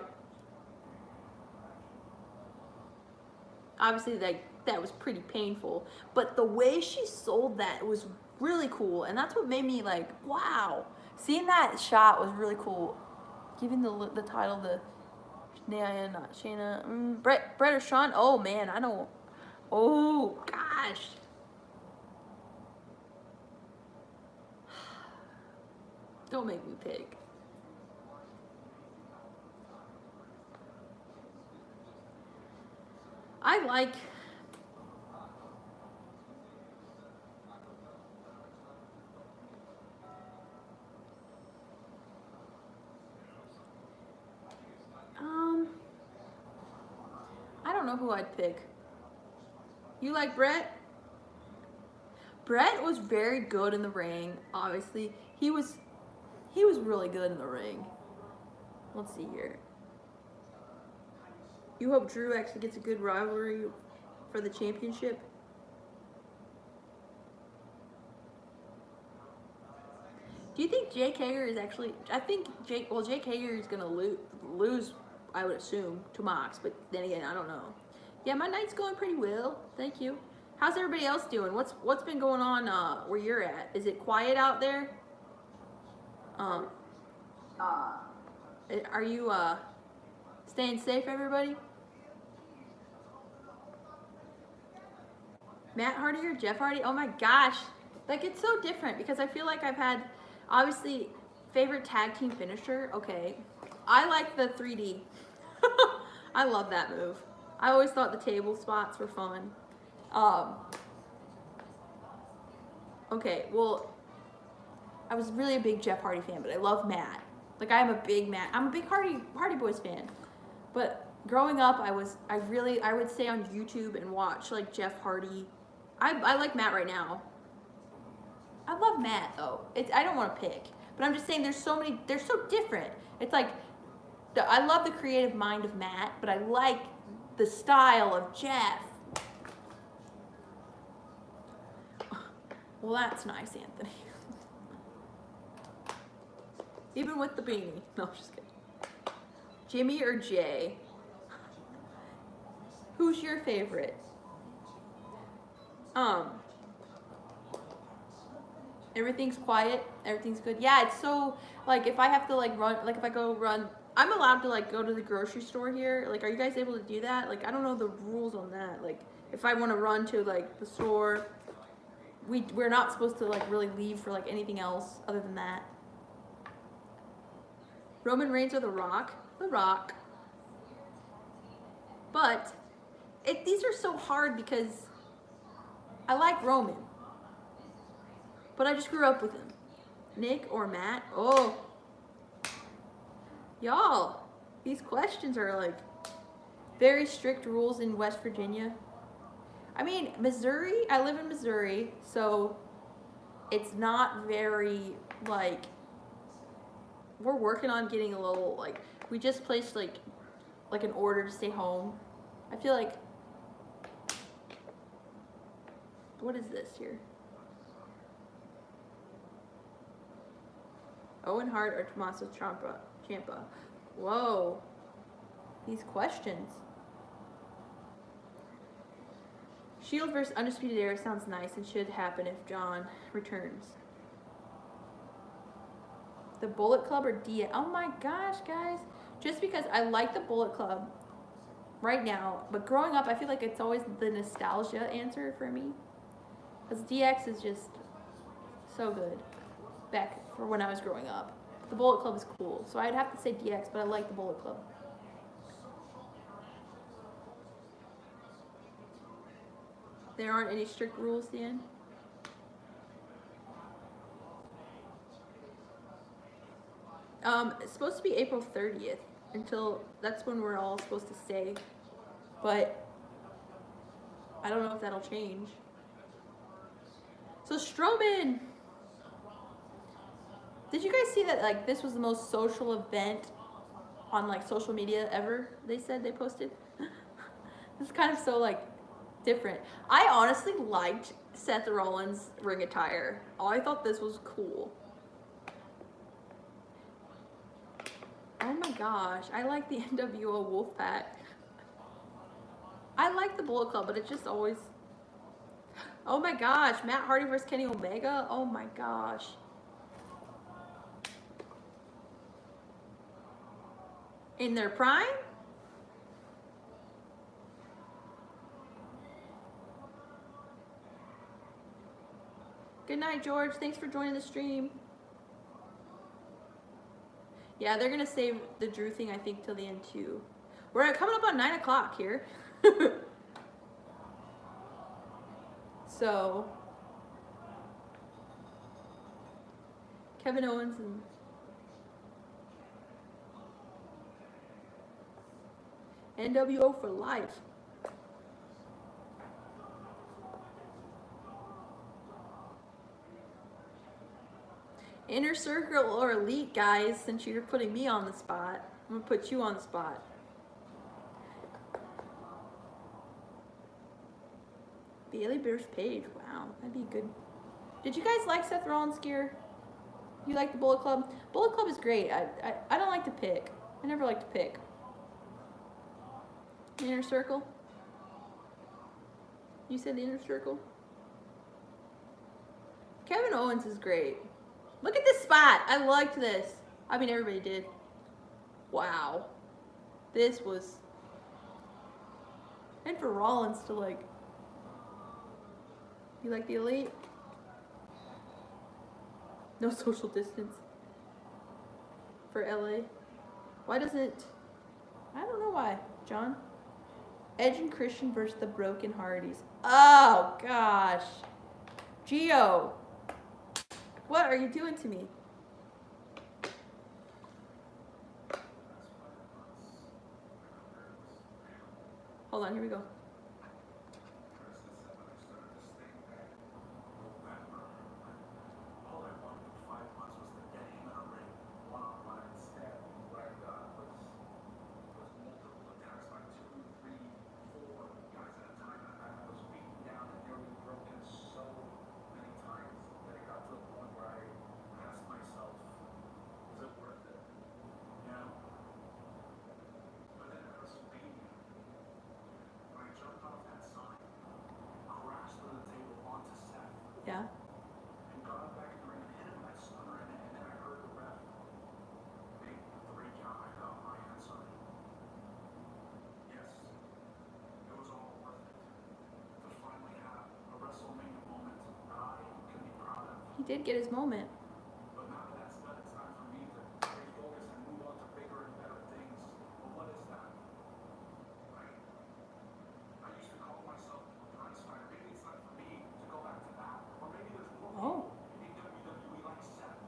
Obviously, that was pretty painful, but the way she sold that was really cool, and that's what made me like, wow. Seeing that shot was really cool. Giving the title to Nia, not Shayna. Brett or Sean? Oh man, I don't. Oh gosh. Don't make me pick. I like. I don't know who I'd pick. You like Brett? Brett was very good in the ring. Obviously, he was really good in the ring. Let's see here. You hope Drew actually gets a good rivalry for the championship? Do you think Jake Hager is actually... I think Jake Hager is going to lose, I would assume, to Mox. But then again, I don't know. Yeah, my night's going pretty well. Thank you. How's everybody else doing? What's been going on where you're at? Is it quiet out there? Are you staying safe, everybody? Matt Hardy or Jeff Hardy? Oh my gosh. Like, it's so different because I feel like I've had, obviously, favorite tag team finisher. Okay. I like the 3D. I love that move. I always thought the table spots were fun. Okay, well, I was really a big Jeff Hardy fan, but I love Matt. Like, I'm a big Hardy Boys fan. But growing up, I would stay on YouTube and watch, like, Jeff Hardy. I like Matt right now. I love Matt, though. I don't want to pick. But I'm just saying they're so different. It's like, I love the creative mind of Matt, but I like the style of Jeff. Well, that's nice, Anthony. Even with the beanie. No, I'm just kidding. Jimmy or Jay? Who's your favorite? Everything's quiet. Everything's good. Yeah, it's so, like, if I have to, like, run, like, if I go run, I'm allowed to, like, go to the grocery store here. Like, are you guys able to do that? Like, I don't know the rules on that. Like, if I want to run to, like, the store, we're not supposed to, like, really leave for, like, anything else other than that. Roman Reigns or The Rock? The Rock. But these are so hard because I like Roman, but I just grew up with him. Nick or Matt? Oh. Y'all, these questions are like very strict rules in West Virginia. I mean, Missouri, I live in Missouri, so it's not very, like, we're working on getting a little, like, we just placed, like an order to stay home. I feel like, what is this here? Owen Hart or Tommaso Ciampa? Whoa. These questions. Shield versus Undisputed Era sounds nice and should happen if John returns. The Bullet Club or DX? Oh my gosh, guys. Just because I like the Bullet Club right now, but growing up, I feel like it's always the nostalgia answer for me. Because DX is just so good back for when I was growing up. The Bullet Club is cool, so I'd have to say DX, but I like the Bullet Club. There aren't any strict rules, Dan? It's supposed to be April 30th until that's when we're all supposed to stay, but I don't know if that'll change. So Strowman, did you guys see that, like, this was the most social event on, like, social media ever? They said they posted. It's kind of so, like, different. I honestly liked Seth Rollins' ring attire. I thought this was cool. Oh my gosh, I like the NWO Wolfpack. I like the Bullet Club, but it's just always... Oh my gosh, Matt Hardy versus Kenny Omega? Oh my gosh. In their prime? Good night, George. Thanks for joining the stream. Yeah, they're going to save the Drew thing, I think, till the end, too. We're coming up on 9 o'clock here. So, Kevin Owens and NWO for life. Inner Circle or Elite, guys, since you're putting me on the spot. I'm going to put you on the spot. Bailey Bears Page. Wow, that'd be good. Did you guys like Seth Rollins' gear? You like the Bullet Club? Bullet Club is great. I don't like to pick. I never like to pick. Inner Circle? You said the Inner Circle? Kevin Owens is great. Look at this spot. I liked this. I mean, everybody did. Wow. This was... And for Rollins to, like... You like the Elite? No social distance. For LA. Why doesn't... I don't know why. John? Edge and Christian versus the Broken Hardys. Oh, gosh. Gio. What are you doing to me? Hold on, here we go. Yeah. And got back in the ring and hit him with that stunner, and then I heard the ref make the 3 count. I got my hands on it. Yes, it was all worth it to finally have a WrestleMania moment that I can be proud of. He did get his moment. But now that that's done, it's time for me to refocus and move on to bigger and better things. But what is that? I used to call myself a prize fighter. Maybe it's time for me to go back to that. Or maybe there's more Oh. in WWE like Seth.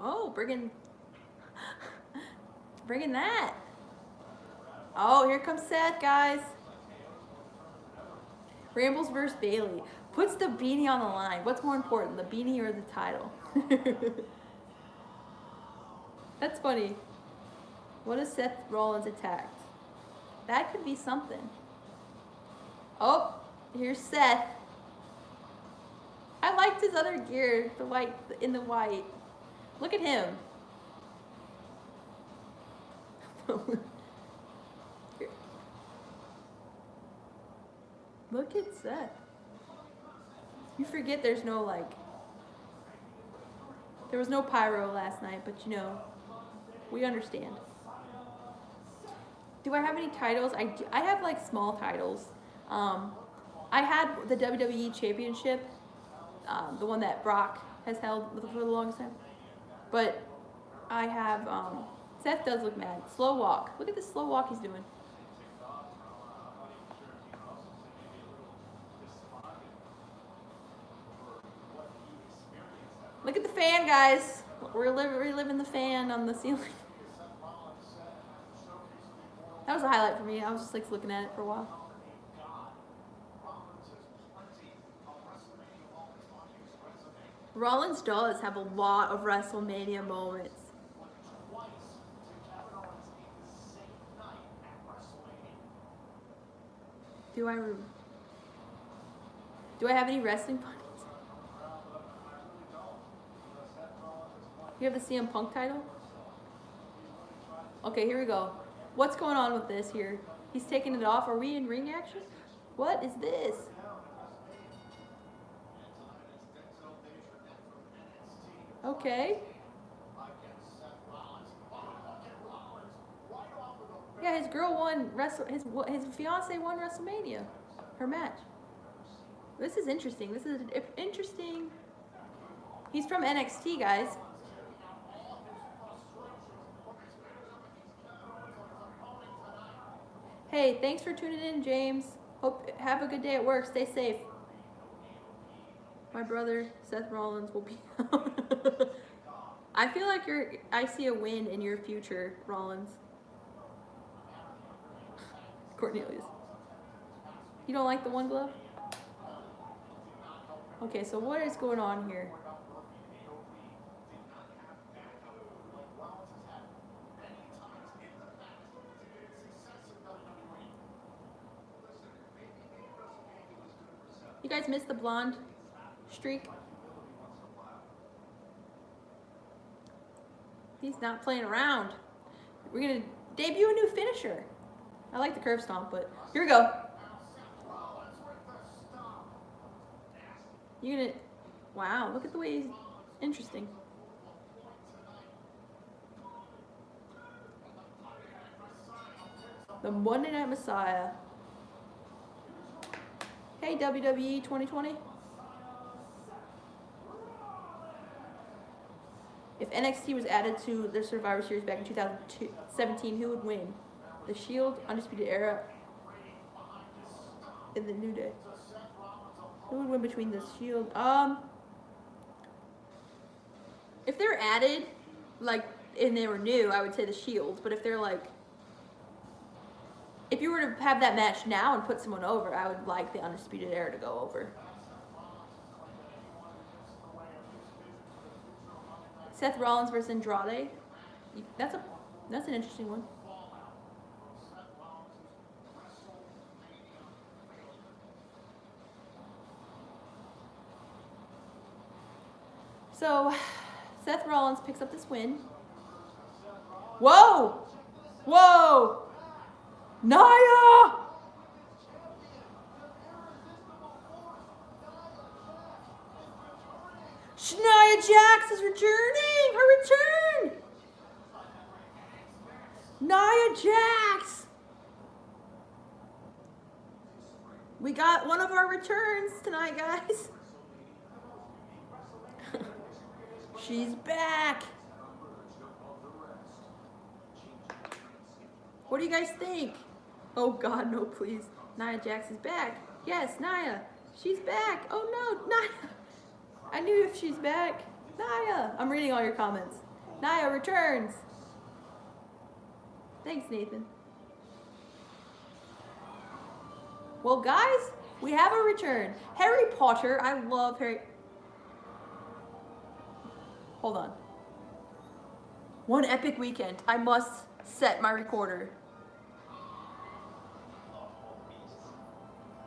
Oh, bringing that. Oh, here comes Seth, guys. Rambles versus Bailey. Puts the beanie on the line. What's more important, the beanie or the title? That's funny. What if Seth Rollins attacked? That could be something. Oh, here's Seth. I liked his other gear, the white, in the white. Look at him. Look at Seth. You forget there's no like, there was no pyro last night, but you know, we understand. Do I have any titles? I have like small titles. I had the WWE Championship, the one that Brock has held for the longest time. But I have, Seth does look mad. Slow walk. Look at this slow walk he's doing. Look at the fan, guys. We're reliving the fan on the ceiling. That was a highlight for me. I was just like looking at it for a while. Rollins does have a lot of WrestleMania moments. Do I have any wrestling buddies? You have the CM Punk title? Okay, here we go. What's going on with this here? He's taking it off. Are we in ring action? What is this? Okay. Yeah, his girl won his fiance won WrestleMania, her match. This is interesting. This is interesting. He's from NXT, guys. Hey, thanks for tuning in, James. Have a good day at work. Stay safe. My brother Seth Rollins will be. I feel like I see a win in your future, Rollins. Cornelius. You don't like the one glove? Okay, so what is going on here? You guys missed the blonde streak? He's not playing around. We're gonna debut a new finisher. I like the curve stomp, but here we go. You're gonna, wow, look at the way he's interesting. The Monday Night Messiah. Hey, WWE 2020. If NXT was added to the Survivor Series back in 2017, who would win? The Shield, Undisputed Era, in the New Day. Who would win between the Shield? If they're added, like, and they were new, I would say the Shield. But if they're like, if you were to have that match now and put someone over, I would like the Undisputed Era to go over. Seth Rollins versus Andrade. That's an interesting one. So, Seth Rollins picks up this win. Whoa! Whoa! Nia! Nia Jax is returning! Her return! Nia Jax! We got one of our returns tonight, guys. She's back. What do you guys think? Oh God, no, please. Nia Jax is back. Yes, Nia. She's back. Oh no, Nia. I knew if she's back. Nia. I'm reading all your comments. Nia returns. Thanks, Nathan. Well, guys, we have a return. Harry Potter. I love Harry. Hold on. One epic weekend. I must set my recorder.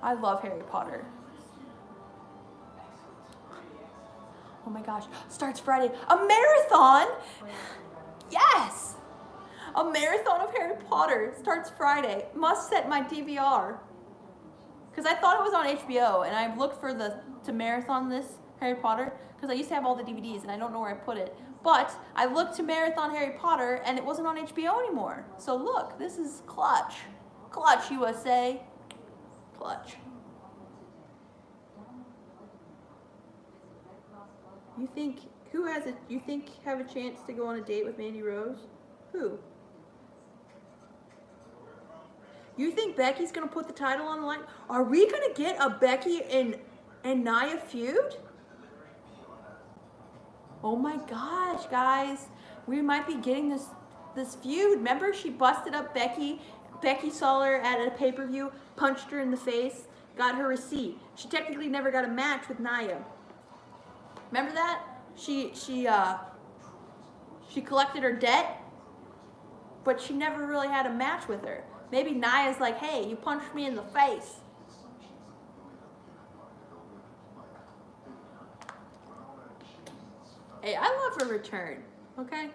I love Harry Potter. Oh my gosh. Starts Friday. A marathon? Yes! A marathon of Harry Potter starts Friday. Must set my DVR. Because I thought it was on HBO, and I looked for to marathon this Harry Potter, because I used to have all the DVDs, and I don't know where I put it. But I looked to marathon Harry Potter, and it wasn't on HBO anymore. So look, this is clutch. Clutch, USA. Clutch. You think, you think have a chance to go on a date with Mandy Rose? Who? You think Becky's gonna put the title on the line? Are we gonna get a Becky and Nia feud? Oh my gosh, guys. We might be getting this feud. Remember, she busted up Becky. Becky saw her at a pay-per-view, punched her in the face, got her receipt. She technically never got a match with Nia. Remember that? She collected her debt, but she never really had a match with her. Maybe Nia's like, hey, you punched me in the face. Hey, I love her return, okay?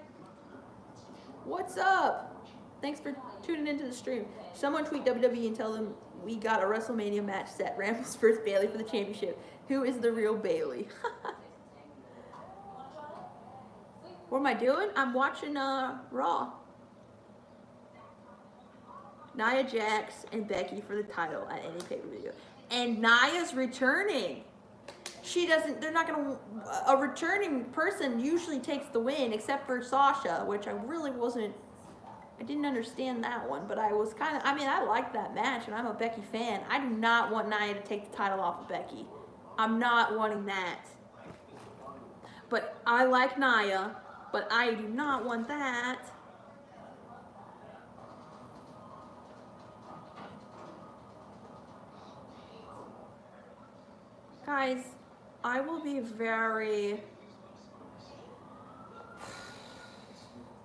What's up? Thanks for tuning into the stream. Someone tweet WWE and tell them we got a WrestleMania match set. Rams versus Bailey for the championship. Who is the real Bailey? What am I doing? I'm watching Raw. Nia Jax and Becky for the title at any pay-per-view. And Nia's returning. They're not gonna, a returning person usually takes the win, except for Sasha, which I didn't understand that one, but I liked that match, and I'm a Becky fan. I do not want Nia to take the title off of Becky. I'm not wanting that. But I like Nia, but I do not want that. Guys, I will be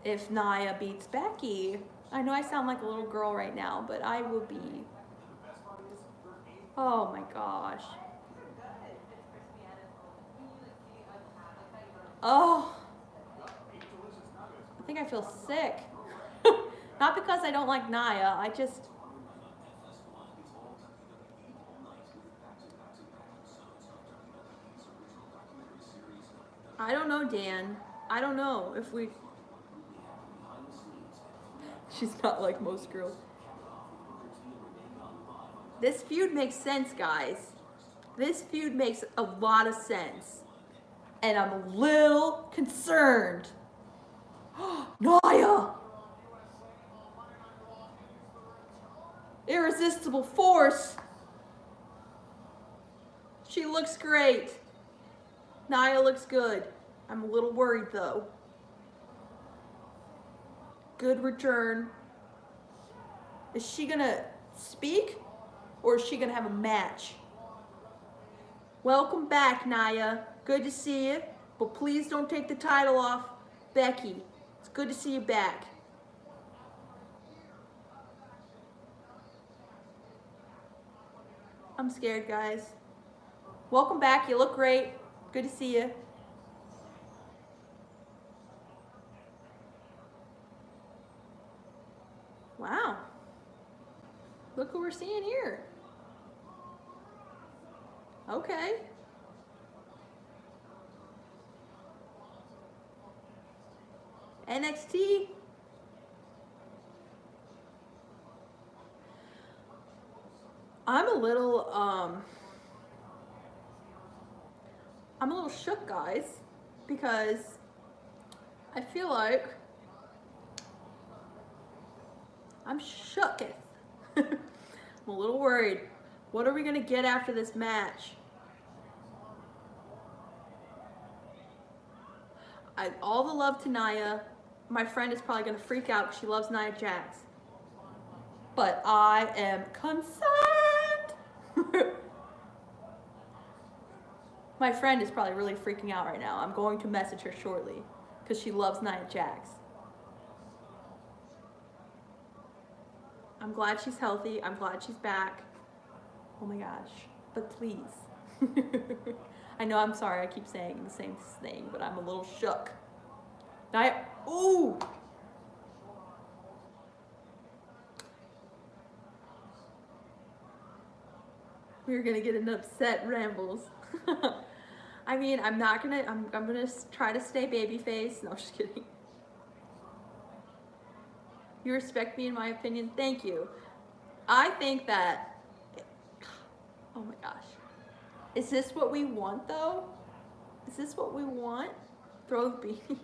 if Nia beats Becky. I know I sound like a little girl right now, but I will be. Oh my gosh. Oh. I think I feel sick. Not because I don't like Nia, I don't know, Dan. I don't know if we... She's not like most girls. This feud makes sense, guys. This feud makes a lot of sense. And I'm a little concerned. Nia! Irresistible force. She looks great. Nia looks good. I'm a little worried though. Good return. Is she gonna speak or is she gonna have a match? Welcome back, Nia. Good to see you, but please don't take the title off Becky. It's good to see you back. I'm scared, guys. Welcome back. You look great. Good to see you. Wow. Look who we're seeing here. Okay. NXT. I'm a little shook, guys, because I feel like I'm shooketh. I'm a little worried. What are we gonna get after this match? all the love to Nia. My friend is probably gonna freak out because she loves Nia Jax. But I am concerned. My friend is probably really freaking out right now. I'm going to message her shortly because she loves Nia Jax. I'm glad she's healthy. I'm glad she's back. Oh my gosh. But please. I know, I'm sorry. I keep saying the same thing, but I'm a little shook. Nia. Ooh! We're gonna get an upset rambles. I mean, I'm gonna try to stay babyface. No, I'm just kidding. You respect me in my opinion. Thank you. I think that, oh my gosh. Is this what we want though? Is this what we want? Throw the beanie.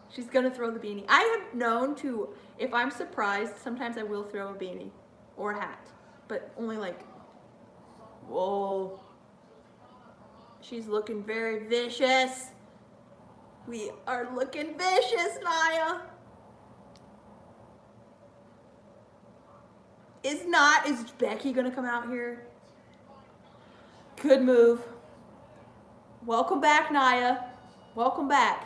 She's gonna throw the beanie. I have known to, if I'm surprised, sometimes I will throw a beanie or a hat, but only like, whoa. She's looking very vicious. We are looking vicious, Nia. Is Becky gonna come out here? Good move. Welcome back, Nia. Welcome back.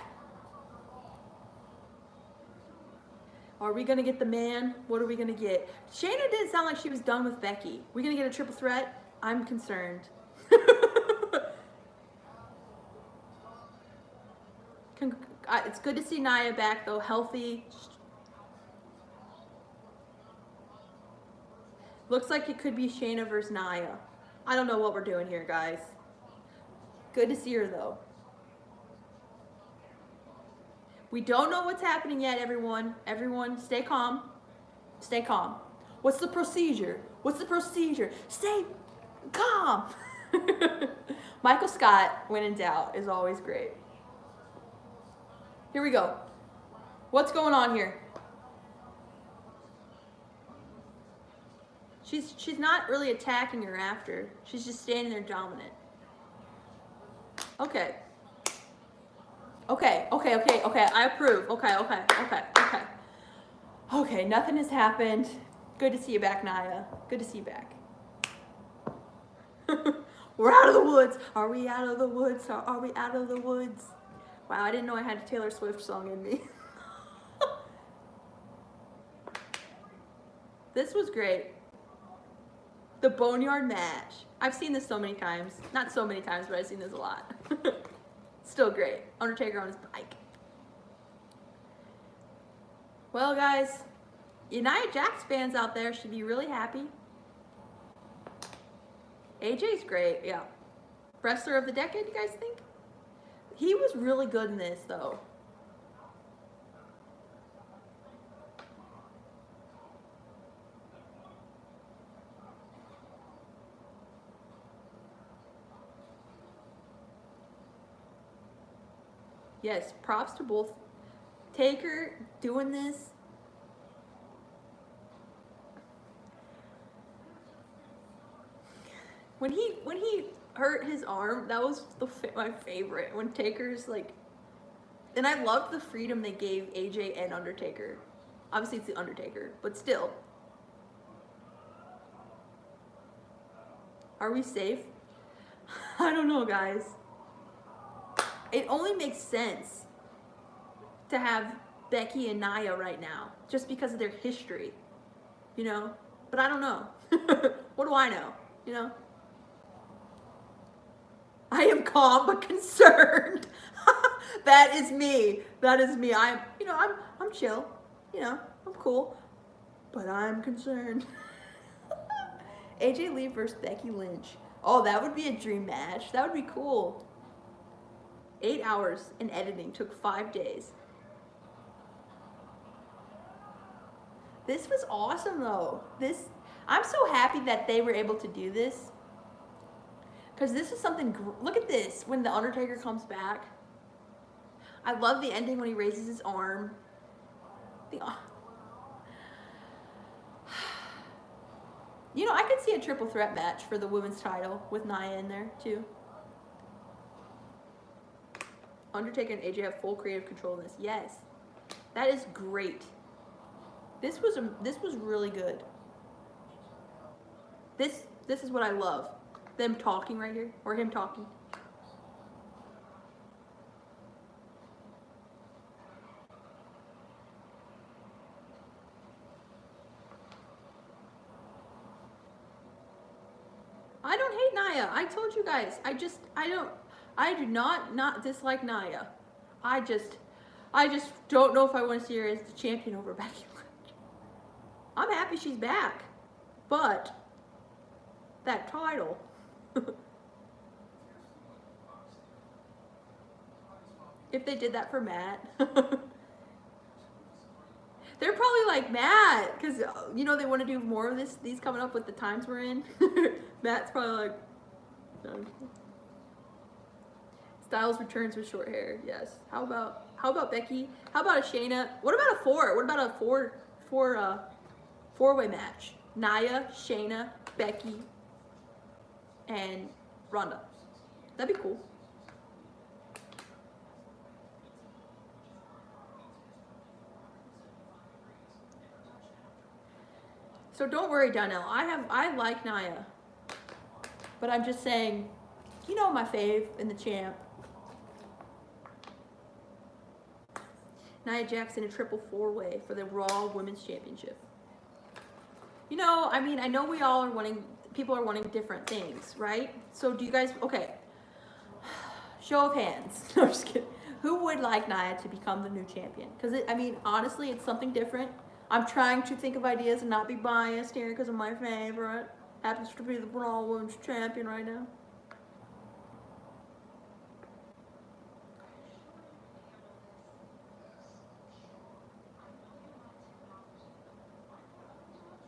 Are we gonna get the man? What are we gonna get? Shayna didn't sound like she was done with Becky. We gonna get a triple threat? I'm concerned. It's good to see Nia back though, healthy. Looks like it could be Shayna versus Nia. I don't know what we're doing here, guys. Good to see her though. We don't know what's happening yet, everyone. Everyone, stay calm. Stay calm. What's the procedure? What's the procedure? Stay calm. Michael Scott, when in doubt, is always great. Here we go. What's going on here? She's not really attacking her after. She's just standing there dominant. Okay. Okay. I approve. Okay. Okay, nothing has happened. Good to see you back, Nia. Good to see you back. We're out of the woods. Are we out of the woods? Are we out of the woods? Wow, I didn't know I had a Taylor Swift song in me. This was great. The Boneyard match. I've seen this so many times. Not so many times, but I've seen this a lot. Still great. Undertaker on his bike. Well, guys, Nia Jax fans out there should be really happy. AJ's great, yeah. Wrestler of the decade, you guys think? He was really good in this, though. Yes, props to both. Taker doing this. When he hurt his arm, that was my favorite. When Taker's like, and I loved the freedom they gave AJ and Undertaker. Obviously, it's the Undertaker, but still. Are we safe? I don't know, guys. It only makes sense to have Becky and Nia right now, just because of their history, you know? But I don't know. What do I know, you know? I am calm but concerned. That is me. That is me. I'm chill. You know, I'm cool. But I'm concerned. AJ Lee versus Becky Lynch. Oh, that would be a dream match. That would be cool. 8 hours in editing, took 5 days. This was awesome though. I'm so happy that they were able to do this. Because this is something, look at this, when The Undertaker comes back. I love the ending when he raises his arm. You know, I could see a triple threat match for the women's title with Nia in there too. Undertaker and AJ have full creative control in this. Yes. That is great. This was really good. This is what I love. Them talking right here, or him talking. I don't hate Nia. I told you guys. I do not dislike Nia. I just don't know if I want to see her as the champion over Becky Lynch. I'm happy she's back, but that title. If they did that for Matt. They're probably like, Matt, because, you know, they want to do more of these coming up with the times we're in. Matt's probably like, no. Styles returns with short hair, yes. How about Becky? How about a Shayna? What about a four? What about a four-way match? Nia, Shayna, Becky, and Ronda. That'd be cool. So don't worry, Donnell. I like Nia. But I'm just saying, you know my fave in the champ. Nia Jax in a triple four-way for the Raw Women's Championship. You know, I mean, I know we all are wanting, people are wanting different things, right? So do you guys, okay. Show of hands. No, I'm just kidding. Who would like Nia to become the new champion? Because, I mean, honestly, it's something different. I'm trying to think of ideas and not be biased here because of my favorite. Happens to be the Raw Women's Champion right now.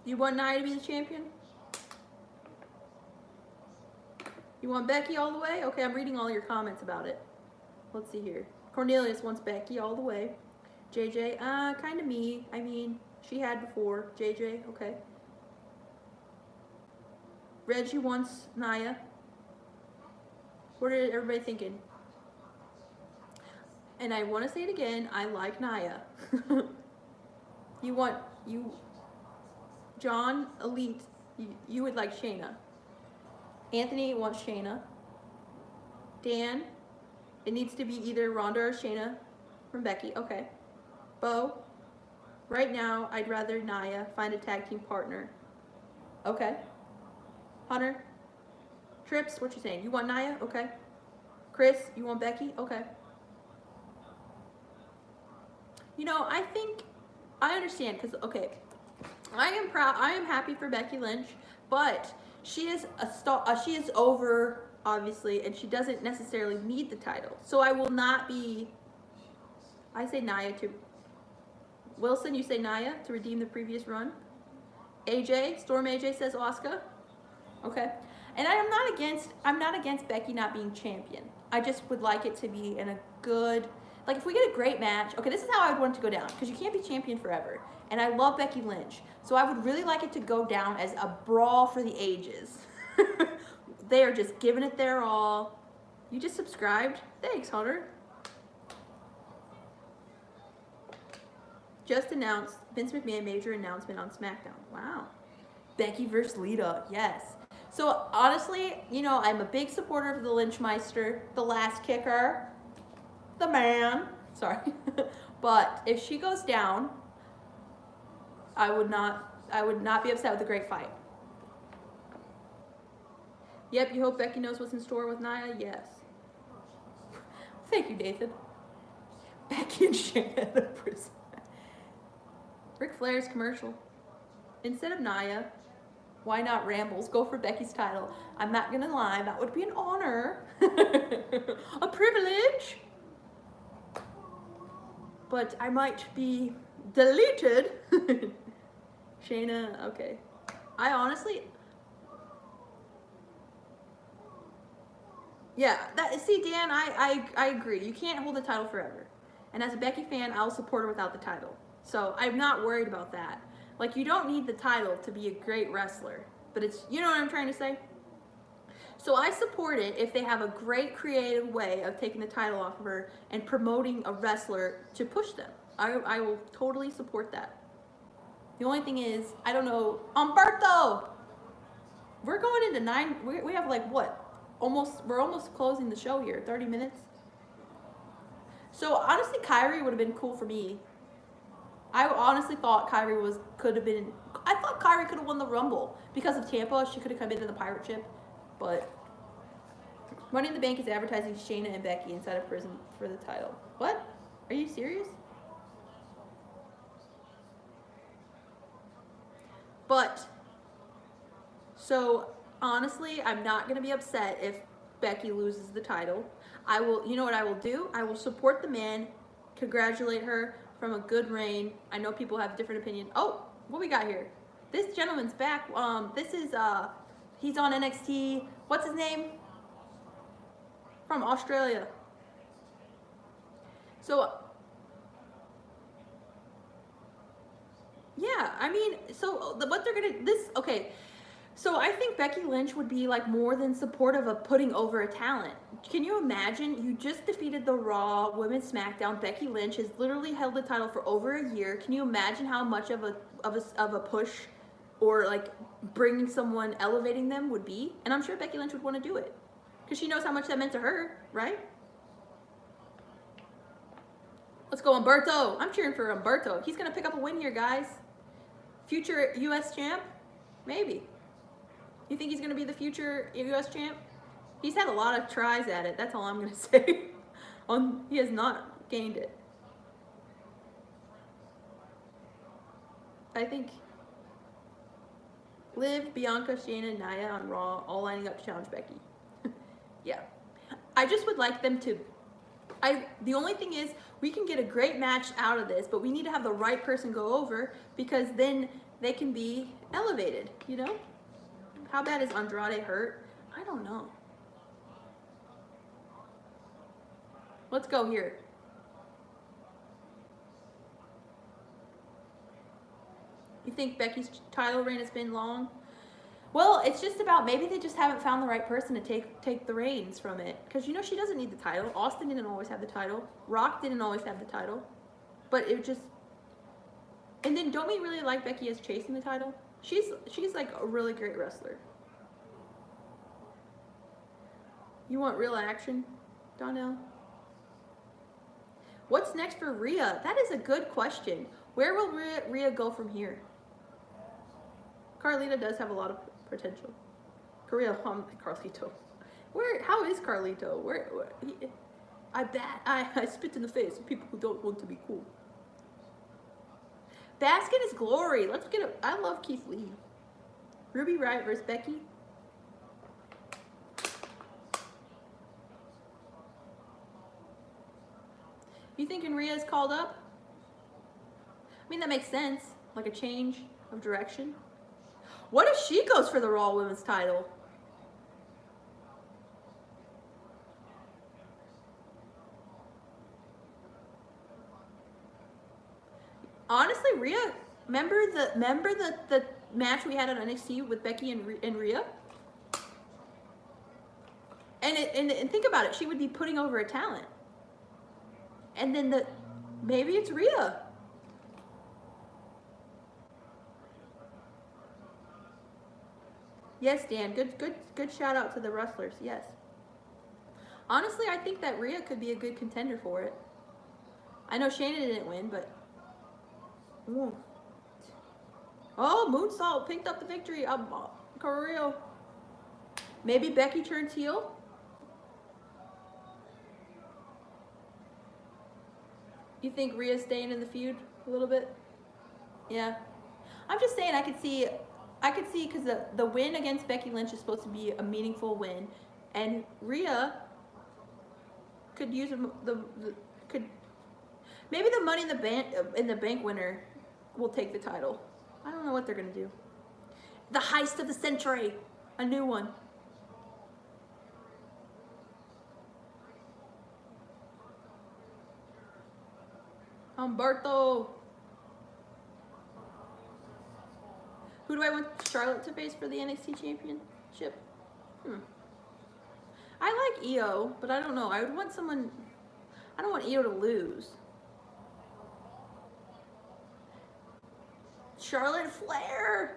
You want Nia to be the champion? You want Becky all the way? Okay, I'm reading all your comments about it. Let's see here. Cornelius wants Becky all the way. JJ, kind of me. I mean, she had before. JJ, okay. Reggie wants Nia. What is everybody thinking? And I want to say it again. I like Nia. John, Elite, you would like Shayna. Anthony wants Shayna. Dan, it needs to be either Ronda or Shayna from Becky. Okay. Bo, right now, I'd rather Nia find a tag team partner. Okay. Hunter, Trips, what you saying? You want Nia? Okay. Chris, you want Becky? Okay. You know, I think, I understand, because, okay, I am happy for Becky Lynch, but she is a star, she is over, obviously, and she doesn't necessarily need the title. So I will not be, I say Nia to, Wilson, you say Nia to redeem the previous run. AJ, Storm AJ says Asuka. Okay. And I'm not against Becky not being champion. I just would like it to be in a good, like if we get a great match, okay, this is how I would want it to go down, because you can't be champion forever. And I love Becky Lynch. So I would really like it to go down as a brawl for the ages. They are just giving it their all. You just subscribed? Thanks, Hunter. Just announced Vince McMahon major announcement on SmackDown. Wow. Becky versus Lita. Yes. So honestly, you know, I'm a big supporter of the Lynchmeister, the last kicker, the man. Sorry. But if she goes down, I would not be upset with a great fight. Yep, you hope Becky knows what's in store with Nia? Yes. Thank you, Nathan. Becky and Shayna at the prison. Ric Flair's commercial. Instead of Nia, why not Rambles? Go for Becky's title. I'm not gonna lie, that would be an honor. A privilege. But I might be deleted. Shayna, okay. I honestly, yeah, see, Dan, I agree. You can't hold the title forever. And as a Becky fan, I'll support her without the title. So I'm not worried about that. Like, you don't need the title to be a great wrestler. But it's, you know what I'm trying to say? So I support it if they have a great creative way of taking the title off of her and promoting a wrestler to push them. I will totally support that. The only thing is, I don't know, Umberto! We're going into 9, we have like what? We're almost closing the show here, 30 minutes. So honestly, Kyrie would have been cool for me. I honestly thought Kyrie could have won the Rumble. Because of Tampa, she could have come into the pirate ship. But Money in the Bank is advertising Shayna and Becky inside of prison for the title. What? Are you serious? But, so honestly, I'm not going to be upset if Becky loses the title. You know what I will do? I will support the man, congratulate her from a good reign. I know people have different opinions. Oh, what we got here? This gentleman's back. He's on NXT. What's his name? From Australia. So, yeah, I mean, so what they're gonna okay. So I think Becky Lynch would be like more than supportive of putting over a talent. Can you imagine? You just defeated the Raw Women's SmackDown. Becky Lynch has literally held the title for over a year. Can you imagine how much of a push or like bringing someone, elevating them would be? And I'm sure Becky Lynch would want to do it because she knows how much that meant to her, right? Let's go, Umberto. I'm cheering for Umberto. He's gonna pick up a win here, guys. Future U.S. champ, maybe. You think he's going to be the future U.S. champ? He's had a lot of tries at it. That's all I'm going to say. He has not gained it. I think Liv, Bianca, Shayna, and Nia on Raw all lining up to challenge Becky. Yeah. I just would like them to... The only thing is, we can get a great match out of this, but we need to have the right person go over because then they can be elevated, you know? How bad is Andrade hurt? I don't know. Let's go here. You think Becky's title reign has been long? Well, it's just about maybe they just haven't found the right person to take the reins from it. Because you know she doesn't need the title. Austin didn't always have the title. Rock didn't always have the title. But it just... And then don't we really like Becky as chasing the title? She's like a really great wrestler. You want real action, Donnell? What's next for Rhea? That is a good question. Where will Rhea go from here? Carlita does have a lot of potential. Carlito. How is Carlito? I spit in the face of people who don't want to be cool. Basket is glory. Let's get it. I love Keith Lee. Ruby Riott versus Becky. You thinking Rhea's called up? I mean, that makes sense. Like a change of direction. What if she goes for the Raw Women's title? Honestly, Rhea, remember the match we had on NXT with Becky and Rhea? And think about it, she would be putting over a talent. And then maybe it's Rhea. Yes, Dan. Good shout out to the wrestlers. Yes. Honestly, I think that Rhea could be a good contender for it. I know Shayna didn't win, but... Ooh. Oh, Moonsault picked up the victory. Carrillo. Maybe Becky turns heel. You think Rhea's staying in the feud a little bit? Yeah. I'm just saying I could see because the win against Becky Lynch is supposed to be a meaningful win, and Rhea could use maybe the Money in the Bank winner will take the title. I don't know what they're gonna do. The heist of the century, a new one. Humberto. Who do I want Charlotte to face for the NXT championship? I like Io, but I don't know. I would want someone. I don't want Io to lose. Charlotte Flair.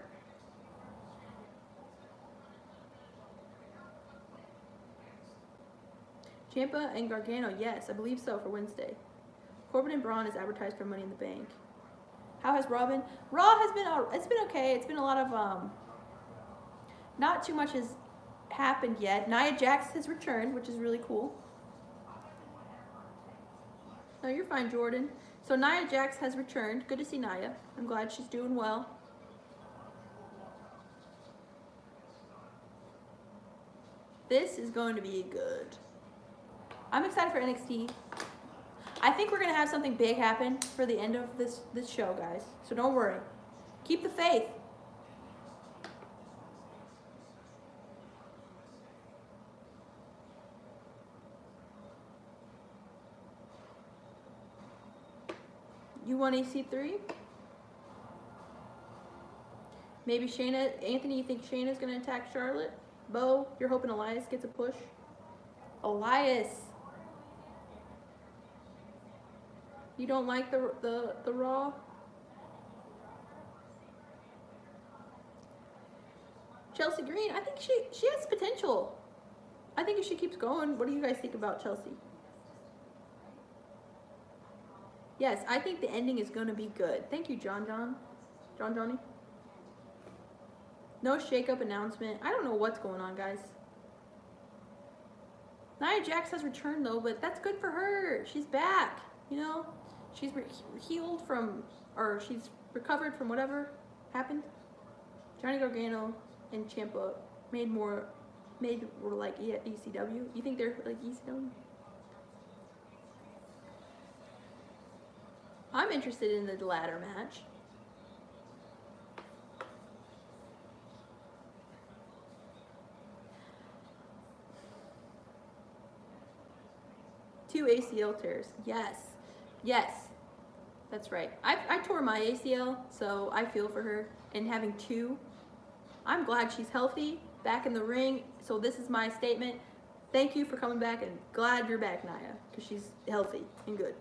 Ciampa and Gargano, yes, I believe so for Wednesday. Corbin and Braun is advertised for Money in the Bank. How has Raw been? Raw has been. It's been okay. It's been a lot of not too much has happened yet. Nia Jax has returned, which is really cool. No, you're fine, Jordan. So Nia Jax has returned. Good to see Nia. I'm glad she's doing well. This is going to be good. I'm excited for NXT. I think we're gonna have something big happen for the end of this show, guys. So don't worry. Keep the faith. You want EC3? Maybe Shayna. Anthony, you think Shayna's gonna attack Charlotte? Bo, you're hoping Elias gets a push? Elias. You don't like the Raw? Chelsea Green, I think she has potential. I think if she keeps going, what do you guys think about Chelsea? Yes, I think the ending is going to be good. Thank you, Johnny. No shake-up announcement. I don't know what's going on, guys. Nia Jax has returned, though, but that's good for her. She's back, you know? She's healed from, or she's recovered from whatever happened. Johnny Gargano and Ciampa made more like ECW. You think they're like ECW? I'm interested in the ladder match. Two ACL tears. Yes. Yes. That's right. I tore my ACL, so I feel for her. And having two, I'm glad she's healthy, back in the ring. So this is my statement. Thank you for coming back, and glad you're back, Nia, because she's healthy and good.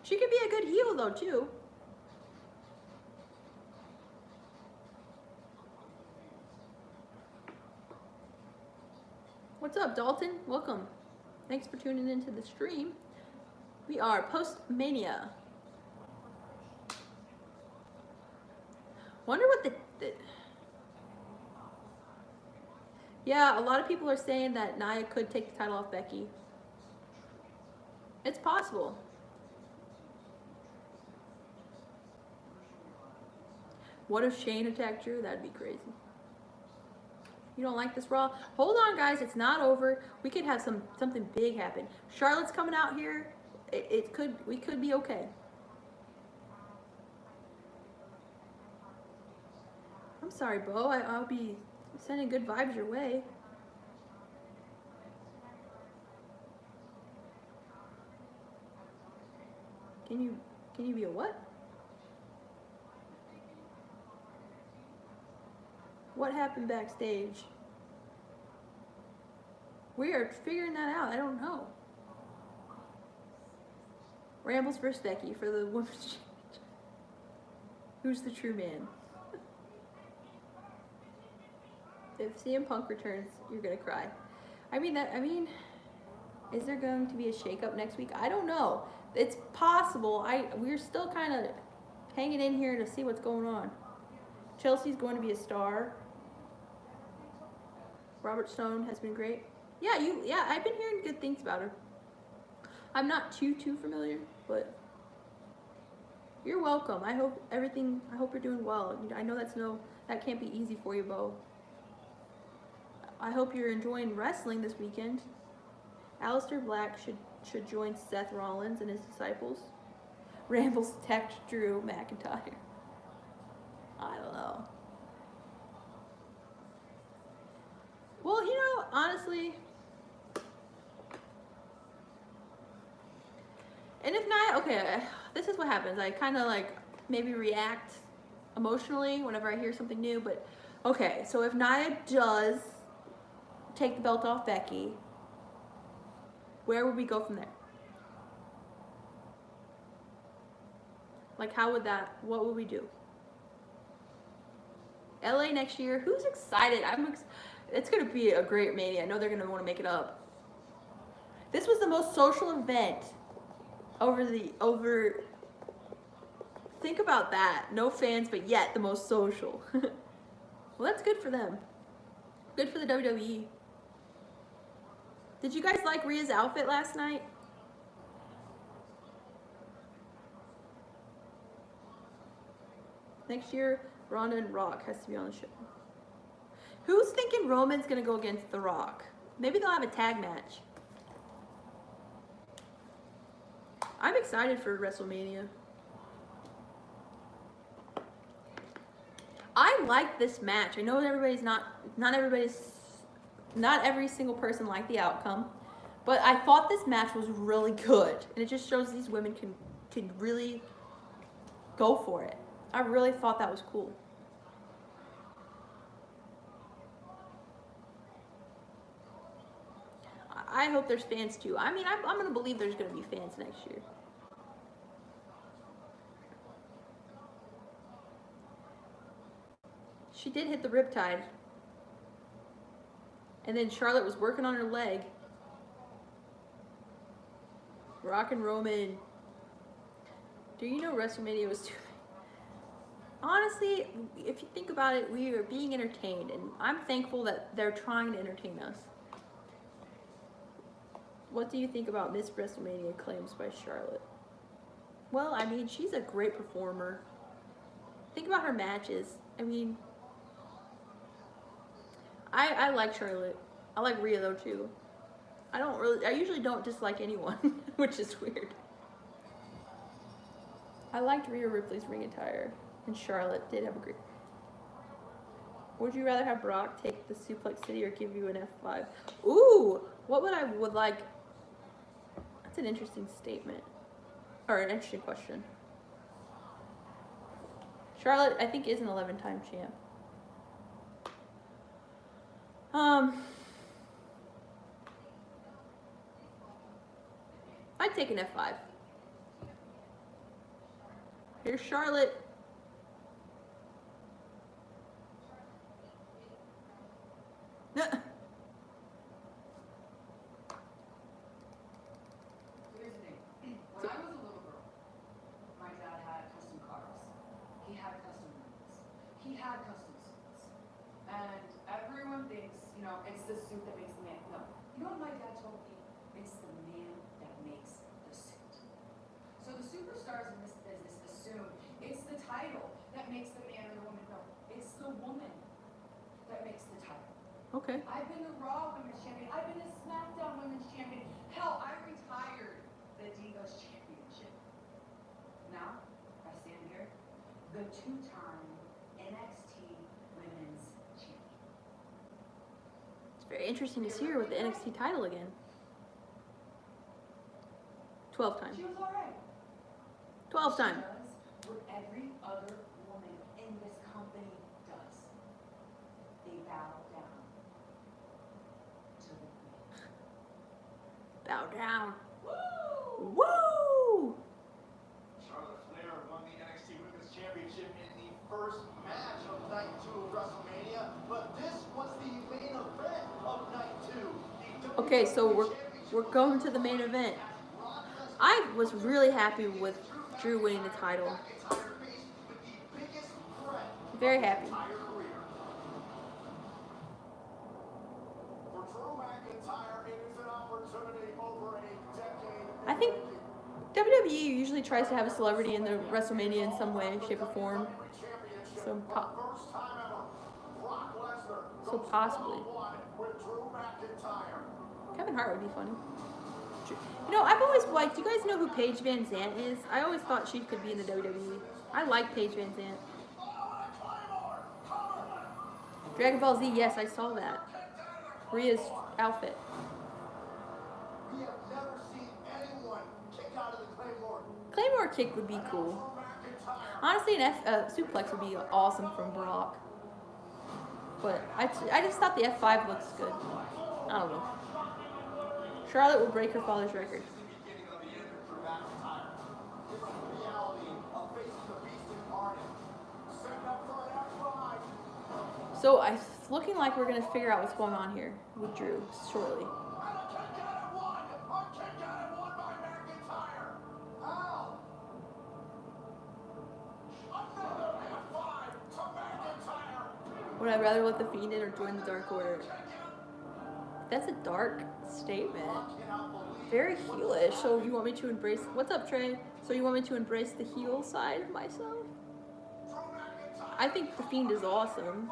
She could be a good heel, though, too. What's up, Dalton? Welcome. Thanks for tuning into the stream. We are post-Mania. Wonder what the... Yeah, a lot of people are saying that Nia could take the title off Becky. It's possible. What if Shane attacked Drew? That'd be crazy. You don't like this Raw? Hold on, guys. It's not over. We could have something big happen. Charlotte's coming out here. We could be okay. I'm sorry, Bo. I'll be sending good vibes your way. Can you be a what? What happened backstage? We are figuring that out. I don't know. Rambles versus Becky for the women's. Who's the true man? If CM Punk returns, you're gonna cry. I mean, is there going to be a shakeup next week? I don't know. It's possible. We're still kind of hanging in here to see what's going on. Chelsea's going to be a star. Robert Stone has been great. Yeah, I've been hearing good things about her. I'm not too familiar, but you're welcome. I hope you're doing well. I know that can't be easy for you, Bo. I hope you're enjoying wrestling this weekend. Aleister Black should join Seth Rollins and his disciples. Rambles text Drew McIntyre. I don't know. Well, honestly, and if not, okay, this is what happens. I kind of like maybe react emotionally whenever I hear something new, but okay, so if Nia does take the belt off Becky, Where would we go from there? Like, how would that, what would we do? LA next year. Who's excited? It's going to be a great Mania. I know they're going to want to make it up. This was the most social event over. Think about that. No fans, but yet the most social. Well, that's good for them. Good for the WWE. Did you guys like Rhea's outfit last night? Next year, Ronda and Rock has to be on the show. Who's thinking Roman's gonna go against The Rock? Maybe they'll have a tag match. I'm excited for WrestleMania. I like this match. I know everybody's not every single person liked the outcome, but I thought this match was really good, and it just shows these women can really go for it. I really thought that was cool. I hope there's fans too. I mean, I'm gonna believe there's gonna be fans next year. She did hit the riptide. And then Charlotte was working on her leg. Rock and Roman. Do you know WrestleMania was too... Honestly, if you think about it, we are being entertained. And I'm thankful that they're trying to entertain us. What do you think about Miss WrestleMania claims by Charlotte? Well, I mean, she's a great performer. Think about her matches. I mean... I like Charlotte. I like Rhea though too. I usually don't dislike anyone, which is weird. I liked Rhea Ripley's ring attire, and Charlotte did have a great... Would you rather have Brock take the Suplex City or give you an F5? Ooh, what would like... That's an interesting statement. Or an interesting question. Charlotte, I think, is an 11-time champ. I'd take an F5. Here's Charlotte. Here's the thing. When I was a little girl, my dad had custom cars. He had custom rooms. He had custom suits. And everyone thinks, you know, it's the suit that makes the man. No. You know what my dad told me? It's the man that makes the suit. So the superstars in this business assume it's the title that makes the man or the woman. No. It's the woman that makes the title. Okay. I've been the Raw Women's Champion. I've been the SmackDown Women's Champion. Hell, I retired the Divas Championship. Now, I stand here, the two-time NXT Women's Champion. It's very interesting to see her with the NXT title again. 12 times. She was alright. 12 times. She does what every other woman in this company does. They bow down to the queen. Bow down. Woo! Woo! Charlotte Flair won the NXT Women's Championship in the first match of Night 2 of WrestleMania, but this was the main event of Night 2. Okay, so we're going to the main event. I was really happy with Drew winning the title. Very happy. I think WWE usually tries to have a celebrity in the WrestleMania in some way, shape, or form. So possibly. Kevin Hart would be funny. You know, I've always liked, do you guys know who Paige Van Zant is? I always thought she could be in the WWE. I like Paige Van Zant. Dragon Ball Z, yes, I saw that. Rhea's outfit. We have never seen anyone kick out of the Claymore. Claymore kick would be cool. Honestly, an suplex would be awesome from Brock. But I just thought the F5 looks good. I don't know. Charlotte will break her father's record. Beginning of the end for McIntyre. It's the reality of facing the beast incarnate. Setting up for an F5. So it's looking like we're gonna figure out what's going on here with Drew shortly. And a kick out at one. A kick out at one by McIntyre. Ow. Another F5 to McIntyre. Would I rather let the Fiend in or join the Dark Order? That's a dark statement. Very heelish. So you want me to embrace? What's up, Trey? So you want me to embrace the heel side of myself? I think the Fiend is awesome.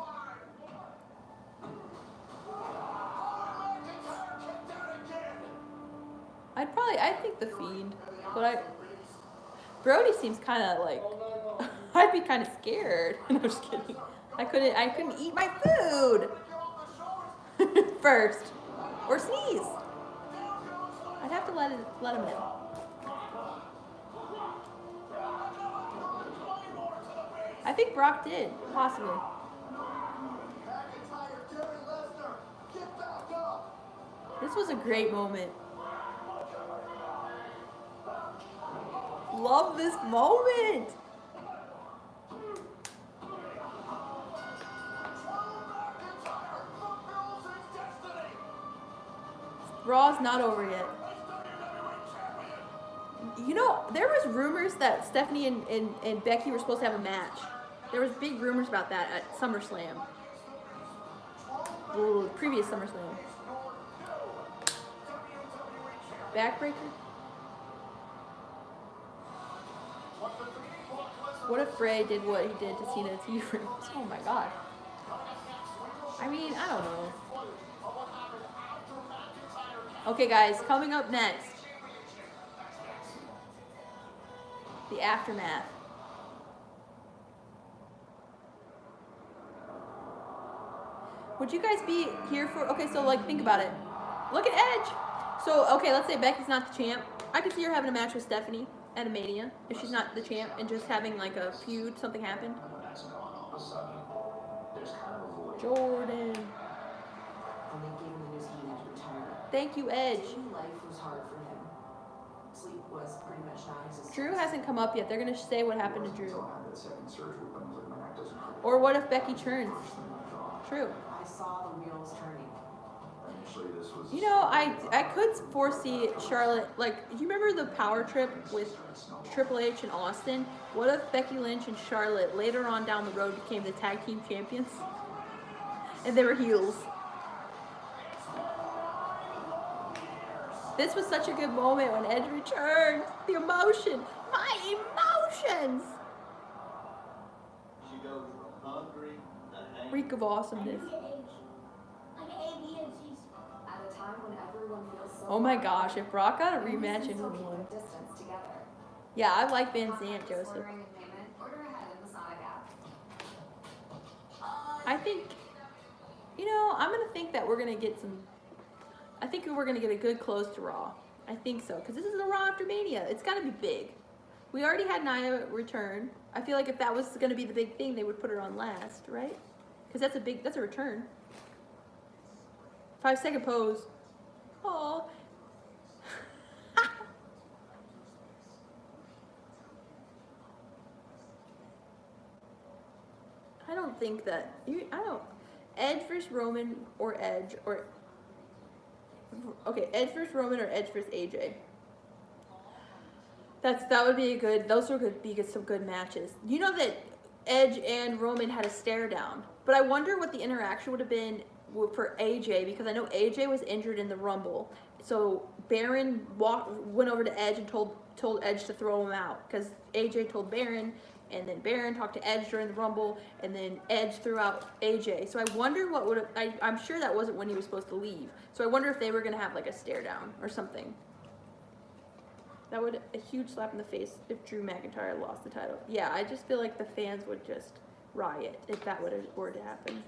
I think the Fiend, but Brody seems kind of like, I'd be kind of scared. No, I'm just kidding. I couldn't eat my food first, or sneeze. I'd have to let him in. I think Brock did, possibly. This was a great moment. Love this moment. Raw's not over yet. You know, there was rumors that Stephanie and Becky were supposed to have a match. There was big rumors about that at SummerSlam. Ooh, previous SummerSlam. Backbreaker? What if Bray did what he did to Cena to you? Oh my god. I mean, I don't know. Okay, guys, coming up next. The aftermath. Would you guys be here for... Okay, so, like, think about it. Look at Edge. So, okay, let's say Becky's not the champ. I could see her having a match with Stephanie at a Mania if she's not the champ and just having, like, a feud, something happened. Jordan. Thank you, Edge. Life was hard for him. Sleep was pretty much non-existent. Drew hasn't come up yet. They're going to say what happened to Drew. Or what if Becky turns? True. I saw the wheels turning. You know, I could foresee Charlotte, like, do you remember the power trip with Triple H and Austin? What if Becky Lynch and Charlotte later on down the road became the tag team champions? And they were heels. This was such a good moment when Edge returned. The emotion. My emotions. Reek of awesomeness. Oh my gosh, if Brock got a rematch and won. Yeah, I like Van Zant, Joseph. I think, you know, I'm going to think that we're going to get some, I think we're going to get a good close to Raw. I think so, because this is a Raw after Mania. It's got to be big. We already had Nia return. I feel like if that was going to be the big thing, they would put her on last, right? Because that's a return. 5-second pose. Oh. I don't think that Edge versus Roman or Edge or Edge versus Roman or Edge versus AJ. That would be those would be some good matches. You know that Edge and Roman had a stare down, but I wonder what the interaction would have been for AJ, because I know AJ was injured in the Rumble. So Baron went over to Edge and told Edge to throw him out, because AJ told Baron, and then Baron talked to Edge during the Rumble, and then Edge threw out AJ. So I wonder what would have... I'm sure that wasn't when he was supposed to leave. So I wonder if they were going to have like a stare down or something. That would a huge slap in the face if Drew McIntyre lost the title. Yeah, I just feel like the fans would just riot if that were to happen.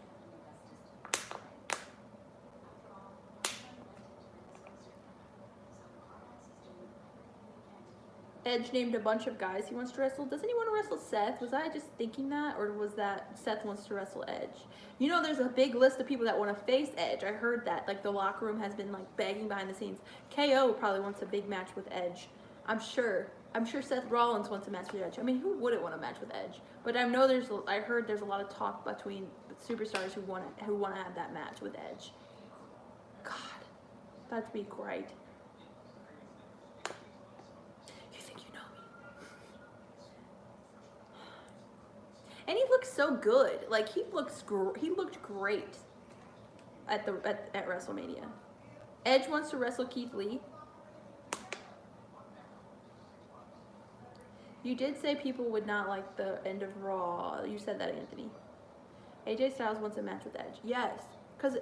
Edge named a bunch of guys he wants to wrestle. Doesn't he want to wrestle Seth? Was I just thinking that, or was that Seth wants to wrestle Edge? You know, there's a big list of people that want to face Edge. I heard that. Like, the locker room has been, like, begging behind the scenes. KO probably wants a big match with Edge. I'm sure. I'm sure Seth Rollins wants a match with Edge. I mean, who wouldn't want a match with Edge? But I know I heard there's a lot of talk between superstars who want to have that match with Edge. God, that'd be great. You think you know me? And he looks so good. Like, he looked great at WrestleMania. Edge wants to wrestle Keith Lee. You did say people would not like the end of Raw. You said that, Anthony. AJ Styles wants a match with Edge. Yes, because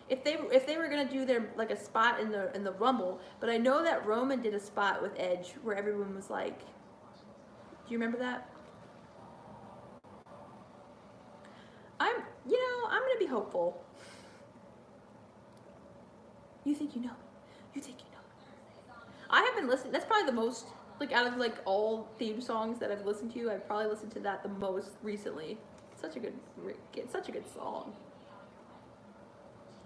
if they were gonna do their like a spot in the Rumble, but I know that Roman did a spot with Edge where everyone was like, do you remember that? I'm gonna be hopeful. You think you know me? You think you know me? I have been listening. That's probably the most, like, out of like all theme songs that I've listened to, I've probably listened to that the most recently. It's such a good song.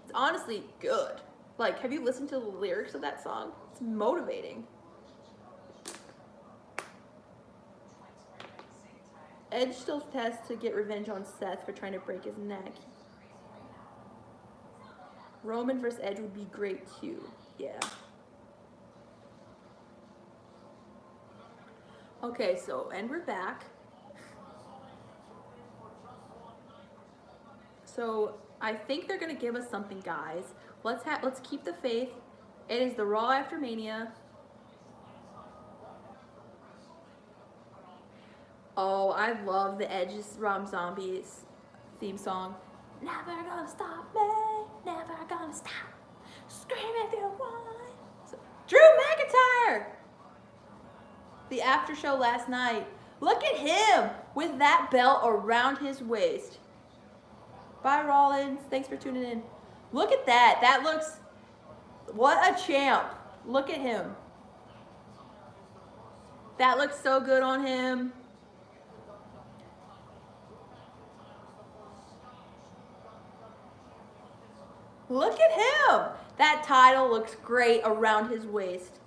It's honestly good. Like, have you listened to the lyrics of that song? It's motivating. Edge still has to get revenge on Seth for trying to break his neck. Roman vs. Edge would be great too. Yeah. Okay, and we're back. So I think they're gonna give us something, guys. Let's keep the faith. It is the Raw after Mania. Oh, I love the Edge's Rob Zombie's theme song. Never gonna stop me, never gonna stop. Scream if you want. So, Drew McIntyre! The after show last night. Look at him with that belt around his waist. Bye, Rollins. Thanks for tuning in. Look at that. That looks... What a champ. Look at him. That looks so good on him. Look at him. That title looks great around his waist.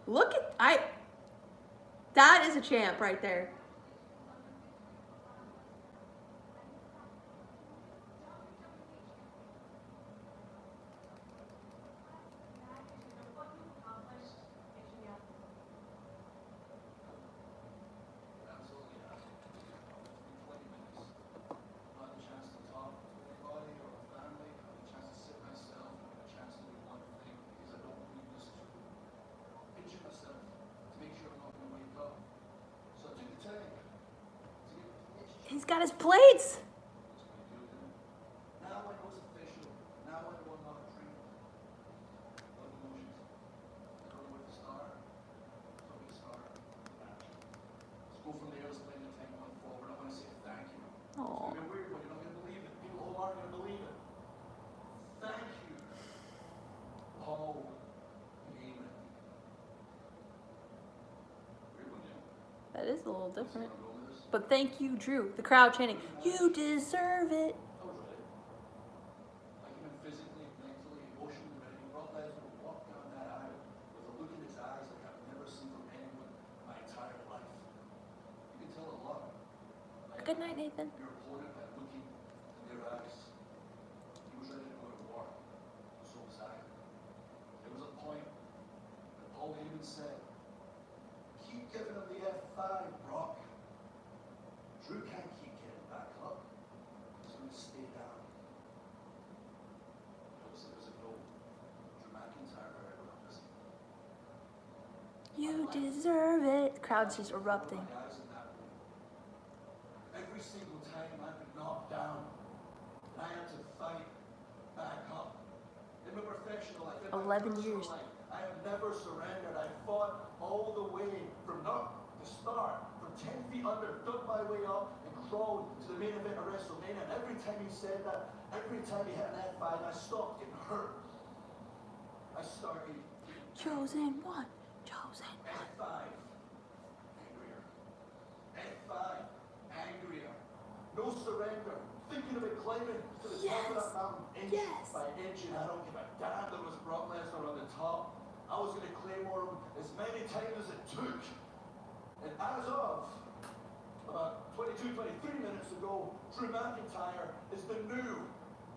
Look at... That is a champ right there. He's got his plates. Now I know it's official. Now I know I'm not a dream. Love emotions. I don't know where to start. Don't be start. Let's go from there. Let's play the tank going forward. I want to say thank you. It's gonna be weird, but you're not gonna believe it. People who aren't gonna believe it. Thank you, Paul Heyman. Weird one, yeah. That is a little different. But thank you, Drew. The crowd chanting, "You deserve it." I was ready. Like, even physically, mentally, emotionally ready. Brock Lesnar would walk down that aisle with a look in his eyes like I've never seen from anyone my entire life. You can tell a lot. Like, Good night, Nathan. your opponent by looking in their eyes. He was ready to go to war. So was I. There was a point that Paul Heyman said, "Keep giving him the F5, Brock. Drew can't keep getting back up. He's going to stay down." Obviously, there's a goal. Drew McIntyre very well, doesn't he? You deserve it. Crowd's just erupting. My eyes in that room. Every single time I've been knocked down, I had to fight back up. In my professional life, in my 11 personal years. life, I have never surrendered. I fought all the way from not the start, from 10 feet under, dug my way up, and crawled to the main event of WrestleMania. And every time he said that, every time he hit an F5, I stopped getting hurt. I started Chosen one. Chosen one. F5. Angrier. F5. Angrier. No surrender. Thinking of it climbing to the top of Yes. that mountain inch Yes. by inch, and I don't give a damn there was Brock Lesnar on the top. I was going to claymore him as many times as it took. And as of about 22, 23 minutes ago, Drew McIntyre is the new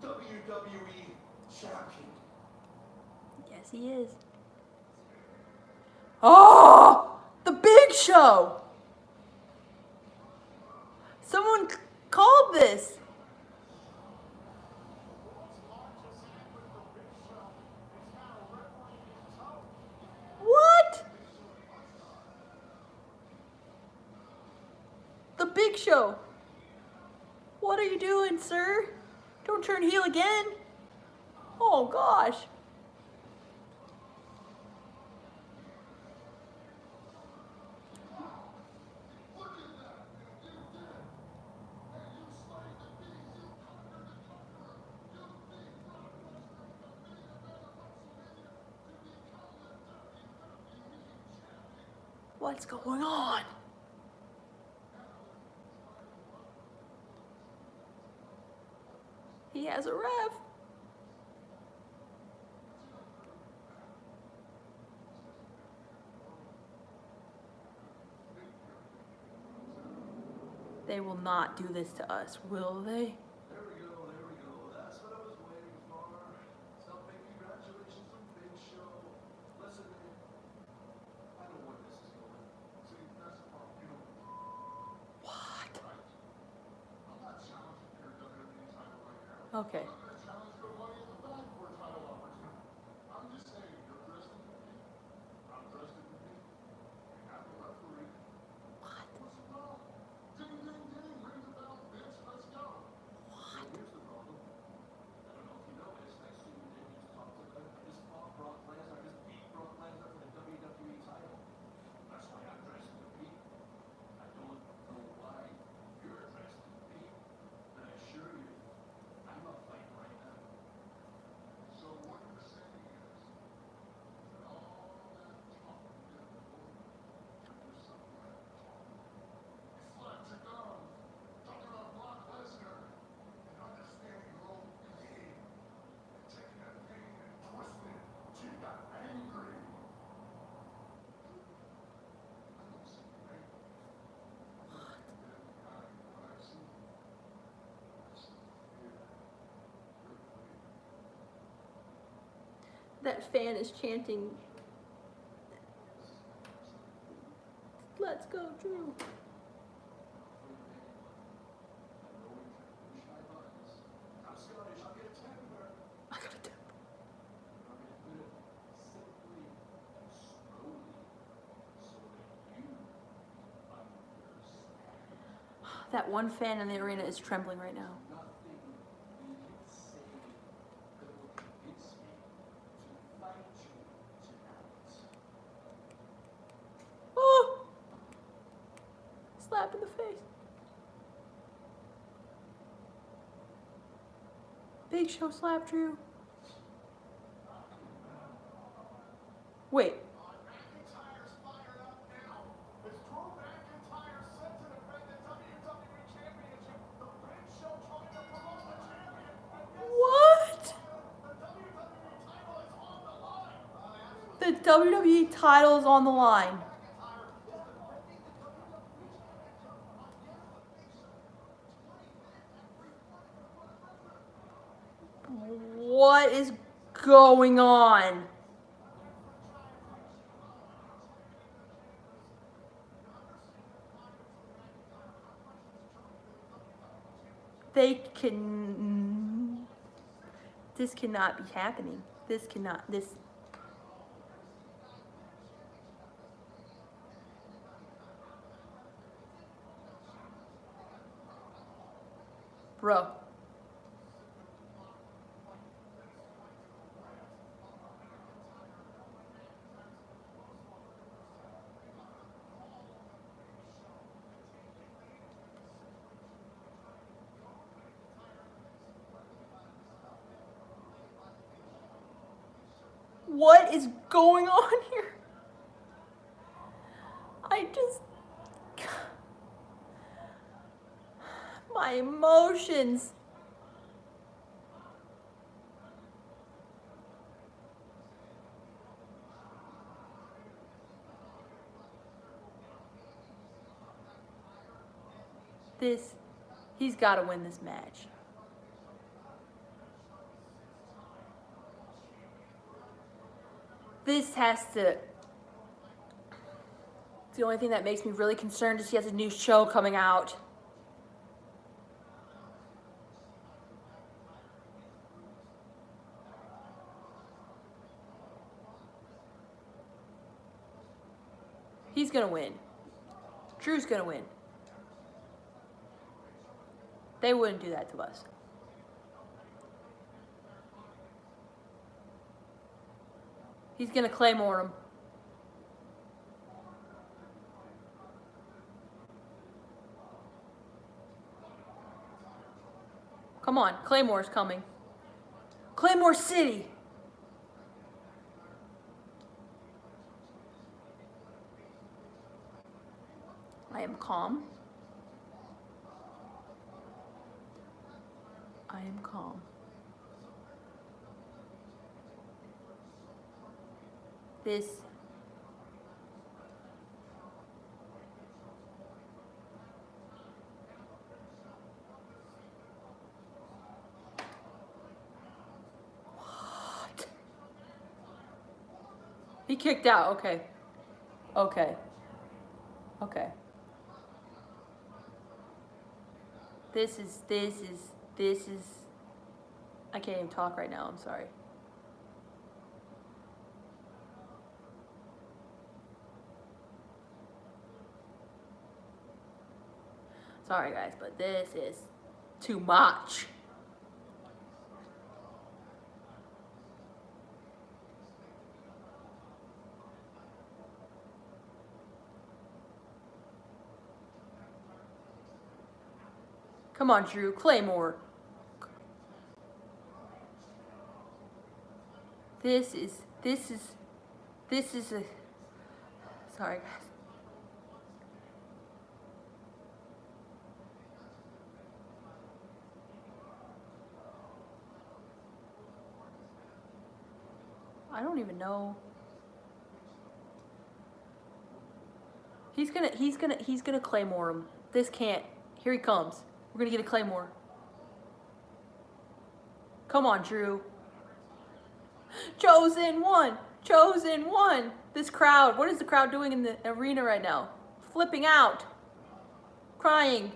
WWE champion. Yes, he is. Oh, the Big Show. Someone called this. What? The Big Show. What are you doing, sir? Don't turn heel again. Oh, gosh. What's going on? He has a ref. They will not do this to us, will they? There we go, there we go. That's what I was waiting for. So big congratulations from Big Show. Listen, man, I know where this is going. See, that's the problem. You know, What? I'm not challenging your WWE title right now. Okay. I'm not gonna challenge your Money in the Bank for a title opportunity. I'm just saying, you're dressed in pink. I'm dressed in pink. We have a referee. What? What's the problem? Ding, ding, ding. Ring the bell, bitch. Let's go. So here's the problem. I don't know if you noticed. I assume you did. You just talked about it. I just fought Brock Lesnar. I just beat Brock Lesnar for the WWE title. That's why I'm dressed in pink. I don't know why you're dressed in pink, but I assure you, I'm not fighting right now. So what you're saying is that all that talk you did before, you're somewhere talking. It's like your gum, talking about Brock Lesnar and understanding your own pain and taking that pain and twisting it till you got angry. I don't see you angry. Behind what I see, I see fear. You're afraid. That fan is chanting, "Let's go, Drew." I'm Scottish, I'll get a temper. I gotta do. I'm going to put it simply and slowly so that you understand. That one fan in the arena is trembling right now. Nothing you can say that will convince me to fight you tonight. Oh! Slap in the face. Big Show slap Drew. Wait. McIntyre's fired up now. It's Drew McIntyre set to defend the WWE Championship. The Big Show trying to promote the champion. And guess What? the WWE title is on the line. The WWE title is on the line. McIntyre is defending the WWE Championship against the Big Show. 20 minutes, every What is going on? They can. This cannot be happening. This cannot. This. Bro. What is going on here? I just... My emotions. He's got to win this match. This has to... The only thing that makes me really concerned is he has a new show coming out. He's gonna win. Drew's gonna win. They wouldn't do that to us. He's gonna Claymore him. Come on, Claymore's coming. Claymore City! I am calm. I am calm. This... What? He kicked out, okay. Okay. Okay. This is, I can't even talk right now, I'm sorry. Sorry guys, but this is too much. Come on, Drew, Claymore. This is a... Sorry, guys. I don't even know. He's gonna Claymore him. This can't. Here he comes. We're gonna get a Claymore. Come on, Drew. Chosen one! Chosen one! This crowd, what is the crowd doing in the arena right now? Flipping out. Crying.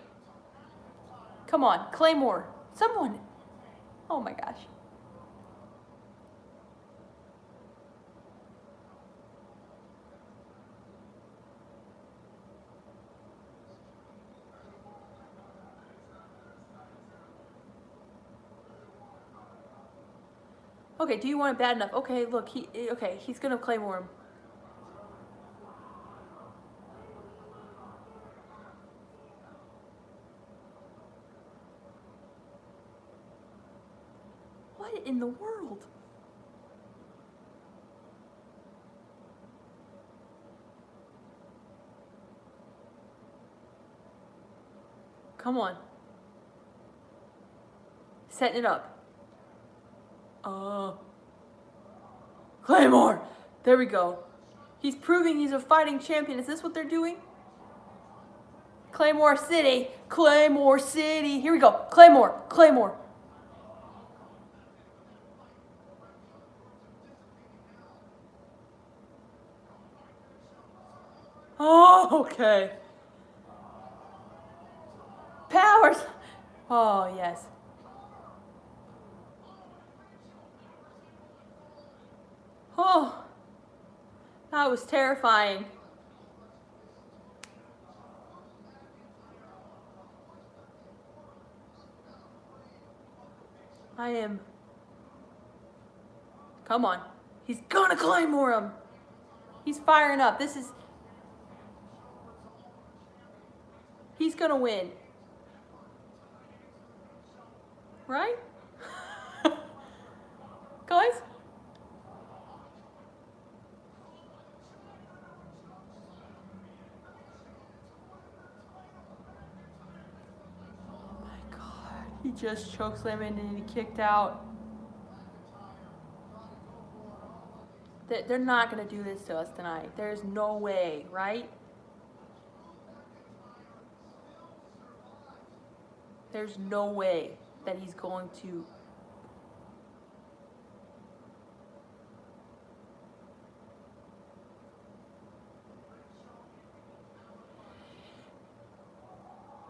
Come on, Claymore. Someone. Oh my gosh. Okay, do you want it bad enough? Okay, look, he's gonna Claymore him. What in the world? Come on. Setting it up. Claymore! There we go. He's proving he's a fighting champion. Is this what they're doing? Claymore City! Claymore City! Here we go. Claymore! Claymore! Oh, okay. Powers! Oh, yes. Oh, that was terrifying. I am... Come on. He's gonna Claymore him. He's firing up. This is... He's gonna win. Right? Guys? He just chokeslammed and he kicked out. They're not going to do this to us tonight. There's no way, right? There's no way that he's going to.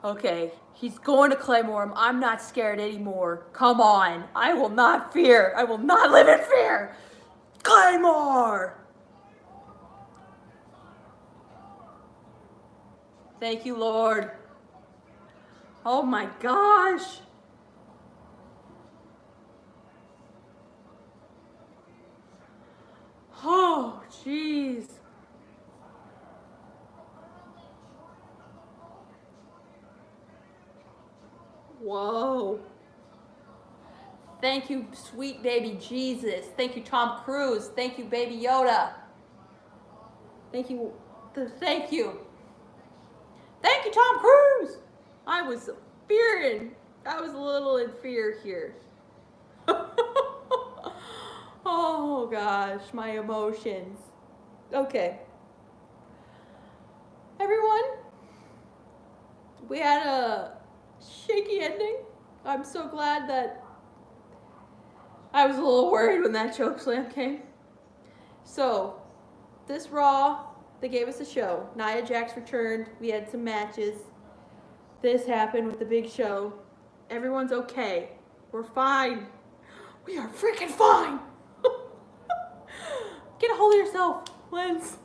Okay, he's going to Claymore him. I'm not scared anymore. Come on. I will not fear. I will not live in fear. Claymore! Thank you, Lord. Oh my gosh. Oh, jeez. Whoa. Thank you, sweet baby Jesus. Thank you, Tom Cruise. Thank you, baby Yoda. Thank you. Thank you. Thank you, Tom Cruise. I was fearing. I was a little in fear here. Oh gosh, my emotions. Okay. Everyone, we had a shaky ending. I'm so glad that I was a little worried when that chokeslam came. So, this Raw, they gave us a show. Nia Jax returned. We had some matches. This happened with the big show. Everyone's okay. We're fine. We are freaking fine. Get a hold of yourself, Lens.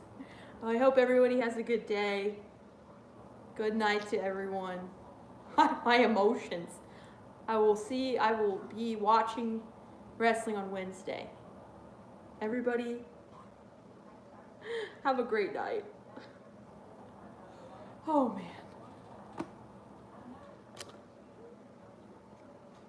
I hope everybody has a good day. Good night to everyone. My emotions. I will be watching wrestling on Wednesday. Everybody, have a great night. Oh man.